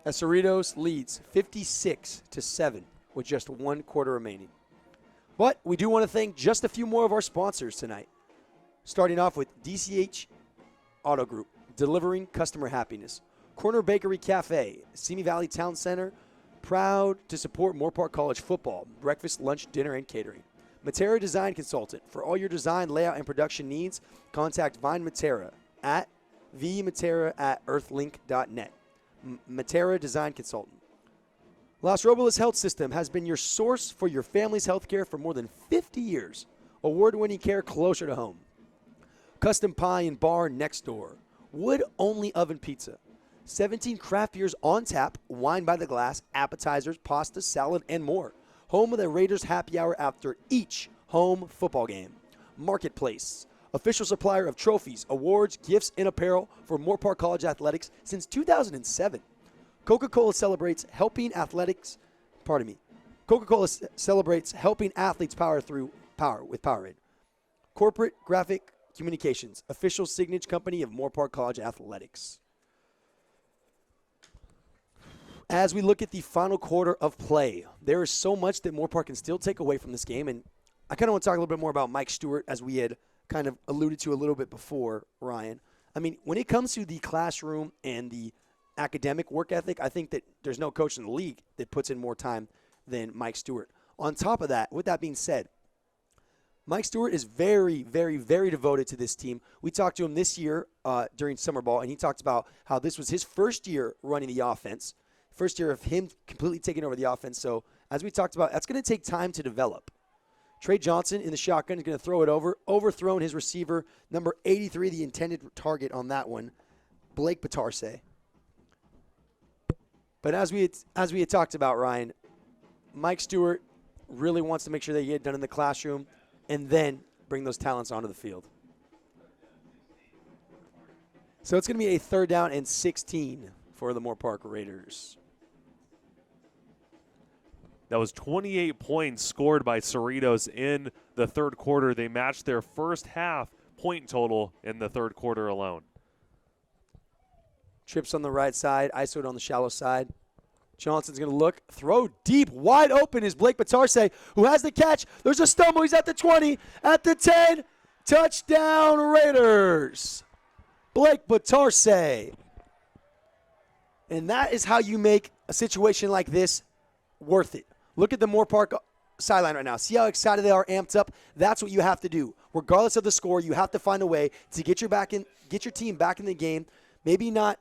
as Cerritos leads 56-7 with just 1 quarter remaining. But we do want to thank just a few more of our sponsors tonight. Starting off with DCH Auto Group, delivering customer happiness. Corner Bakery Cafe, Simi Valley Town Center, proud to support Moore Park College football, breakfast, lunch, dinner, and catering. Matera Design Consultant. For all your design, layout, and production needs, contact Vine Matera at vmatera@earthlink.net. Matera Design Consultant. Las Robles Health System has been your source for your family's health care for more than 50 years. Award-winning care closer to home. Custom Pie and Bar next door. Wood-only oven pizza. 17 craft beers on tap, wine by the glass, appetizers, pasta, salad, and more. Home of the Raiders happy hour after each home football game. Marketplace, official supplier of trophies, awards, gifts, and apparel for Moore Park College athletics since 2007. Coca-Cola celebrates helping athletes power through power with Powerade. Corporate Graphic Communications, official signage company of Moore Park College athletics. As we look at the final quarter of play, there is so much that Moore Park can still take away from this game. And I kind of want to talk a little bit more about Mike Stewart, as we had kind of alluded to a little bit before, Ryan. I mean, when it comes to the classroom and the academic work ethic, I think that there's no coach in the league that puts in more time than Mike Stewart. On top of that, with that being said, Mike Stewart is very, very, very devoted to this team. We talked to him this year during summer ball, and he talked about how this was his first year running the offense. First year of him completely taking over the offense. So, as we talked about, that's going to take time to develop. Trey Johnson in the shotgun is going to throw it overthrown his receiver, number 83, the intended target on that one, Blake Batarse. But as we had talked about, Ryan, Mike Stewart really wants to make sure they get it done in the classroom and then bring those talents onto the field. So it's going to be a 3rd down and 16 for the Moore Park Raiders. That was 28 points scored by Cerritos in the third quarter. They matched their first half point total in the third quarter alone. Trips on the right side, ISO'd on the shallow side. Johnson's going to look, throw deep, wide open is Blake Batarse, who has the catch. There's a stumble. He's at the 20, at the 10. Touchdown, Raiders. Blake Batarse. And that is how you make a situation like this worth it. Look at the Moore Park sideline right now. See how excited they are, amped up? That's what you have to do. Regardless of the score, you have to find a way to get your team back in the game. Maybe not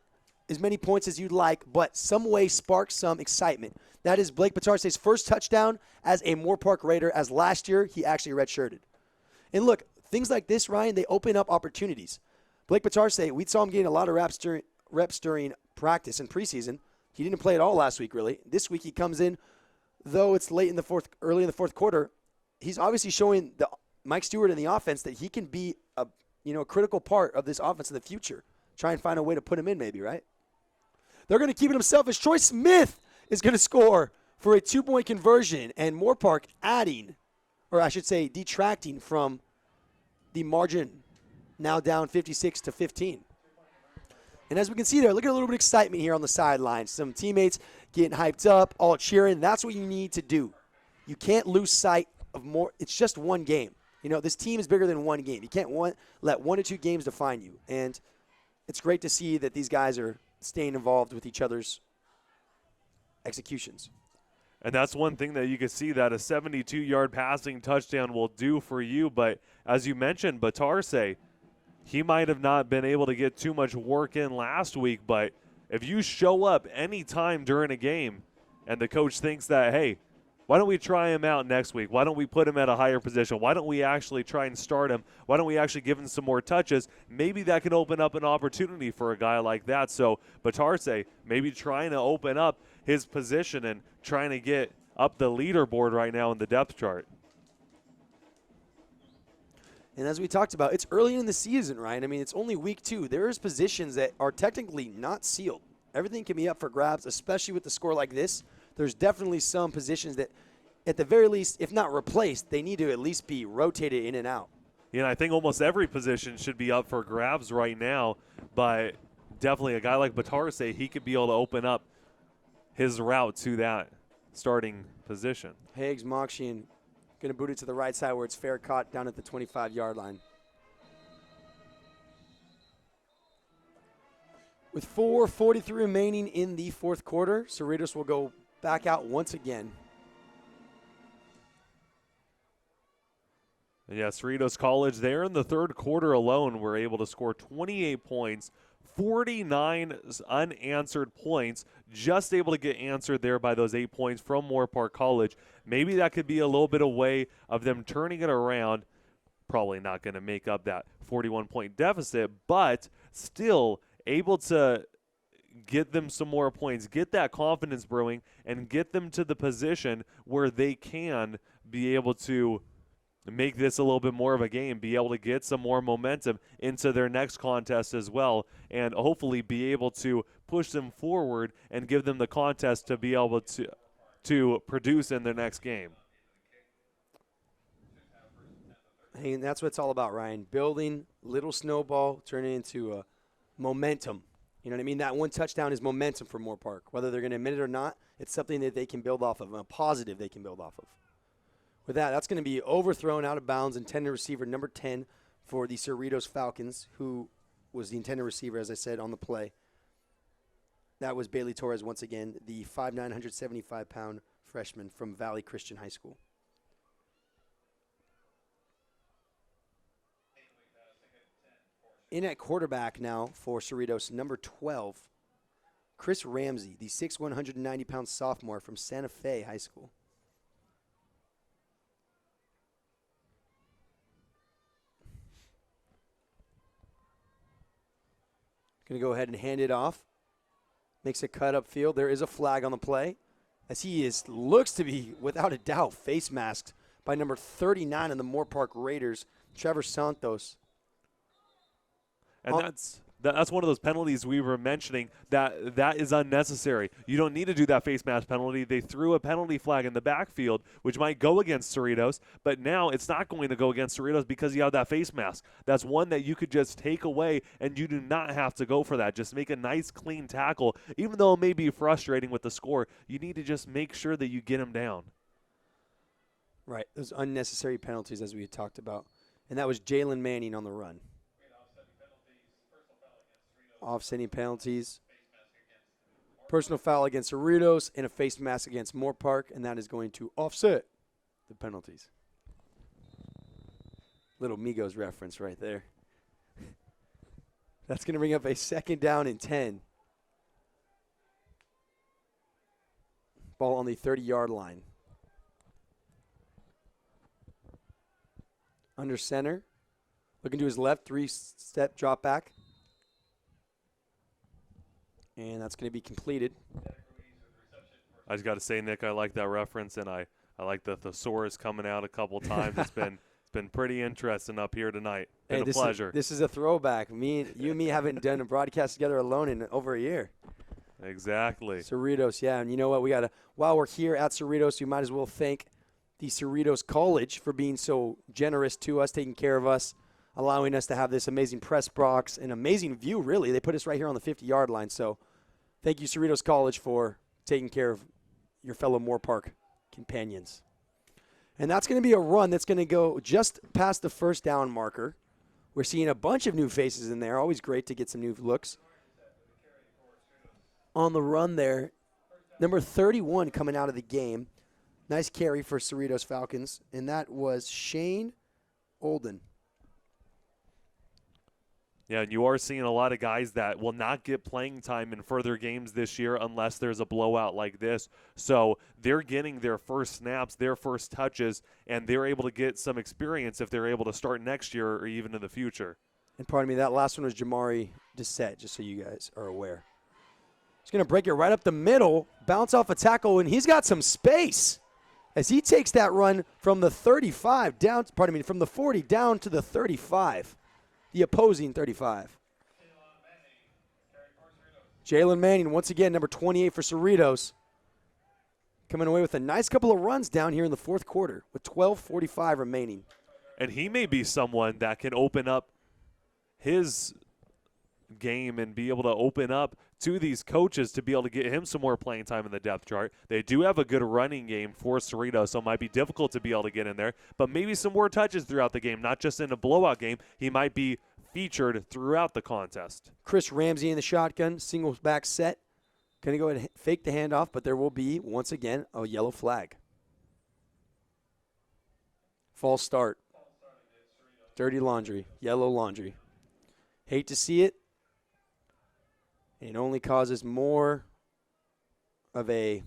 as many points as you'd like, but some way spark some excitement. That is Blake Batarse's first touchdown as a Moore Park Raider, as last year he actually redshirted. And look, things like this, Ryan, they open up opportunities. Blake Batarse, we saw him getting a lot of reps during practice and preseason. He didn't play at all last week, really. This week he comes in, though it's early in the fourth quarter. He's obviously showing Mike Stewart and the offense that he can be a critical part of this offense in the future. Try and find a way to put him in, maybe, right? They're going to keep it himself as Troy Smith is going to score for a 2-point conversion, and Moore Park detracting from the margin, now down 56-15. And as we can see there, look at a little bit of excitement here on the sidelines. Some teammates getting hyped up, all cheering. That's what you need to do. You can't lose sight of more. It's just one game. This team is bigger than one game. You can't let 1 or 2 games define you. And it's great to see that these guys are staying involved with each other's executions. And that's one thing that you can see that a 72-yard passing touchdown will do for you. But as you mentioned, Batarse, he might have not been able to get too much work in last week. But if you show up any time during a game and the coach thinks that, hey, why don't we try him out next week? Why don't we put him at a higher position? Why don't we actually try and start him? Why don't we actually give him some more touches? Maybe that can open up an opportunity for a guy like that. So Batarse maybe trying to open up his position and trying to get up the leaderboard right now in the depth chart. And as we talked about, it's early in the season, right? I mean, it's only week 2. There's positions that are technically not sealed. Everything can be up for grabs, especially with the score like this. There's definitely some positions that, at the very least, if not replaced, they need to at least be rotated in and out. Yeah, I think almost every position should be up for grabs right now, but definitely a guy like Batarse, he could be able to open up his route to that starting position. Higgs, Mokshian, going to boot it to the right side where it's fair caught down at the 25-yard line. With 4:43 remaining in the fourth quarter, Cerritos will go back out once again. Yeah, Cerritos College there in the third quarter alone were able to score 28 points, 49 unanswered points, just able to get answered there by those 8 points from Moore Park College. Maybe that could be a little bit of way of them turning it around. Probably not going to make up that 41-point deficit, but still able to get them some more points, get that confidence brewing, and get them to the position where they can be able to make this a little bit more of a game, be able to get some more momentum into their next contest as well, and hopefully be able to push them forward and give them the contest to be able to produce in their next game. Hey, and that's what it's all about, Ryan. Building little snowball, turning into a momentum. You know what I mean? That one touchdown is momentum for Moore Park. Whether they're going to admit it or not, it's something that they can build off of, a positive they can build off of. With that, that's going to be overthrown out of bounds, intended receiver number 10 for the Cerritos Falcons, who was the intended receiver, as I said, on the play. That was Bailey Torres once again, the 5'9", 175-pound freshman from Valley Christian High School. In at quarterback now for Cerritos, number 12, Chris Ramsey, the 6'1", 190-pound sophomore from Santa Fe High School. Going to go ahead and hand it off. Makes a cut upfield. There is a flag on the play, as he looks to be, without a doubt, face masked by number 39 in the Moore Park Raiders, Trevor Santos. And That's one of those penalties we were mentioning that is unnecessary. You don't need to do that face mask penalty. They threw a penalty flag in the backfield, which might go against Cerritos, but now it's not going to go against Cerritos because you have that face mask. That's one that you could just take away, and you do not have to go for that. Just make a nice, clean tackle. Even though it may be frustrating with the score, you need to just make sure that you get him down. Right, those unnecessary penalties as we had talked about. And that was Jalen Manning on the run. Offsetting penalties, personal foul against Cerritos, and a face mask against Moore Park, and that is going to offset the penalties. Little Migos reference right there. That's going to bring up a 2nd down and 10. Ball on the 30-yard line. Under center, looking to his left, 3-step drop back. And that's going to be completed. I just got to say, Nick, I like that reference, and I like the thesaurus coming out a couple times. It's been pretty interesting up here tonight. Been a pleasure. This is a throwback. You and me haven't done a broadcast together alone in over a year. Exactly. Cerritos, yeah. And you know what? While we're here at Cerritos, we might as well thank the Cerritos College for being so generous to us, taking care of us, allowing us to have this amazing press box, an amazing view, really. They put us right here on the 50-yard line. So thank you, Cerritos College, for taking care of your fellow Moore Park companions. And that's going to be a run that's going to go just past the 1st down marker. We're seeing a bunch of new faces in there. Always great to get some new looks. On the run there, number 31 coming out of the game. Nice carry for Cerritos Falcons, and that was Shane Olden. Yeah, and you are seeing a lot of guys that will not get playing time in further games this year unless there's a blowout like this. So they're getting their first snaps, their first touches, and they're able to get some experience if they're able to start next year or even in the future. And pardon me, that last one was Jamari Dissett, just so you guys are aware. He's going to break it right up the middle, bounce off a tackle, and he's got some space as he takes that run from the 35 down, from the 40 down to the 35. The opposing 35. Jalen Manning, once again, number 28 for Cerritos, coming away with a nice couple of runs down here in the 4th quarter with 12:45 remaining. And he may be someone that can open up his game and be able to open up to these coaches to be able to get him some more playing time in the depth chart. They do have a good running game for Cerritos, so it might be difficult to be able to get in there, but maybe some more touches throughout the game, not just in a blowout game. He might be featured throughout the contest. Chris Ramsey in the shotgun, single back set. Going to go ahead and fake the handoff, but there will be, once again, a yellow flag. False start. Dirty laundry, yellow laundry. Hate to see it. It only causes more of a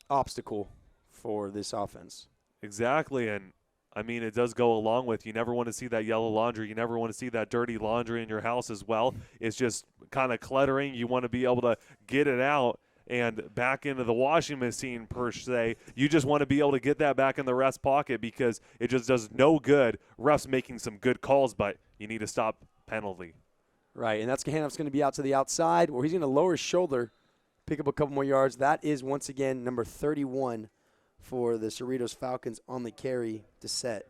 obstacle for this offense. Exactly, and I mean, it does go along with you never want to see that yellow laundry. You never want to see that dirty laundry in your house as well. It's just kind of cluttering. You want to be able to get it out and back into the washing machine, per se. You just want to be able to get that back in the ref's pocket because it just does no good. Refs making some good calls, but you need to stop penalty. Right, and that's handoff's going to be out to the outside where he's going to lower his shoulder, pick up a couple more yards. That is, once again, number 31 for the Cerritos Falcons on the carry to set.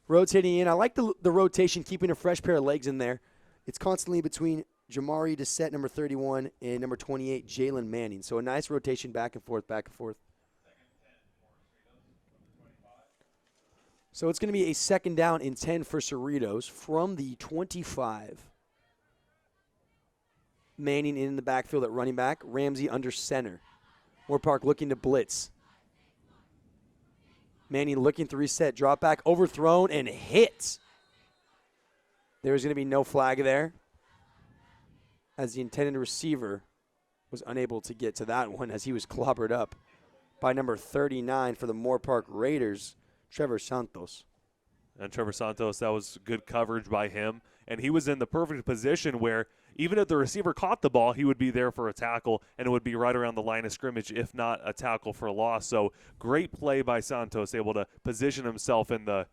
Rotating in. I like the rotation, keeping a fresh pair of legs in there. It's constantly between Jamari Dissett, number 31, and number 28, Jalen Manning. So a nice rotation back and forth, back and forth. So it's going to be a 2nd down and 10 for Cerritos from the 25. Manning in the backfield at running back. Ramsey under center. Moore Park looking to blitz. Manning looking to reset. Drop back, overthrown, and hit. There's going to be no flag there, as the intended receiver was unable to get to that one as he was clobbered up by number 39 for the Moore Park Raiders, Trevor Santos. And Trevor Santos, that was good coverage by him. And he was in the perfect position where even if the receiver caught the ball, he would be there for a tackle, and it would be right around the line of scrimmage, if not a tackle for a loss. So great play by Santos, able to position himself in the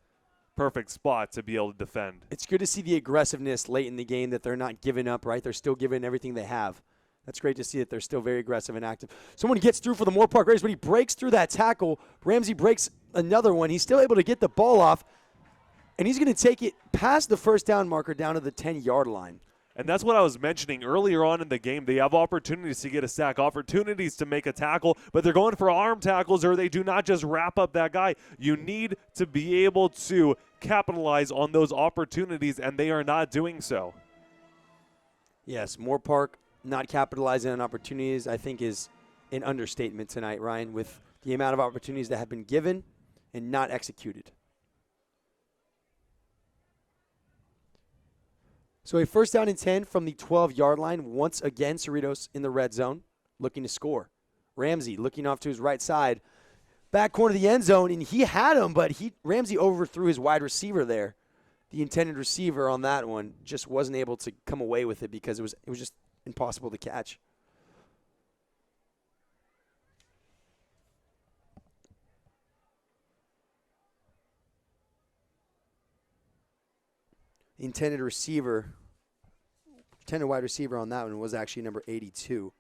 perfect spot to be able to defend. It's good to see the aggressiveness late in the game, that they're not giving up, right? They're still giving everything they have. That's great to see that they're still very aggressive and active. Someone gets through for the Moore Park Raiders, but he breaks through that tackle. Ramsey breaks another one. He's still able to get the ball off, and he's going to take it past the first down marker down to the 10-yard line. And that's what I was mentioning earlier on in the game. They have opportunities to get a sack, opportunities to make a tackle, but they're going for arm tackles, or they do not just wrap up that guy. You need to be able to capitalize on those opportunities, and they are not doing so. Yes, Moore Park not capitalizing on opportunities, I think, is an understatement tonight, Ryan, with the amount of opportunities that have been given and not executed. So a first down and 10 from the 12-yard line. Once again, Cerritos in the red zone, looking to score. Ramsey looking off to his right side, back corner of the end zone, and he had him, but Ramsey overthrew his wide receiver there. The intended receiver on that one just wasn't able to come away with it because it was just impossible to catch. Intended wide receiver on that one was actually number 82,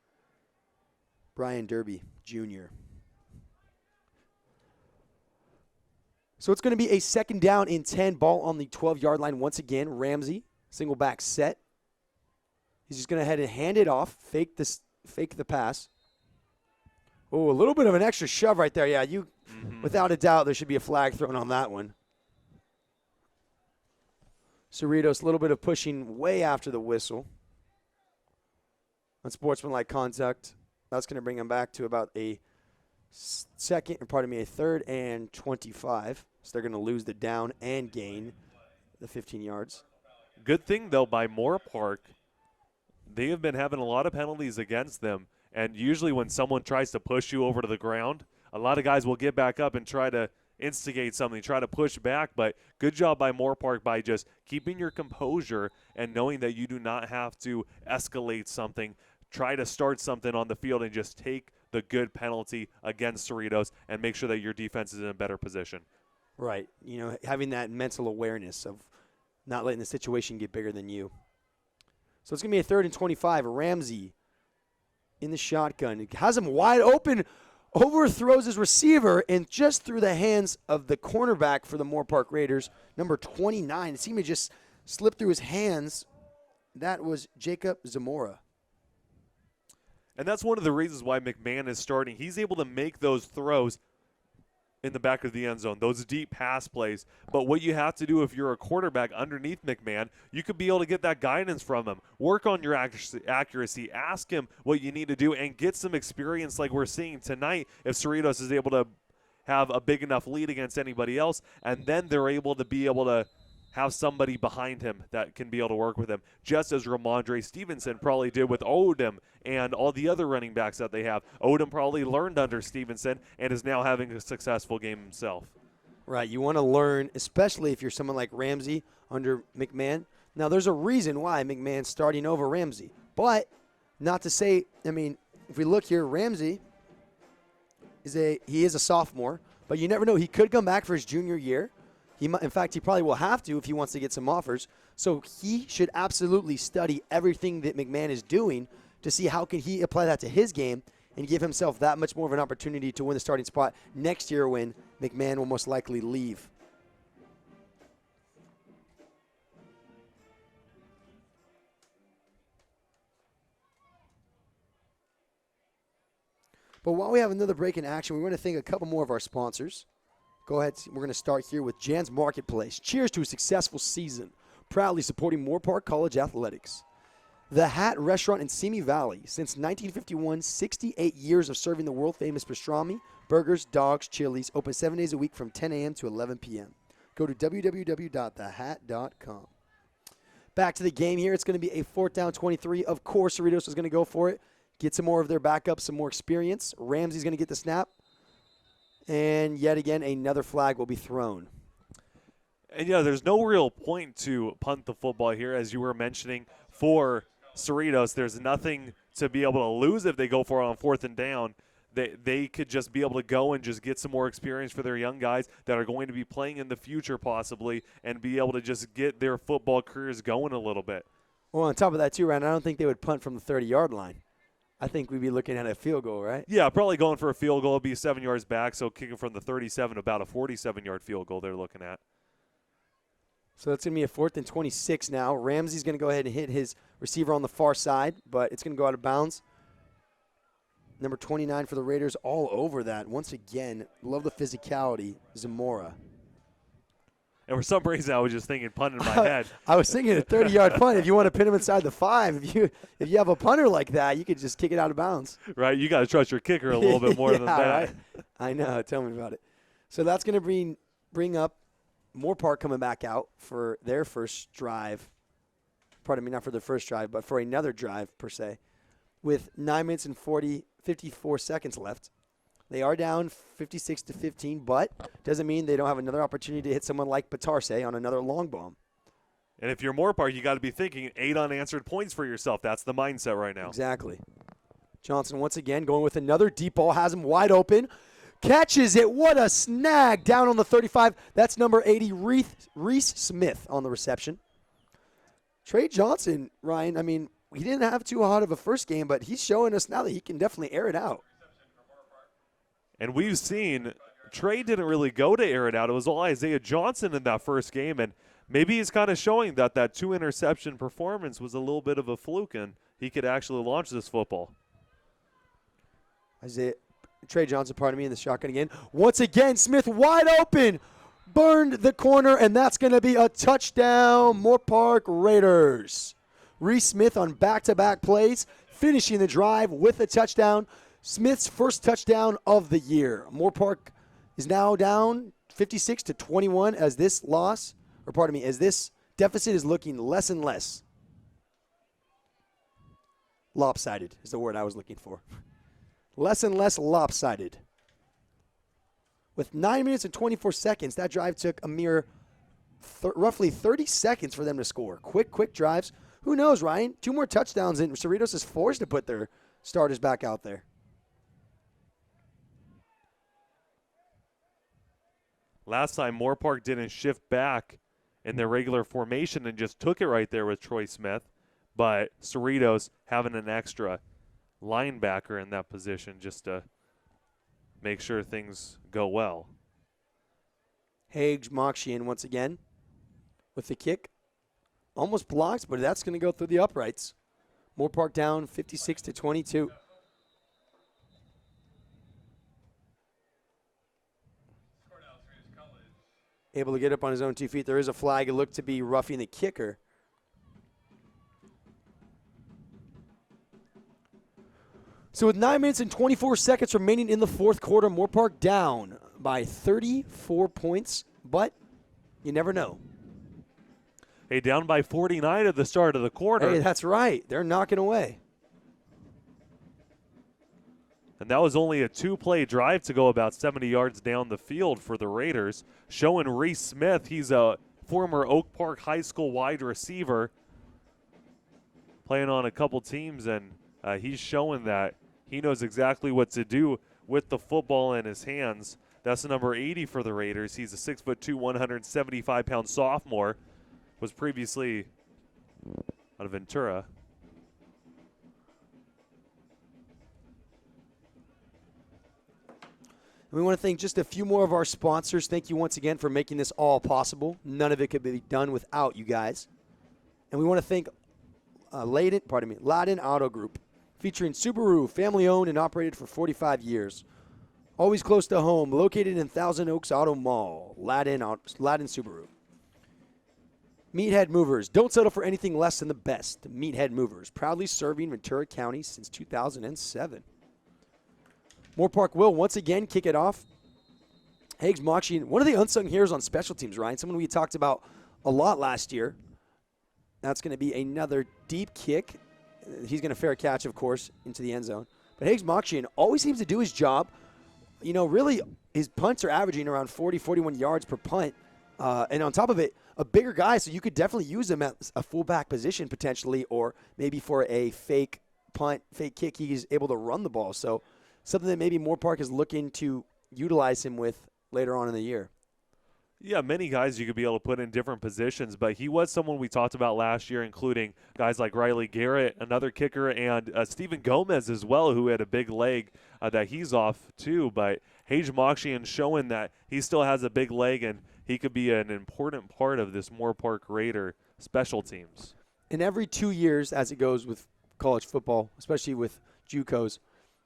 Brian Derby Jr. So it's going to be a second down and 10, ball on the 12-yard line once again. Ramsey, single back set. He's just going to head and hand it off, fake the pass. Oh, a little bit of an extra shove right there. Yeah, without a doubt, there should be a flag thrown on that one. Cerritos, a little bit of pushing way after the whistle. Unsportsmanlike contact. That's going to bring him back to about a third and 25. So they're going to lose the down and gain the 15 yards. Good thing, though, by Moore Park, they have been having a lot of penalties against them. And usually when someone tries to push you over to the ground, a lot of guys will get back up and try to instigate something, try to push back, but good job by Moore Park by just keeping your composure and knowing that you do not have to escalate something, try to start something on the field and just take the good penalty against Cerritos and make sure that your defense is in a better position. Right. Having that mental awareness of not letting the situation get bigger than you. So it's going to be a third and 25. Ramsey in the shotgun. He has him wide open, overthrows his receiver, and just through the hands of the cornerback for the Moore Park Raiders, number 29. It seemed to just slip through his hands. That was Jacob Zamora. And that's one of the reasons why McMahon is starting. He's able to make those throws in the back of the end zone, those deep pass plays. But what you have to do if you're a quarterback underneath McMahon, you could be able to get that guidance from him. Work on your accuracy. Ask him what you need to do and get some experience like we're seeing tonight if Cerritos is able to have a big enough lead against anybody else, and then they're able to have somebody behind him that can be able to work with him, just as Ramondre Stevenson probably did with Odom and all the other running backs that they have. Odom probably learned under Stevenson and is now having a successful game himself. Right. You want to learn, especially if you're someone like Ramsey under McMahon. Now, there's a reason why McMahon's starting over Ramsey. But not to say, if we look here, Ramsey is a sophomore, but you never know. He could come back for his junior year. In fact, he probably will have to if he wants to get some offers. So he should absolutely study everything that McMahon is doing to see how can he apply that to his game and give himself that much more of an opportunity to win the starting spot next year when McMahon will most likely leave. But while we have another break in action, we want to thank a couple more of our sponsors. Go ahead. We're going to start here with Jan's Marketplace. Cheers to a successful season. Proudly supporting Moore Park College athletics. The Hat Restaurant in Simi Valley. Since 1951, 68 years of serving the world-famous pastrami, burgers, dogs, chilies. Open 7 days a week from 10 a.m. to 11 p.m. Go to www.thehat.com. Back to the game here. It's going to be a 4th down 23. Of course, Cerritos is going to go for it. Get some more of their backup, some more experience. Ramsey's going to get the snap. And yet again, another flag will be thrown. And, there's no real point to punt the football here. As you were mentioning, for Cerritos, there's nothing to be able to lose if they go for it on 4th and down. they could just be able to go and just get some more experience for their young guys that are going to be playing in the future possibly, and be able to just get their football careers going a little bit. Well, on top of that too, Ryan, I don't think they would punt from the 30-yard line. I think we'd be looking at a field goal, right? Yeah, probably going for a field goal. It'd be 7 yards back, so kicking from the 37, about a 47-yard field goal they're looking at. So that's going to be a 4th and 26 now. Ramsey's going to go ahead and hit his receiver on the far side, but it's going to go out of bounds. Number 29 for the Raiders all over that. Once again, love the physicality, Zamora. And for some reason, I was just thinking punt in my head. I was thinking a 30-yard punt. If you want to pin him inside the 5, if you have a punter like that, you could just kick it out of bounds. Right, you got to trust your kicker a little bit more than that. Right? I know. Tell me about it. So that's going to bring up Moore Park coming back out for their first drive. Pardon me, not for their first drive, but for another drive per se, with 9 minutes and 54 seconds left. They are down 56-15, but doesn't mean they don't have another opportunity to hit someone like Patarse on another long bomb. And if you're Moore Park, you got to be thinking 8 unanswered points for yourself. That's the mindset right now. Exactly. Johnson once again going with another deep ball, has him wide open. Catches it. What a snag down on the 35. That's number 80, Reese Smith on the reception. Trey Johnson, Ryan, I mean, he didn't have too hot of a first game, but he's showing us now that he can definitely air it out. And we've seen Trey didn't really go to air it out. It was all Isaiah Johnson in that first game, and maybe he's kind of showing that 2-interception performance was a little bit of a fluke, and he could actually launch this football. Trey Johnson, pardon me, in the shotgun again. Once again, Smith wide open. Burned the corner, and that's going to be a touchdown, Moore Park Raiders. Reese Smith on back-to-back plays, finishing the drive with a touchdown. Smith's first touchdown of the year. Moore Park is now down 56-21 as this deficit is looking less and less. Lopsided is the word I was looking for. Less and less lopsided. With 9 minutes and 24 seconds, that drive took a mere roughly 30 seconds for them to score. Quick drives. Who knows, Ryan? 2 more touchdowns, and Cerritos is forced to put their starters back out there. Last time, Moore Park didn't shift back in their regular formation and just took it right there with Troy Smith. But Cerritos having an extra linebacker in that position just to make sure things go well. Hage Mokshian once again with the kick. Almost blocked, but that's going to go through the uprights. Moore Park down 56-22. Able to get up on his own 2 feet. There is a flag. It looked to be roughing the kicker. So with 9 minutes and 24 seconds remaining in the fourth quarter, Moore Park down by 34 points, but you never know. Hey, down by 49 at the start of the quarter. Hey, that's right. They're knocking away. And that was only a 2-play drive to go about 70 yards down the field for the Raiders. Showing Reese Smith, he's a former Oak Park High School wide receiver, playing on a couple teams, and he's showing that he knows exactly what to do with the football in his hands. That's the number 80 for the Raiders. He's a 6'2", 175-pound sophomore. Was previously out of Ventura. We want to thank just a few more of our sponsors. Thank you once again for making this all possible. None of it could be done without you guys. And we want to thank Ladin Auto Group, featuring Subaru, family-owned and operated for 45 years. Always close to home, located in Thousand Oaks Auto Mall. Ladin Subaru. Meathead Movers. Don't settle for anything less than the best. Meathead Movers, proudly serving Ventura County since 2007. Moore Park will once again kick it off. Higgs Mokshian, one of the unsung heroes on special teams, Ryan. Someone we talked about a lot last year. That's going to be another deep kick. He's going to fair catch, of course, into the end zone. But Higgs Mokshian always seems to do his job. You know, really, his punts are averaging around 40, 41 yards per punt. And on top of it, a bigger guy, so you could definitely use him at a fullback position potentially, or maybe for a fake punt, fake kick, he's able to run the ball. So something that maybe Moore Park is looking to utilize him with later on in the year. Yeah, many guys you could be able to put in different positions, but he was someone we talked about last year, including guys like Riley Garrett, another kicker, and Stephen Gomez as well, who had a big leg that he's off too. But Hage Mokshian showing that he still has a big leg and he could be an important part of this Moore Park Raider special teams. And every 2 years, as it goes with college football, especially with JUCOs,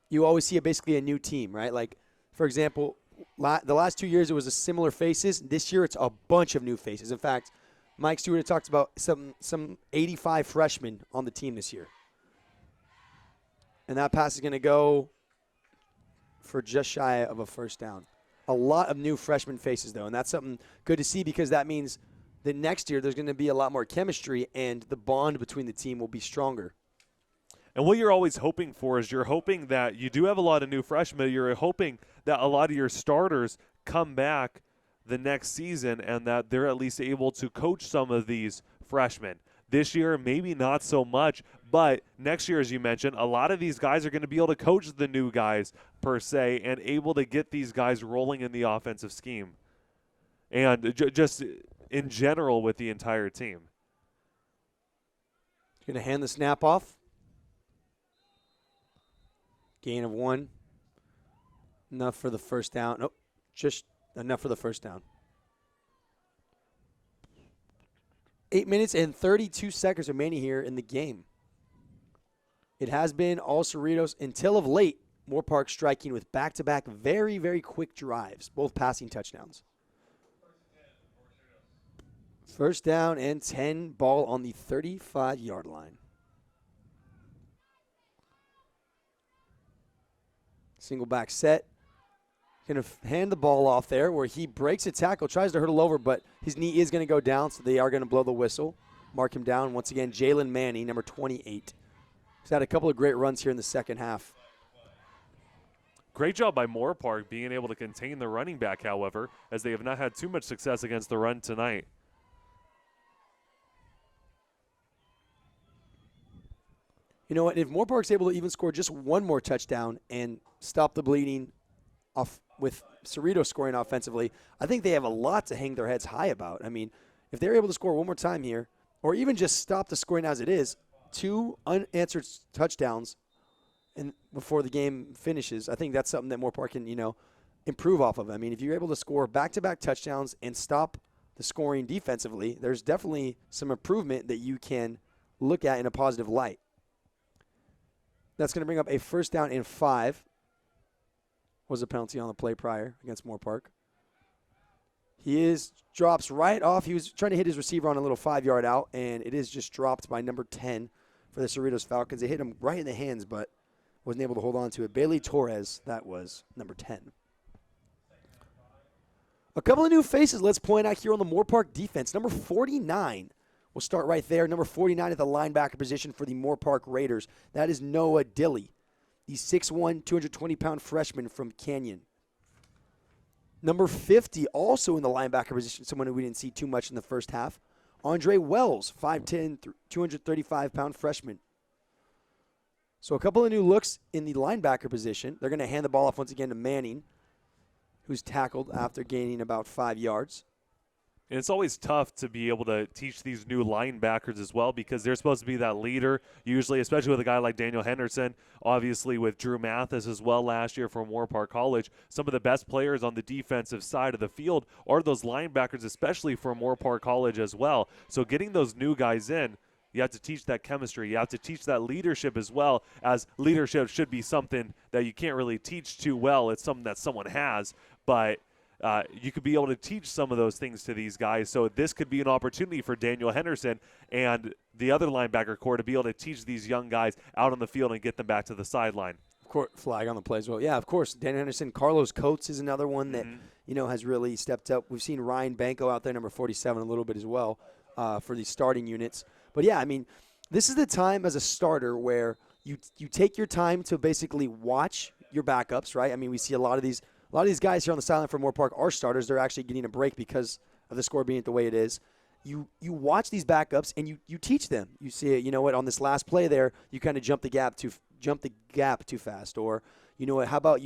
you always see basically a new team, right? Like, for example, the last 2 years it was a similar faces. This year it's a bunch of new faces. In fact, Mike Stewart had talked about some 85 freshmen on the team this year. And that pass is going to go for just shy of a first down. A lot of new freshman faces, though, and that's something good to see because that means that next year there's going to be a lot more chemistry and the bond between the team will be stronger. And what you're always hoping for is you're hoping that you do have a lot of new freshmen. You're hoping that a lot of your starters come back the next season and that they're at least able to coach some of these freshmen. This year, maybe not so much, but next year, as you mentioned, a lot of these guys are going to be able to coach the new guys per se and able to get these guys rolling in the offensive scheme. And just in general with the entire team. Going to hand the snap off. Gain of 1. Enough for the first down. Nope, just enough for the first down. 8 minutes and 32 seconds remaining here in the game. It has been all Cerritos until of late. Moore Park striking with back-to-back very, very quick drives, both passing touchdowns. First down and 10, ball on the 35-yard line. Single back set. Going to hand the ball off there where he breaks a tackle, tries to hurdle over, but his knee is going to go down, so they are going to blow the whistle. Mark him down. Once again, Jalen Manning, number 28. He's had a couple of great runs here in the second half. Great job by Moore Park being able to contain the running back, however, as they have not had too much success against the run tonight. You know what? If Moore Park's able to even score just one more touchdown and stop the bleeding off with Cerritos scoring offensively, I think they have a lot to hang their heads high about. I mean, if they're able to score one more time here, or even just stop the scoring as it is, 2 unanswered touchdowns and before the game finishes, I think that's something that Moore Park can, improve off of. I mean, if you're able to score back-to-back touchdowns and stop the scoring defensively, there's definitely some improvement that you can look at in a positive light. That's going to bring up a first down and 5. Was a penalty on the play prior against Moore Park. Drops right off. He was trying to hit his receiver on a little 5-yard out, and it is just dropped by number 10 for the Cerritos Falcons. They hit him right in the hands, but wasn't able to hold on to it. Bailey Torres, that was number 10. A couple of new faces let's point out here on the Moore Park defense. Number 49. We'll start right there. Number 49 at the linebacker position for the Moore Park Raiders. That is Noah Dilley, the 6'1", 220-pound freshman from Canyon. Number 50, also in the linebacker position, someone who we didn't see too much in the first half, Andre Wells, 5'10", 235-pound freshman. So a couple of new looks in the linebacker position. They're going to hand the ball off once again to Manning, who's tackled after gaining about 5 yards. And it's always tough to be able to teach these new linebackers as well because they're supposed to be that leader, usually, especially with a guy like Daniel Henderson, obviously with Drew Mathis as well last year from Moore Park College. Some of the best players on the defensive side of the field are those linebackers, especially from Moore Park College as well. So getting those new guys in, you have to teach that chemistry. You have to teach that leadership as well, as leadership should be something that you can't really teach too well. It's something that someone has, but you could be able to teach some of those things to these guys. So this could be an opportunity for Daniel Henderson and the other linebacker core to be able to teach these young guys out on the field and get them back to the sideline. Of course, flag on the play as well. Yeah, of course, Daniel Henderson. Carlos Coates is another one that, has really stepped up. We've seen Ryan Banco out there, number 47, a little bit as well for the starting units. But, yeah, I mean, this is the time as a starter where you take your time to basically watch your backups, right? I mean, we see a lot of these guys here on the sideline for Moore Park are starters. They're actually getting a break because of the score being the way it is. You watch these backups and you teach them. You see, on this last play there, you kind of jump the gap to jump the gap too fast, or how about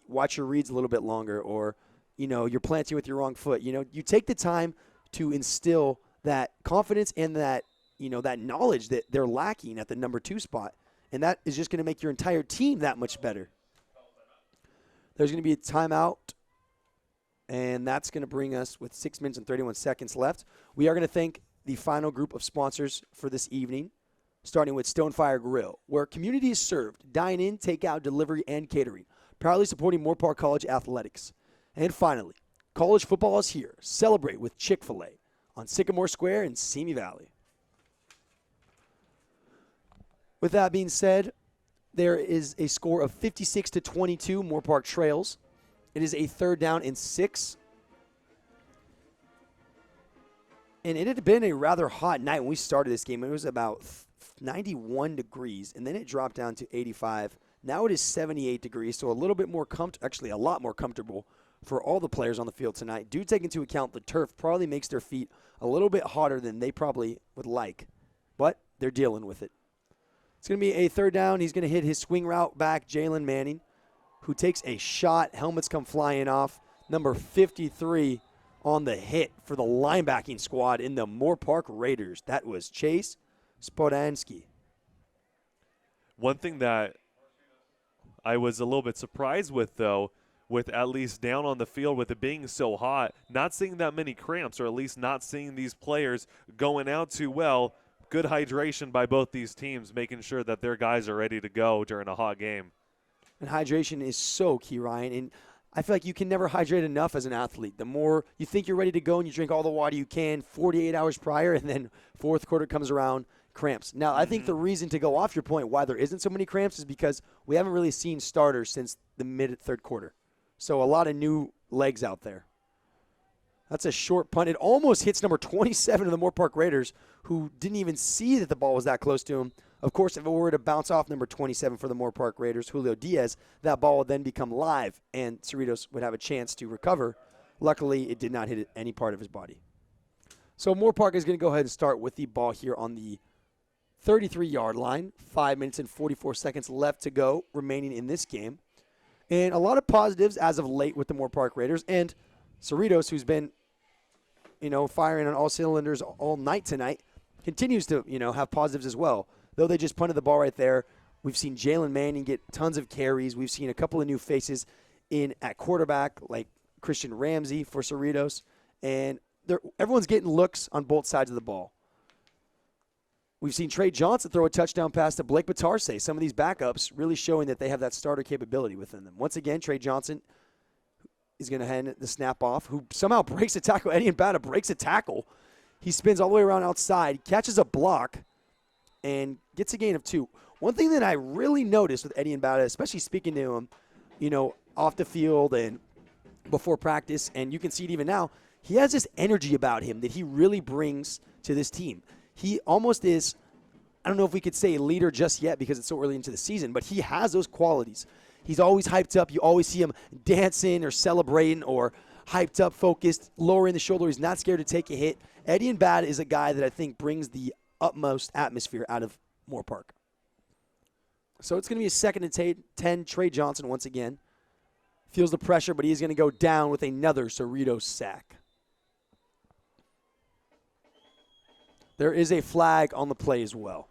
watch your reads a little bit longer, or you're planting with your wrong foot. You take the time to instill that confidence and that that knowledge that they're lacking at the number 2 spot, and that is just going to make your entire team that much better. There's going to be a timeout, and that's going to bring us with 6 minutes and 31 seconds left. We are going to thank the final group of sponsors for this evening, starting with Stonefire Grill, where community is served, dine-in, takeout, delivery, and catering, proudly supporting Moorpark College athletics. And finally, college football is here. Celebrate with Chick-fil-A on Sycamore Square in Simi Valley. With that being said, there is a score of 56-22, Moorpark trails. It is a 3rd down and 6. And it had been a rather hot night when we started this game. It was about 91 degrees, and then it dropped down to 85. Now it is 78 degrees, so a little bit more actually a lot more comfortable for all the players on the field tonight. Do take into account the turf probably makes their feet a little bit hotter than they probably would like, but they're dealing with it. It's going to be a 3rd down. He's going to hit his swing route back, Jalen Manning, who takes a shot. Helmets come flying off. Number 53 on the hit for the linebacking squad in the Moorpark Raiders. That was Chase Spodansky. One thing that I was a little bit surprised with, though, with at least down on the field with it being so hot, not seeing that many cramps, or at least not seeing these players going out too well. Good hydration by both these teams, making sure that their guys are ready to go during a hot game. And hydration is so key, Ryan. And I feel like you can never hydrate enough as an athlete. The more you think you're ready to go and you drink all the water you can 48 hours prior, and then 4th quarter comes around, cramps. Now, I think the reason, to go off your point, why there isn't so many cramps is because we haven't really seen starters since the mid-3rd quarter. So a lot of new legs out there. That's a short punt. It almost hits number 27 of the Moorpark Raiders, who didn't even see that the ball was that close to him. Of course, if it were to bounce off number 27 for the Moorpark Raiders, Julio Diaz, that ball would then become live, and Cerritos would have a chance to recover. Luckily, it did not hit any part of his body. So Moorpark is going to go ahead and start with the ball here on the 33-yard line. 5 minutes and 44 seconds left to go remaining in this game. And a lot of positives as of late with the Moorpark Raiders. And Cerritos, who's been firing on all cylinders all night tonight, continues to, have positives as well. Though they just punted the ball right there, we've seen Jalen Manning get tons of carries. We've seen a couple of new faces at quarterback, like Christian Ramsey for Cerritos. And everyone's getting looks on both sides of the ball. We've seen Trey Johnson throw a touchdown pass to Blake Batarse. Some of these backups really showing that they have that starter capability within them. Once again, Trey Johnson is going to hand the snap off, who somehow breaks a tackle. Eddie Mbata breaks a tackle. He spins all the way around outside, catches a block, and gets a gain of 2. One thing that I really noticed with Eddie Mbata, especially speaking to him, off the field and before practice, and you can see it even now, he has this energy about him that he really brings to this team. He almost is, I don't know if we could say a leader just yet because it's so early into the season, but he has those qualities. He's always hyped up. You always see him dancing or celebrating or hyped up, focused, lowering the shoulder. He's not scared to take a hit. Eddie Mbata is a guy that I think brings the utmost atmosphere out of Moorpark. So it's going to be a 2nd and 10. Trey Johnson once again feels the pressure, but he's going to go down with another Cerritos sack. There is a flag on the play as well.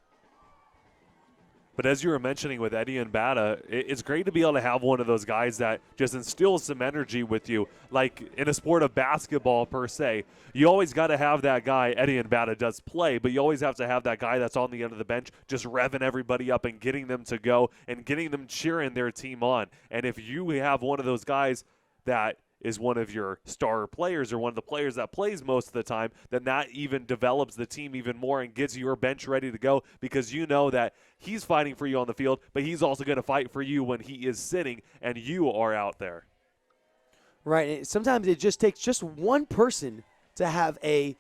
But as you were mentioning with Eddie and Mbata, it's great to be able to have one of those guys that just instills some energy with you. Like in a sport of basketball per se, you always got to have that guy. Eddie Mbata does play, but you always have to have that guy that's on the end of the bench just revving everybody up and getting them to go and getting them cheering their team on. And if you have one of those guys that is one of your star players or one of the players that plays most of the time, then that even develops the team even more and gets your bench ready to go because you know that he's fighting for you on the field, but he's also going to fight for you when he is sitting and you are out there. Right. Sometimes it just takes just one person to have a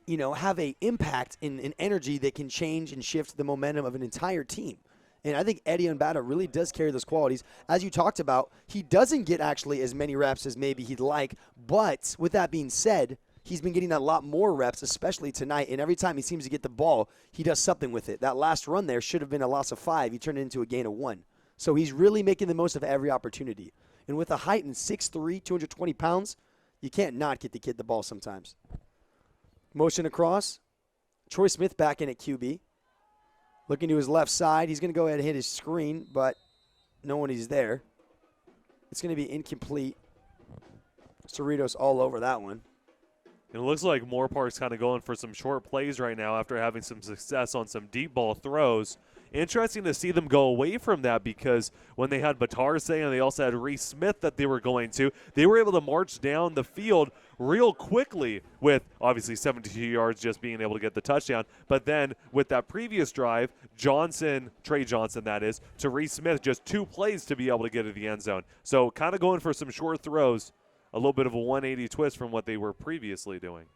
impact in an energy that can change and shift the momentum of an entire team. And I think Eddie Mbata really does carry those qualities. As you talked about, he doesn't get actually as many reps as maybe he'd like. But with that being said, he's been getting a lot more reps, especially tonight. And every time he seems to get the ball, he does something with it. That last run there should have been a loss of 5. He turned it into a gain of 1. So he's really making the most of every opportunity. And with a height in 6'3", 220 pounds, you can't not get the kid the ball sometimes. Motion across. Troy Smith back in at QB. Looking to his left side. He's going to go ahead and hit his screen, but no one is there. It's going to be incomplete. Cerritos all over that one. It looks like Moore Park's kind of going for some short plays right now after having some success on some deep ball throws. Interesting to see them go away from that because when they had Batarse and they also had Reese Smith that they were going to, they were able to march down the field real quickly with obviously 72 yards just being able to get the touchdown. But then with that previous drive, Trey Johnson that is, to Reese Smith, just 2 plays to be able to get to the end zone. So kind of going for some short throws, a little bit of a 180 twist from what they were previously doing.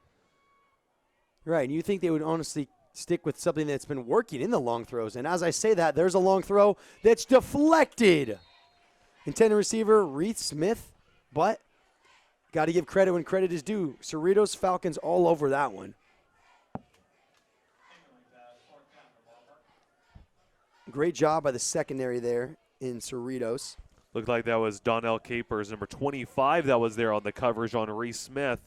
Right, and you think they would honestly stick with something that's been working in the long throws. And as I say that, there's a long throw that's deflected. Intended receiver, Reese Smith, but got to give credit when credit is due. Cerritos Falcons all over that one. Great job by the secondary there in Cerritos. Looked like that was Donnell Capers, number 25, that was there on the coverage on Reese Smith.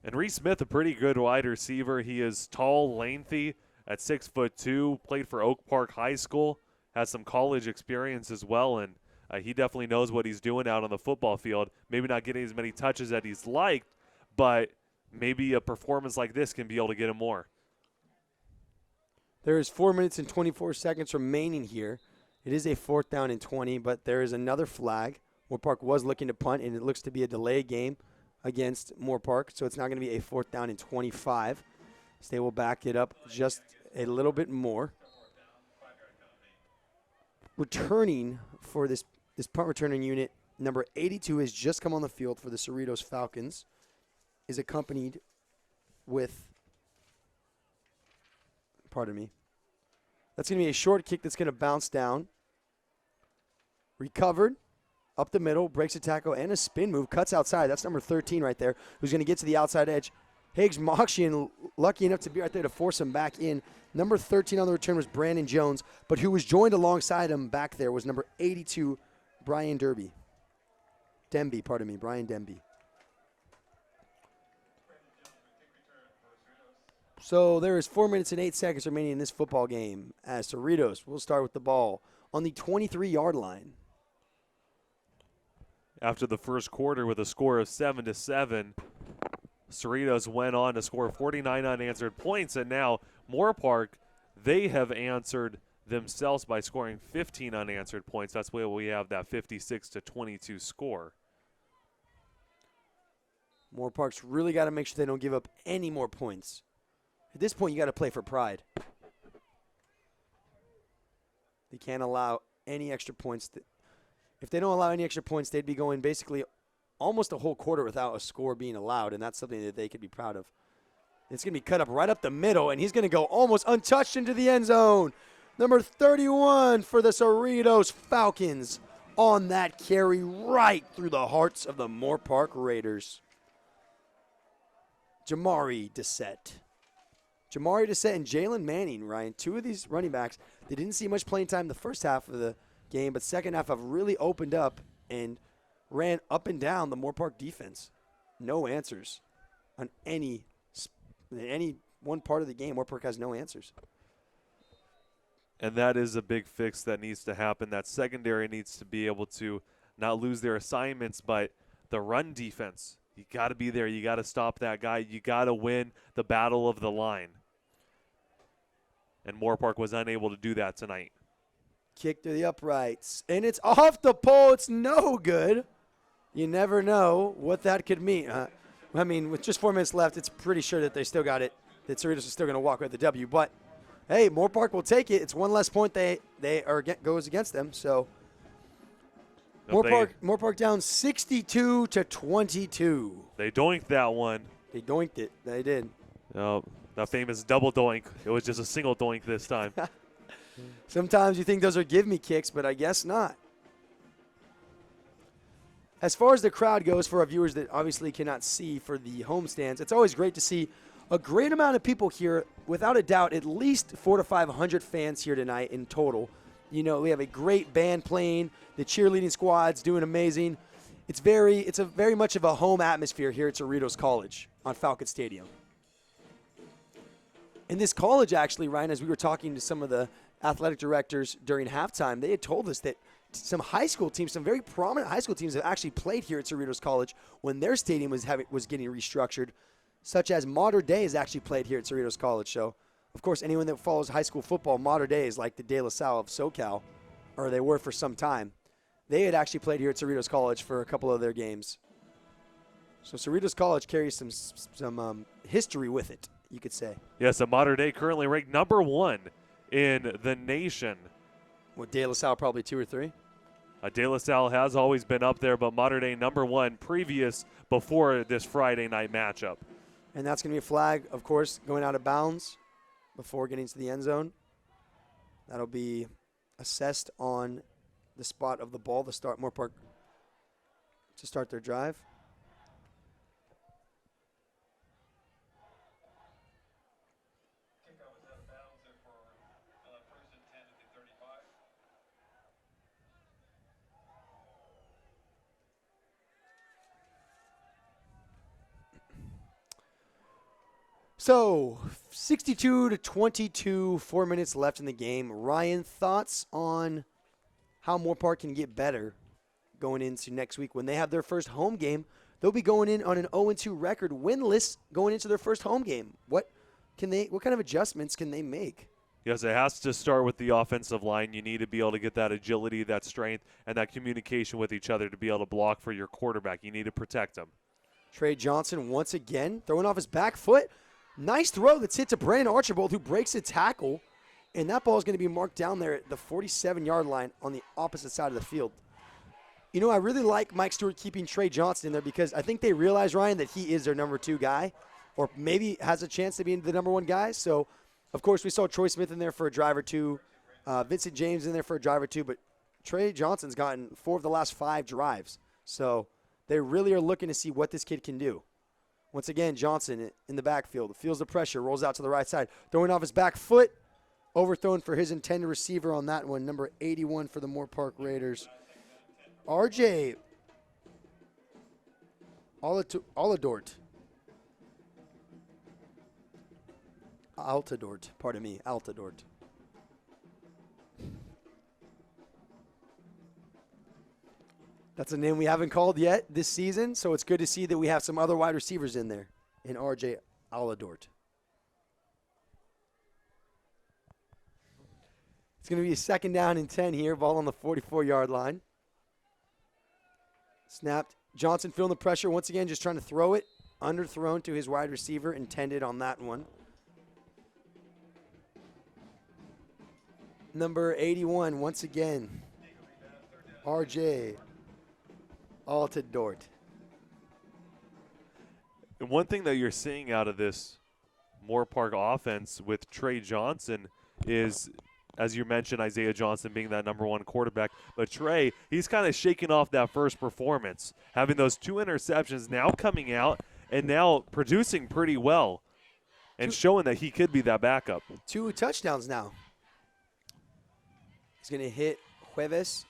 And Reese Smith, a pretty good wide receiver. He is tall, lengthy, at 6'2", played for Oak Park High School, has some college experience as well, and he definitely knows what he's doing out on the football field. Maybe not getting as many touches as he's liked, but maybe a performance like this can be able to get him more. There is 4 minutes and 24 seconds remaining here. It is a 4th down and 20, but there is another flag. Moore Park was looking to punt, and it looks to be a delay game against Moore Park, so it's not going to be a 4th down and 25. So they will back it up just a little bit more. Returning for this punt returning unit, number 82 has just come on the field for the Cerritos Falcons, is accompanied with, pardon me, that's going to be a short kick that's going to bounce down. Recovered. Up the middle, breaks a tackle and a spin move, cuts outside. That's number 13 right there, who's going to get to the outside edge. Higgs Mokshian, lucky enough to be right there to force him back in. Number 13 on the return was Brandon Jones, but who was joined alongside him back there was number 82, Brian Denby, Brian Denby. So there is 4 minutes and 8 seconds remaining in this football game as Cerritos will start with the ball on the 23-yard line. After the first quarter with a score of 7-7, Cerritos went on to score 49 unanswered points, and now Moore Park, they have answered themselves by scoring 15 unanswered points. That's why we have that 56-22 score. Moore Park's really got to make sure they don't give up any more points. At this point, you got to play for pride. They can't allow any extra points. If they don't allow any extra points, they'd be going basically almost a whole quarter without a score being allowed, and that's something that they could be proud of. It's going to be cut up right up the middle, and he's going to go almost untouched into the end zone. Number 31 for the Cerritos Falcons on that carry right through the hearts of the Moore Park Raiders. Jamari Dissett and Jalen Manning, Ryan, 2 of these running backs, they didn't see much playing time the first half of the game, but second half have really opened up and ran up and down the Moore Park defense. No answers on any one part of the game. Moore Park has no answers. And that is a big fix that needs to happen. That secondary needs to be able to not lose their assignments, but the run defense, you got to be there. You got to stop that guy. You got to win the battle of the line. And Moore Park was unable to do that tonight. Kick to the uprights, and it's off the pole. It's no good. You never know what that could mean. I mean, with just 4 minutes left, it's pretty sure that they still got it, that Cerritos is still going to walk with the W. But, hey, Moore Park will take it. It's one less point goes against them. So, Moore Park down 62-22. They doinked that one. They doinked it. They did. Oh, that famous double doink. It was just a single doink this time. Sometimes you think those are give-me kicks, but I guess not. as far as the crowd goes, for our viewers that obviously cannot see for the home stands, it's always great to see a great amount of people here. Without a doubt, at least 400 to 500 fans here tonight in total. You know, we have a great band playing. The cheerleading squad's doing amazing. It's a very much of a home atmosphere here at Cerritos College on Falcon Stadium. And this college, actually, Ryan, as we were talking to some of the athletic directors during halftime, they had told us that some high school teams, some very prominent high school teams have actually played here at Cerritos College when their stadium was getting restructured, such as Mater Dei has actually played here at Cerritos College. So, of course, anyone that follows high school football, Mater Dei is like the De La Salle of SoCal, or they were for some time. They had actually played here at Cerritos College for a couple of their games. So Cerritos College carries some history with it, you could say. Yes, a Mater Dei currently ranked number 1 in the nation. What, De La Salle probably 2 or 3? De La Salle has always been up there, but Mater Dei number 1 before this Friday night matchup. And that's going to be a flag, of course, going out of bounds before getting to the end zone. That'll be assessed on the spot of the ball to start Moorpark to start their drive. Kickoff is out of bounds there for first and 10 at the 35. So, 62-22, 4 minutes left in the game. Ryan, thoughts on how Moorpark can get better going into next week when they have their first home game? They'll be going in on an 0-2 record, winless, going into their first home game. What kind of adjustments can they make? Yes, it has to start with the offensive line. You need to be able to get that agility, that strength, and that communication with each other to be able to block for your quarterback. You need to protect him. Trey Johnson once again throwing off his back foot. Nice throw that's hit to Brandon Archibald, who breaks a tackle. And that ball is going to be marked down there at the 47-yard line on the opposite side of the field. You know, I really like Mike Stewart keeping Trey Johnson in there because I think they realize, Ryan, that he is their number 2 guy or maybe has a chance to be the number 1 guy. So, of course, we saw Troy Smith in there for a drive or two, Vincent James in there for a drive or two, but Trey Johnson's gotten 4 of the last 5 drives. So they really are looking to see what this kid can do. Once again, Johnson in the backfield, feels the pressure, rolls out to the right side, throwing off his back foot. Overthrown for his intended receiver on that one, number 81 for the Moorpark Raiders. RJ Altadort, pardon me, Altadort. That's a name we haven't called yet this season, so it's good to see that we have some other wide receivers in there in RJ Altadort. It's going to be a 2nd down and 10 here. Ball on the 44-yard line. Snapped. Johnson feeling the pressure once again, just trying to throw it. Underthrown to his wide receiver, intended on that one. Number 81, once again. RJ Altadort. And one thing that you're seeing out of this Moorpark offense with Trey Johnson is, as you mentioned, Isaiah Johnson being that number 1 quarterback. But Trey, he's kind of shaking off that first performance, having those 2 interceptions, now coming out and now producing pretty well and showing that he could be that backup. 2 touchdowns now. He's going to hit Jueves,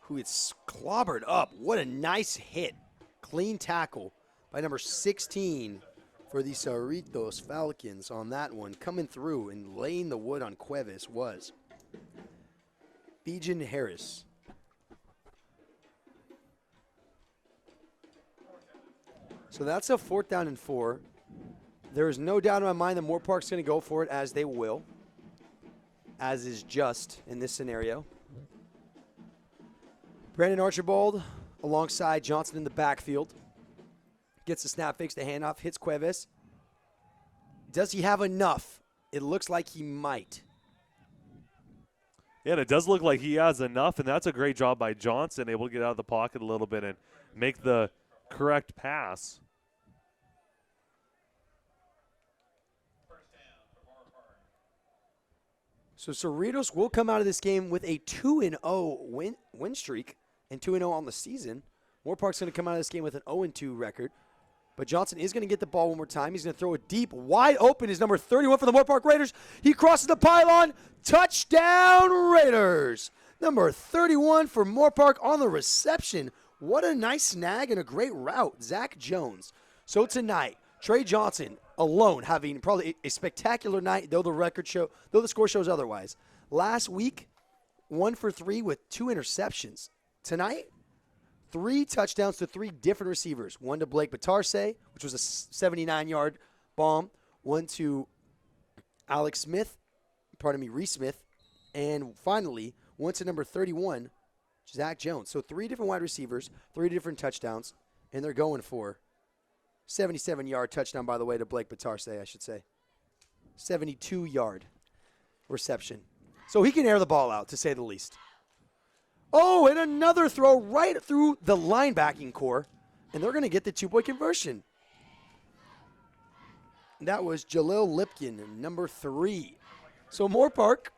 who is clobbered up. What a nice hit. Clean tackle by number 16 for the Cerritos Falcons on that one. Coming through and laying the wood on Cuevas was Bijan Harris. So that's a 4th down and 4. There is no doubt in my mind that Moorpark's going to go for it, as they will, as is just in this scenario. Brandon Archibald alongside Johnson in the backfield. Gets the snap, fakes the handoff, hits Cuevas. Does he have enough? It looks like he might. Yeah, and it does look like he has enough, and that's a great job by Johnson, able to get out of the pocket a little bit and make the correct pass. So Cerritos will come out of this game with a 2-0 win streak. and 2-0 on the season. Moore Park's going to come out of this game with an 0-2 record. But Johnson is going to get the ball one more time. He's going to throw it deep, wide open. Is number 31 for the Moore Park Raiders. He crosses the pylon. Touchdown, Raiders. Number 31 for Moore Park on the reception. What a nice snag and a great route. Zach Jones. So tonight, Trey Johnson alone having probably a spectacular night, though the score shows otherwise. Last week, 1 for 3 with 2 interceptions. Tonight, 3 touchdowns to 3 different receivers. One to Blake Batarse, which was a 79-yard bomb. One to Reese Smith. And finally, one to number 31, Zach Jones. So 3 different wide receivers, 3 different touchdowns, and they're going for 77-yard touchdown, by the way, to Blake Batarse, I should say. 72-yard reception. So he can air the ball out, to say the least. Oh, and another throw right through the linebacking core, and they're going to get the 2-point conversion. That was Jalil Lipkin, number 3. So Moore Park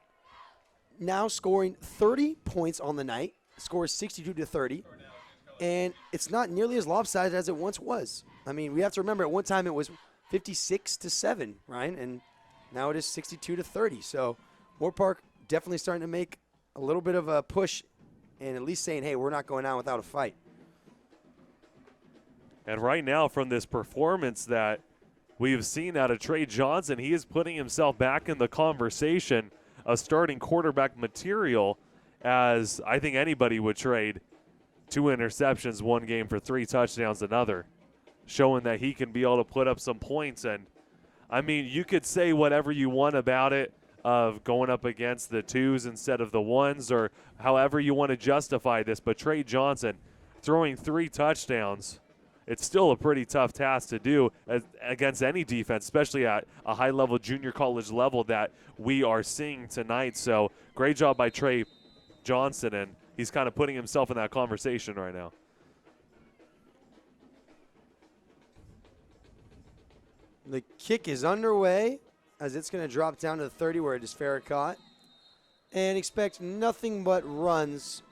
now scoring 30 points on the night, scores 62-30, and it's not nearly as lopsided as it once was. I mean, we have to remember at one time it was 56-7, Ryan, and now it is 62-30. So Moore Park definitely starting to make a little bit of a push and at least saying, hey, we're not going out without a fight. And right now, from this performance that we've seen out of Trey Johnson, he is putting himself back in the conversation of starting quarterback material, as I think anybody would trade 2 interceptions one game for 3 touchdowns another, showing that he can be able to put up some points. And, I mean, you could say whatever you want about it, of going up against the 2s instead of the 1s, or however you want to justify this, but Trey Johnson throwing 3 touchdowns, it's still a pretty tough task to do against any defense, especially at a high-level junior college level that we are seeing tonight. So great job by Trey Johnson, and he's kind of putting himself in that conversation right now. The kick is underway, as it's going to drop down to the 30 where it is Farrakhan. And expect nothing but runs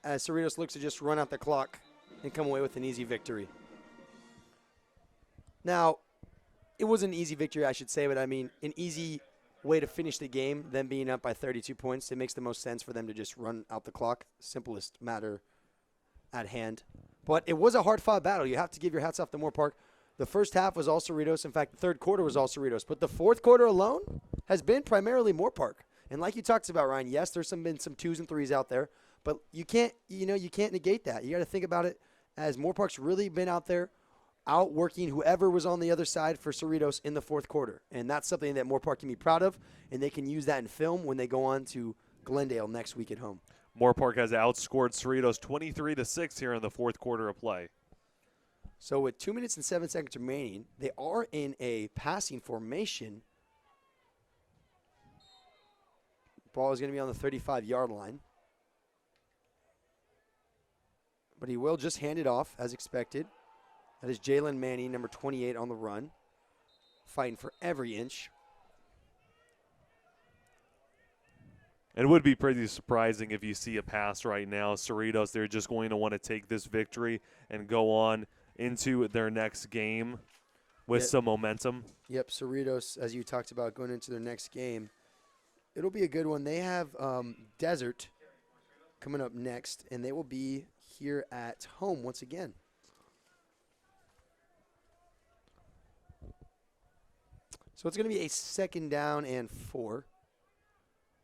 as Cerritos looks to just run out the clock and come away with an easy victory. Now, it was an easy victory, I should say, but I mean, an easy way to finish the game, them being up by 32 points. It makes the most sense for them to just run out the clock. Simplest matter at hand. But it was a hard-fought battle. You have to give your hats off to Moore Park. The first half was all Cerritos. In fact, the third quarter was all Cerritos. But the fourth quarter alone has been primarily Moore Park. And like you talked about, Ryan, yes, there's been some 2s and 3s out there. But you can't negate that. You got to think about it as Moore Park's really been out there outworking whoever was on the other side for Cerritos in the fourth quarter. And that's something that Moore Park can be proud of, and they can use that in film when they go on to Glendale next week at home. Moore Park has outscored Cerritos 23-6 here in the fourth quarter of play. So with 2 minutes and 7 seconds remaining, they are in a passing formation. Ball is going to be on the 35-yard line. But he will just hand it off as expected. That is Jalen Manning, number 28 on the run, fighting for every inch. It would be pretty surprising if you see a pass right now. Cerritos, they're just going to want to take this victory and go on into their next game with some momentum. Yep, Cerritos, as you talked about, going into their next game. It'll be a good one. They have Desert coming up next, and they will be here at home once again. So it's going to be a 2nd down and 4.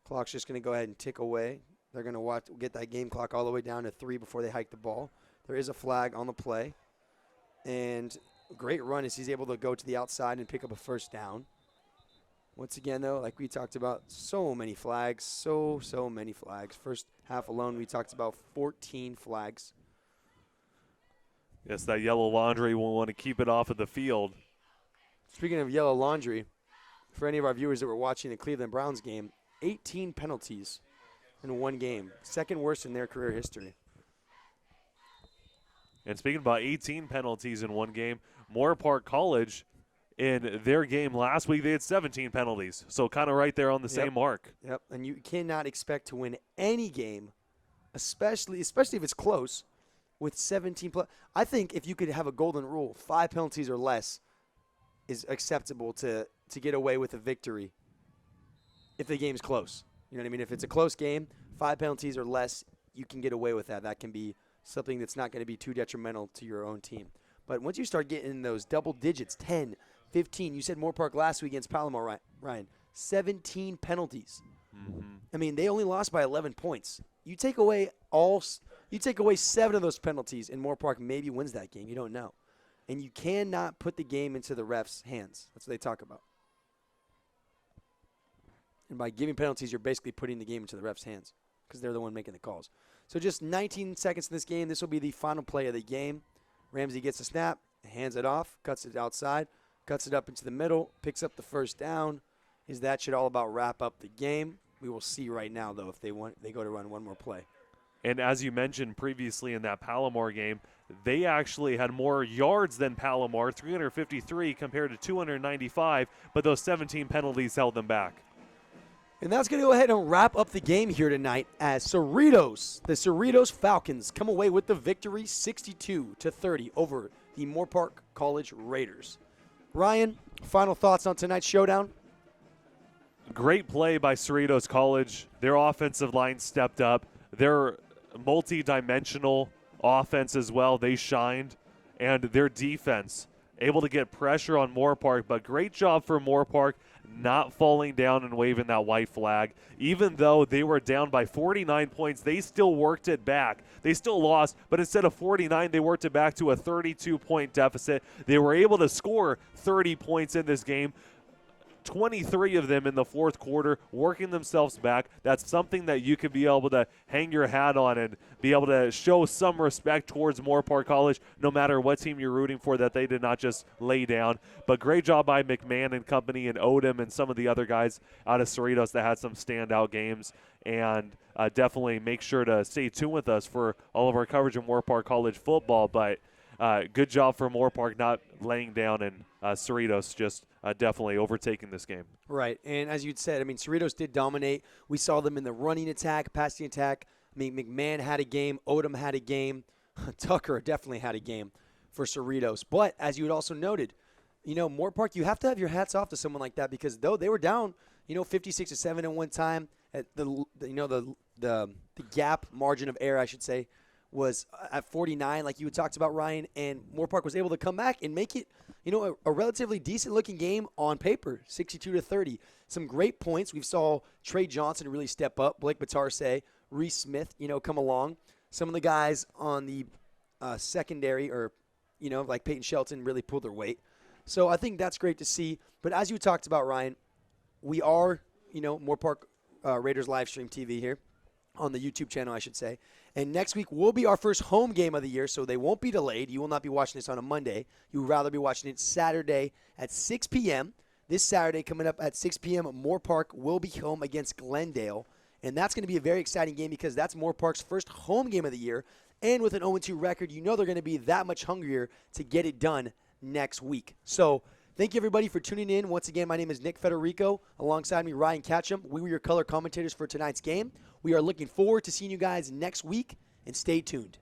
Clock's just going to go ahead and tick away. They're going to get that game clock all the way down to 3 before they hike the ball. There is a flag on the play. And great run as he's able to go to the outside and pick up a 1st down. Once again, though, like we talked about, so many flags, so many flags. First half alone, we talked about 14 flags. Yes, that yellow laundry will want to keep it off of the field. Speaking of yellow laundry, for any of our viewers that were watching the Cleveland Browns game, 18 penalties in one game, 2nd worst in their career history. And speaking about 18 penalties in one game, Moore Park College, in their game last week, they had 17 penalties. So kind of right there on the same mark. Yep, and you cannot expect to win any game especially if it's close with 17 plus. I think if you could have a golden rule, 5 penalties or less is acceptable to get away with a victory if the game's close. You know what I mean? If it's a close game, 5 penalties or less, you can get away with that. That can be something that's not going to be too detrimental to your own team. But once you start getting in those double digits, 10, 15, you said Moore Park last week against Palomar, Ryan, 17 penalties. I mean, they only lost by 11 points. You take away 7 of those penalties, and Moore Park maybe wins that game. You don't know. And you cannot put the game into the refs' hands. That's what they talk about. And by giving penalties, you're basically putting the game into the refs' hands because they're the one making the calls. So just 19 seconds in this game. This will be the final play of the game. Ramsey gets a snap, hands it off, cuts it outside, cuts it up into the middle, picks up the first down. That should all about wrap up the game. We will see right now, though, if they go to run one more play. And as you mentioned previously in that Palomar game, they actually had more yards than Palomar, 353 compared to 295, but those 17 penalties held them back. And that's going to go ahead and wrap up the game here tonight as the Cerritos Falcons come away with the victory 62-30 over the Moore Park College Raiders. Ryan, final thoughts on tonight's showdown? Great play by Cerritos College. Their offensive line stepped up. Their multi-dimensional offense as well, they shined. And their defense, able to get pressure on Moore Park, but great job for Moore Park not falling down and waving that white flag. Even though they were down by 49 points, they still worked it back. They still lost, but instead of 49, they worked it back to a 32-point deficit. They were able to score 30 points in this game. 23 of them in the fourth quarter, working themselves back. That's something that you could be able to hang your hat on and be able to show some respect towards Moore Park College, no matter what team you're rooting for, that they did not just lay down. But great job by McMahon and company and Odom and some of the other guys out of Cerritos that had some standout games. And definitely make sure to stay tuned with us for all of our coverage of Moore Park College football. But good job for Moore Park not laying down, and Cerritos just definitely overtaking this game. Right, and as you'd said, I mean, Cerritos did dominate. We saw them in the running attack, passing attack. I mean, McMahon had a game. Odom had a game. Tucker definitely had a game for Cerritos. But as you had also noted, Moore Park, you have to have your hats off to someone like that because though they were down, 56-7 at one time, at the gap margin of error, I should say, was at 49, like you talked about, Ryan, and Moore Park was able to come back and make it, a relatively decent-looking game on paper, 62-30. Some great points. We saw Trey Johnson really step up, Blake Batarse, Reese Smith, come along. Some of the guys on the secondary or, like Peyton Shelton really pulled their weight. So I think that's great to see. But as you talked about, Ryan, we are, Moore Park Raiders live stream TV here on the YouTube channel, I should say. And next week will be our first home game of the year, so they won't be delayed. You will not be watching this on a Monday. You would rather be watching it Saturday at 6 p.m. This Saturday coming up at 6 p.m., Moore Park will be home against Glendale. And that's going to be a very exciting game because that's Moore Park's first home game of the year. And with an 0-2 record, they're going to be that much hungrier to get it done next week. So thank you, everybody, for tuning in. Once again, my name is Nick Federico. Alongside me, Ryan Catchum. We were your color commentators for tonight's game. We are looking forward to seeing you guys next week, and stay tuned.